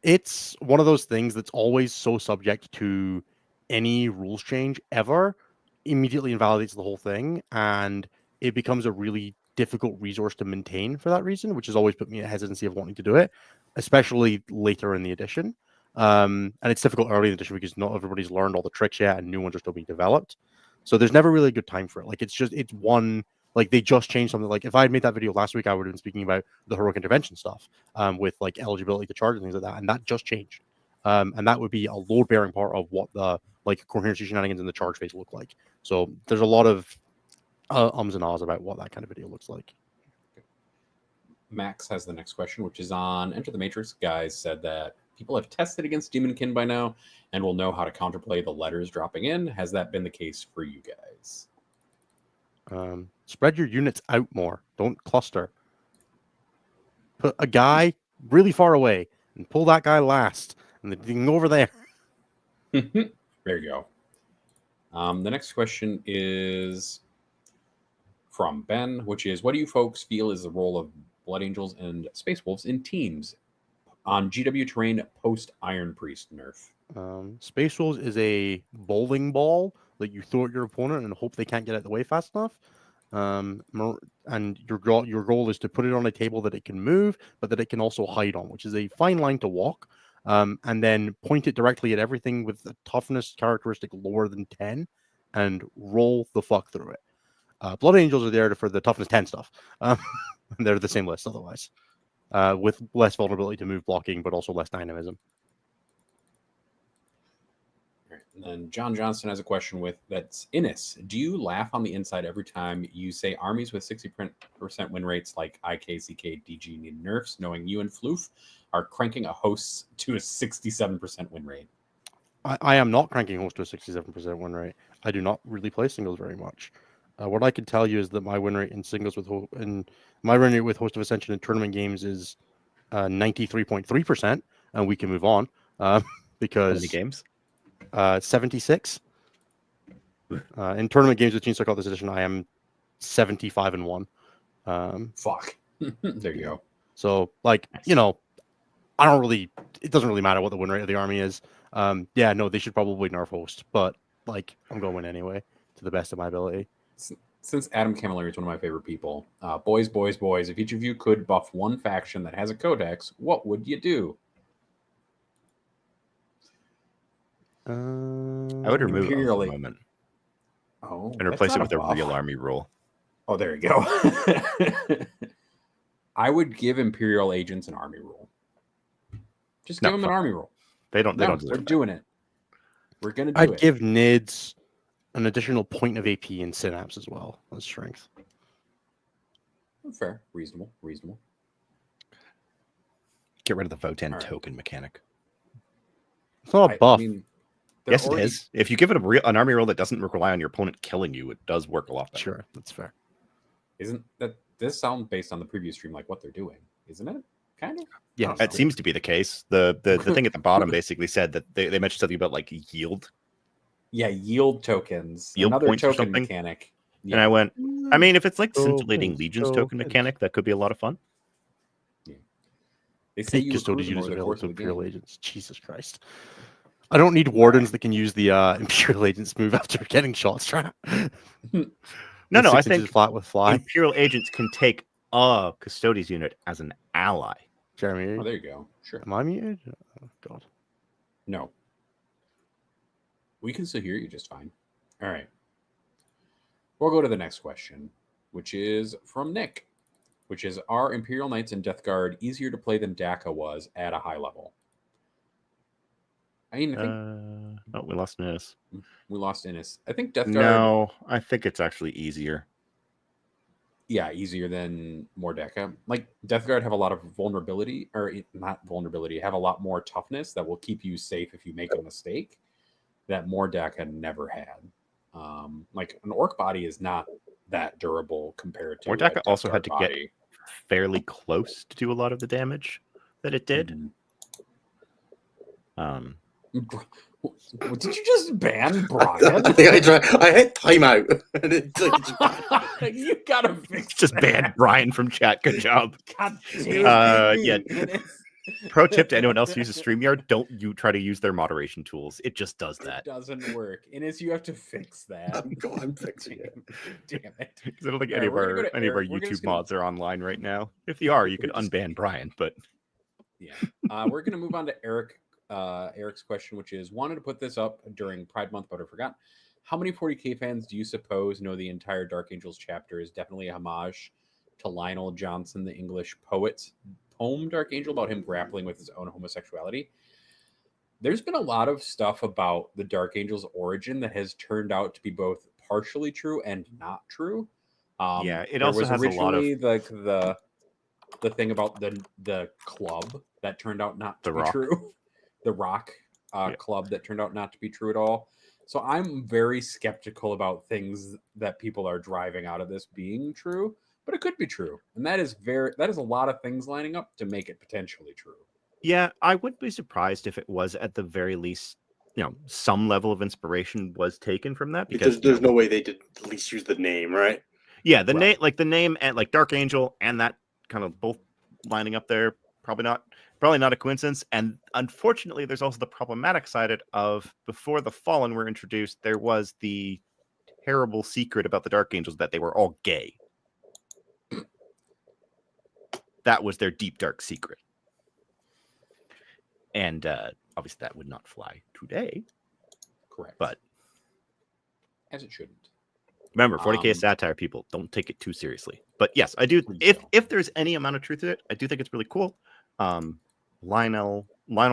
It's one of those things that's always so subject to any rules change ever immediately invalidates the whole thing, and it becomes a really difficult resource to maintain for that reason, which has always put me at hesitancy of wanting to do it, especially later in the edition. And it's difficult early in the edition because not everybody's learned all the tricks yet, and new ones are still being developed. So there's never really a good time for it. Like it's one. Like they just changed something. Like if I had made that video last week, I would have been speaking about the heroic intervention stuff, with like eligibility to charge and things like that, and that just changed. And that would be a load-bearing part of what the like coherency shenanigans in the charge phase look like. So there's a lot of ums and ahs about what that kind of video looks like. Max has the next question, which is on Enter the Matrix. Guys said that people have tested against Demonkin by now and will know how to counterplay the letters dropping in. Has that been the case for you guys? Spread your units out more. Don't cluster. Put a guy really far away and pull that guy last, and then you can go over there. There you go. The next question is from Ben, which is, what do you folks feel is the role of Blood Angels and Space Wolves in teams on GW terrain post Iron Priest nerf? Space Wolves is a bowling ball that you throw at your opponent and hope they can't get out of the way fast enough. And your goal is to put it on a table that it can move, but that it can also hide on, which is a fine line to walk. And then point it directly at everything with a toughness characteristic lower than 10 and roll the fuck through it. Blood Angels are there for the toughness 10 stuff. They're the same list otherwise, with less vulnerability to move blocking, but also less dynamism. And then John Johnston has a question with that's Innis. Do you laugh on the inside every time you say armies with 60% win rates like IK, CK, DG need nerfs, knowing you and Floof are cranking a host to a 67% win rate? I am not cranking host to a 67% win rate. I do not really play singles very much. What I can tell you is that my win rate in singles with Host of Ascension in tournament games is 93.3%, and we can move on because How many games? 76. In tournament games with Gene Circle this edition, I am 75-1. Fuck. There you go. So, like, you know, it doesn't really matter what the win rate of the army is. Yeah, no, they should probably nerf host, but like, I'm going to win anyway to the best of my ability. Since Adam Camilleri is one of my favorite people, boys, if each of you could buff one faction that has a codex, what would you do? I would remove it for Imperial the moment. Oh, And replace it with a real army rule. Oh, there you go. I would give Imperial agents an army rule. Just give them an army rule. They don't. We're deserve doing it. We're gonna do I'd it. give Nids an additional point of AP in Synapse as well as strength. Fair, reasonable. Get rid of the Votan All right. token mechanic. It's not a buff. I mean, Yes, it is. If you give it an army roll that doesn't rely on your opponent killing you, it does work a lot better. Sure, that's fair. Isn't that this sound based on the previous stream like what they're doing? Isn't it? Kind of. Yeah, It seems to be the case. The thing at the bottom basically said that they mentioned something about like yield. Yeah, yield tokens. Yield Another points or token something? mechanic. And I went, I mean, if it's like Oh, scintillating thanks. legions Oh, token thanks. mechanic, that could be a lot of fun. They say Take you custodial recruit them units over the available course to of the Imperial game. agents. Jesus Christ. I don't need wardens that can use the Imperial agents move after getting shot strap. No, I 6 inches think flat with fly. Imperial agents can take a Custodes unit as an ally. Jeremy, Oh, there you go. Sure. am I muted? Oh, God. No. We can still hear you just fine. All right. We'll go to the next question, which is from Nick, which is, are Imperial Knights and Death Guard easier to play than Dakka was at a high level? I mean, I think We lost Nis. we lost Innis. I think Death Guard, No, I think it's actually easier. yeah, easier than Mordecai. Like, Death Guard have a lot of vulnerability, or not vulnerability, have a lot more toughness that will keep you safe if you make a mistake that Mordecai never had. Like, an Orc body is not that durable compared to Mordecai a Death also Guard had to get body. fairly close to do a lot of the damage that it did. Did you just ban Brian? I think I hit timeout. And it's like, You gotta fix Just that. banned Brian from chat. Good job. God damn Yeah. it. Pro tip to anyone else who uses StreamYard: don't you try to use their moderation tools. It just does It that. doesn't work. Innes, you have to fix that. I'm fixing it. Damn it. I don't think All any right, of we're gonna our go to any of our Eric. We're YouTube just gonna- mods are online right now. If you are, you We're could just- unban Brian. But Yeah. We're gonna move on to Eric Eric's question, which is wanted to put this up during Pride Month, but I forgot. How many 40k fans do you suppose know the entire Dark Angels chapter is definitely a homage to Lionel Johnson, the English poet's poem Dark Angel, about him grappling with his own homosexuality? There's been a lot of stuff about the Dark Angel's origin that has turned out to be both partially true and not true. Yeah, it there also was has a lot of originally the thing about the club that turned out not to The be Rock. true. The Rock Yeah. club that turned out not to be true at all. So I'm very skeptical about things that people are driving out of this being true, but it could be true. And that is a lot of things lining up to make it potentially true. Yeah, I wouldn't be surprised if it was at the very least, some level of inspiration was taken from that because There's no way they did at least use the name, right? yeah, the Right. name and like Dark Angel and that kind of both lining up there, probably not a coincidence. And unfortunately, there's also the problematic side of before the Fallen were introduced, there was the terrible secret about the Dark Angels that they were all gay. That was their deep dark secret. And obviously that would not fly today. Correct. But as it shouldn't. remember, 40k is satire, people. Don't take it too seriously. But yes, I do. If there's any amount of truth to it, I do think it's really cool. Lionel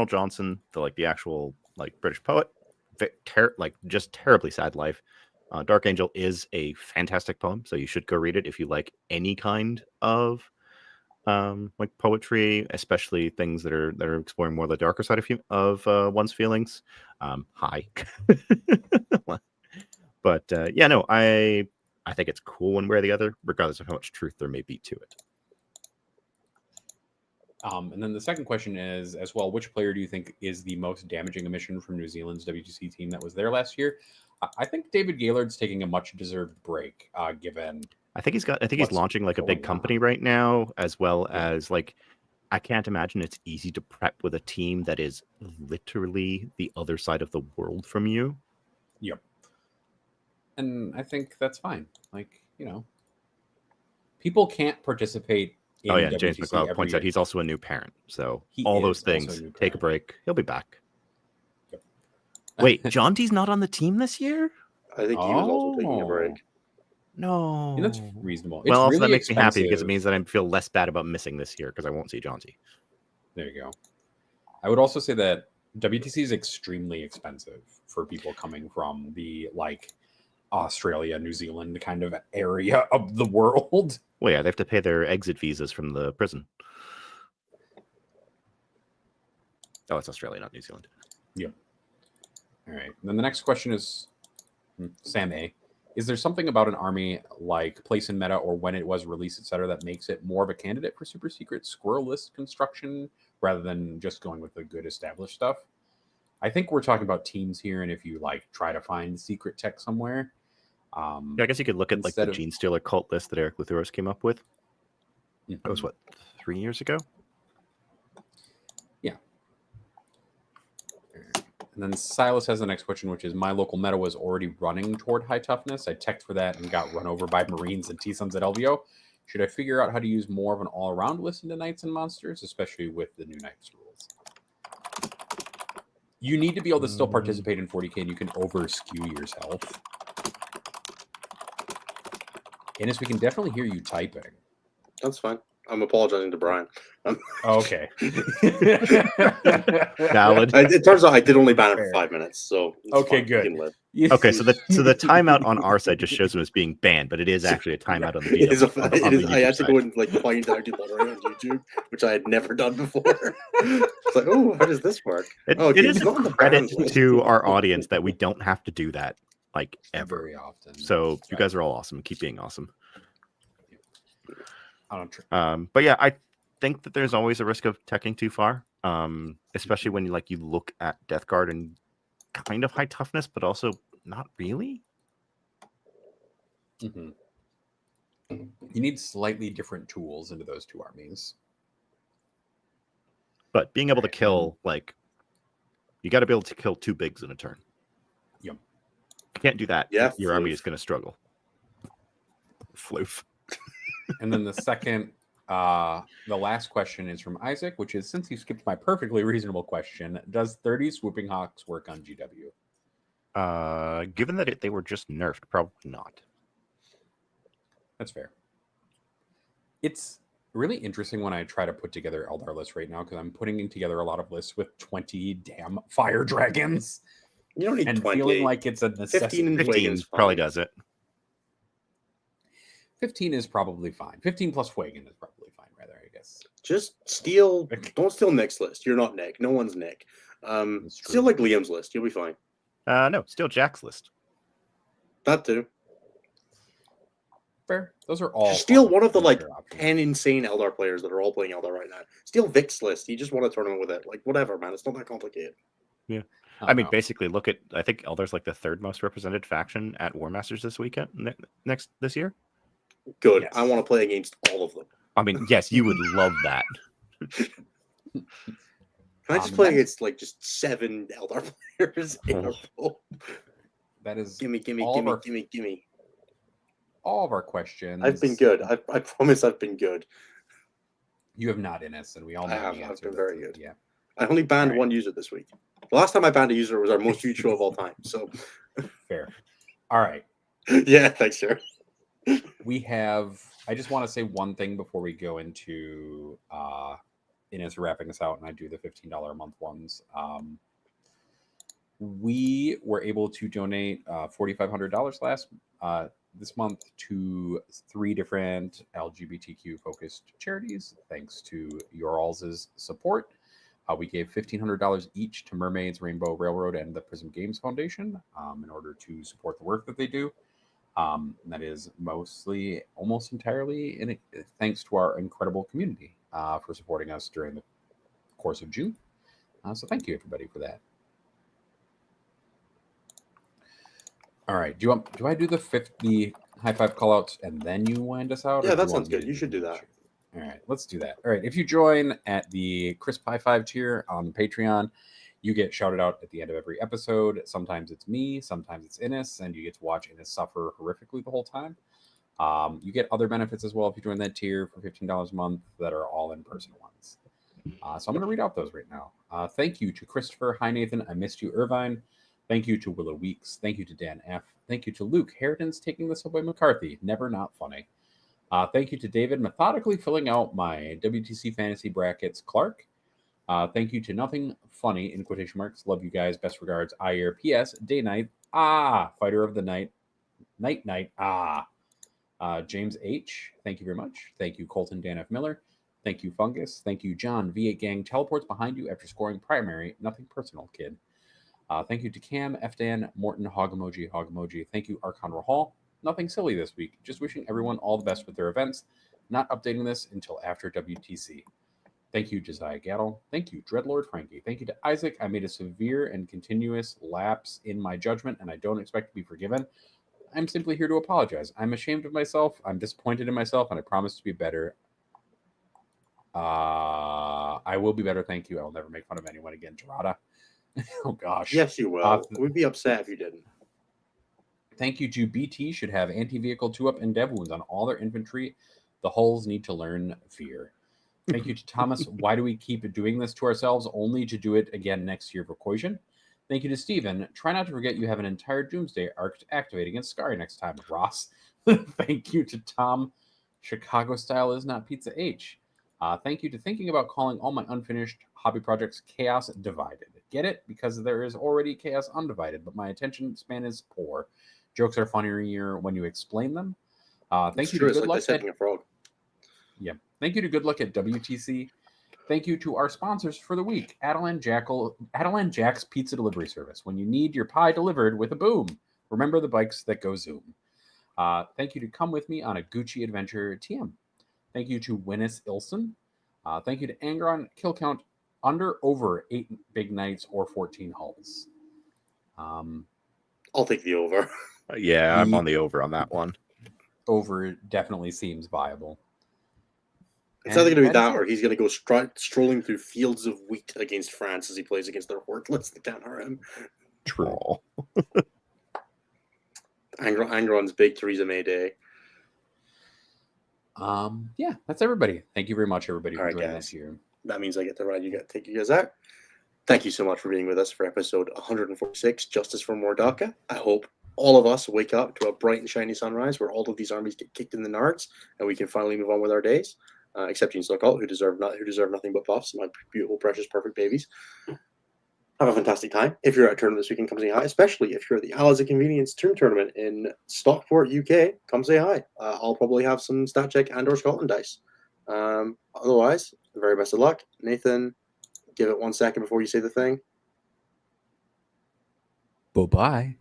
Johnson, the actual British poet, just terribly sad life. Dark Angel is a fantastic poem, so you should go read it if you like any kind of poetry, especially things that are exploring more the darker side of one's feelings. Hi. But I think it's cool one way or the other, regardless of how much truth there may be to it. And then the second question is as well, which player do you think is the most damaging omission from New Zealand's WTC team that was there last year? I think David Gaylord's taking a much deserved break, given. I think he's launching a big company right now, as well as I can't imagine it's easy to prep with a team that is literally the other side of the world from you. Yep. And I think that's fine. People can't participate. Oh yeah, James McLeod points out he's also a new parent. So all those things, take a break. He'll be back. Yep. Wait, Jonty's not on the team this year? I think he was also taking a break. No. And that's reasonable. Well, also that makes me happy because it means that I feel less bad about missing this year because I won't see Jonty. There you go. I would also say that WTC is extremely expensive for people coming from the Australia, New Zealand kind of area of the world. Well, yeah, they have to pay their exit visas from the prison. Oh, it's Australia, not New Zealand. Yep. All right. And then the next question is Sam A. Is there something about an army like place in meta or when it was released, etc., that makes it more of a candidate for super secret squirrel list construction rather than just going with the good established stuff? I think we're talking about teams here, and if you try to find secret tech somewhere. Yeah, I guess you could look at the Genestealer cult list that Eric Lutheros came up with. Mm-hmm. That was 3 years ago? Yeah. And then Silas has the next question, which is my local meta was already running toward high toughness. I teched for that and got run over by Marines and T-Suns at LVO. Should I figure out how to use more of an all-around list into Knights and Monsters, especially with the new Knights rules? You need to be able to still participate in 40k, and you can over-skew yourself. Ennis, we can definitely hear you typing. That's fine. I'm apologizing to Brian. Okay. Valid. It turns out I did only ban it for 5 minutes, so okay, good. Okay, so the timeout on our side just shows him as being banned, but it is actually a timeout on the video. I had to go and find out do on YouTube, which I had never done before. It's like, oh, how does this work? It is a credit to our audience that we don't have to do that ever. Very often. So you guys are all awesome. Keep being awesome. But yeah, I think that there's always a risk of teching too far, especially when you look at Death Guard and kind of high toughness, but also not really. Mm-hmm. You need slightly different tools into those two armies. But being able to kill, you got to be able to kill 2 bigs in a turn. Yep. You can't do that. Yeah, your army is going to struggle. Floof. And then the second The last question is from Isaac, which is, since you skipped my perfectly reasonable question, does 30 Swooping Hawks work on GW? Given that they were just nerfed, probably not. That's fair. It's really interesting when I try to put together Eldar lists right now, because I'm putting together a lot of lists with 20 damn fire dragons. You don't need And 20. feeling like it's a necessity. 15 and 15 Fuegan's probably fine. does it. 15 is probably fine. 15 plus Fuegan is probably fine, rather, I guess. Just steal. Don't steal Nick's list. You're not Nick. No one's Nick. That's true. Steal like Liam's list. You'll be fine. No, still Jack's list. That too. Fair. Those are all. Just steal fun one of the and like fair options. 10 insane Eldar players that are all playing Eldar right now. Steal Vic's list. You just want a tournament with it. Like whatever, man. It's not that complicated. I mean, know. basically, look at. I think Eldar's like the third most represented faction at War Masters this weekend. This year. Good. Yes. I want to play against all of them. I mean, yes, you would love that. Can I just play that- against like just 7 Eldar players in a row? That is Gimme. all of our questions. I've been good. I promise I've been good. You have not, Innes, and we all know I have. the I've answer. been very That's- good. Yeah. I only banned Alright. one user this week. The last time I banned a user was our most huge show of all time. So, Fair. All right. yeah, thanks, sir. We have. I just want to say one thing before we go into Innes wrapping us out, and I do the $15 a month ones. We were able to donate $4,500 this month to 3 different LGBTQ focused charities. Thanks to your all's support, we gave $1,500 each to Mermaids, Rainbow Railroad, and the Prism Games Foundation in order to support the work that they do. That is mostly, almost entirely, thanks to our incredible community for supporting us during the course of June. So thank you, everybody, for that. All right. Do I do the high five callouts and then you wind us out? Yeah, or do that you want sounds me good. to You should do that. All right, let's do that. All right. If you join at the Crisp High Five tier on Patreon, you get shouted out at the end of every episode. Sometimes it's me, sometimes it's Innes, and you get to watch Innes suffer horrifically the whole time. You get other benefits as well if you join that tier for $15 a month that are all in-person ones. So I'm going to read out those right now. Thank you to Christopher. Hi, Nathan. I missed you, Irvine. Thank you to Willow Weeks. Thank you to Dan F. Thank you to Luke. Harridan's taking the subway McCarthy. Never not funny. Thank you to David, methodically filling out my WTC fantasy brackets. Clark. Thank you to Nothing Funny, in quotation marks. Love you guys. Best regards. Ire. P.S. Day Night. Fighter of the Night. Night. James H. Thank you very much. Thank you, Colton Dan F. Miller. Thank you, Fungus. Thank you, John V8 Gang. Teleports behind you after scoring primary. Nothing personal, kid. Thank you to Cam, F. Dan, Morton, Hog Emoji. Thank you, Archon Rahal. Nothing silly this week. Just wishing everyone all the best with their events. Not updating this until after WTC. Thank you, Josiah Gattle. Thank you, Dreadlord Frankie. Thank you to Isaac. I made a severe and continuous lapse in my judgment, and I don't expect to be forgiven. I'm simply here to apologize. I'm ashamed of myself. I'm disappointed in myself, and I promise to be better. I will be better. Thank you. I will never make fun of anyone again, Gerada. Oh, gosh. Yes, you will. We'd be upset if you didn't. Thank you to BT. Should have anti-vehicle 2-up and dev wounds on all their infantry. The hulls need to learn fear. Thank you to Thomas. Why do we keep doing this to ourselves only to do it again next year for Cohesion? Thank you to Steven. Try not to forget you have an entire Doomsday arc to activate against Skari next time, Ross. Thank you to Tom. Chicago style is not Pizza H. Thank you to thinking about calling all my unfinished hobby projects Chaos Divided. Get it? Because there is already Chaos Undivided, but my attention span is poor. Jokes are funnier when you explain them. Thank you to Good Luck at a frog. Yeah. Thank you to Good Luck at WTC. Thank you to our sponsors for the week, Adelan Jack's Pizza Delivery Service. When you need your pie delivered with a boom, remember the bikes that go zoom. Thank you to Come With Me on a Gucci Adventure TM. Thank you to Winnis Ilson. Thank you to Angron Kill Count over 8 big nights or 14 hulls. I'll take the over. Yeah, I'm on the over on that one. Over definitely seems viable. It's either going to be that, is or it. he's going to go strolling through fields of wheat against France as he plays against their worthless that can't hurt him. True. Angron's big Theresa May day. Yeah, that's everybody. Thank you very much, everybody, All for right, joining guys. us here. That means I get to ride. You got to take you guys out. Thank you so much for being with us for episode 146, Justice for More Dakka. I hope all of us wake up to a bright and shiny sunrise where all of these armies get kicked in the nards and we can finally move on with our days. Except Gene Slocalt, who deserve nothing but buffs, my beautiful, precious, perfect babies. Have a fantastic time. If you're at a tournament this weekend, come say hi. Especially if you're at the Allies of Convenience tournament in Stockport, UK, come say hi. I'll probably have some stat check and/or Scotland dice. Otherwise, the very best of luck, Nathan. Give it 1 second before you say the thing. Bye-bye.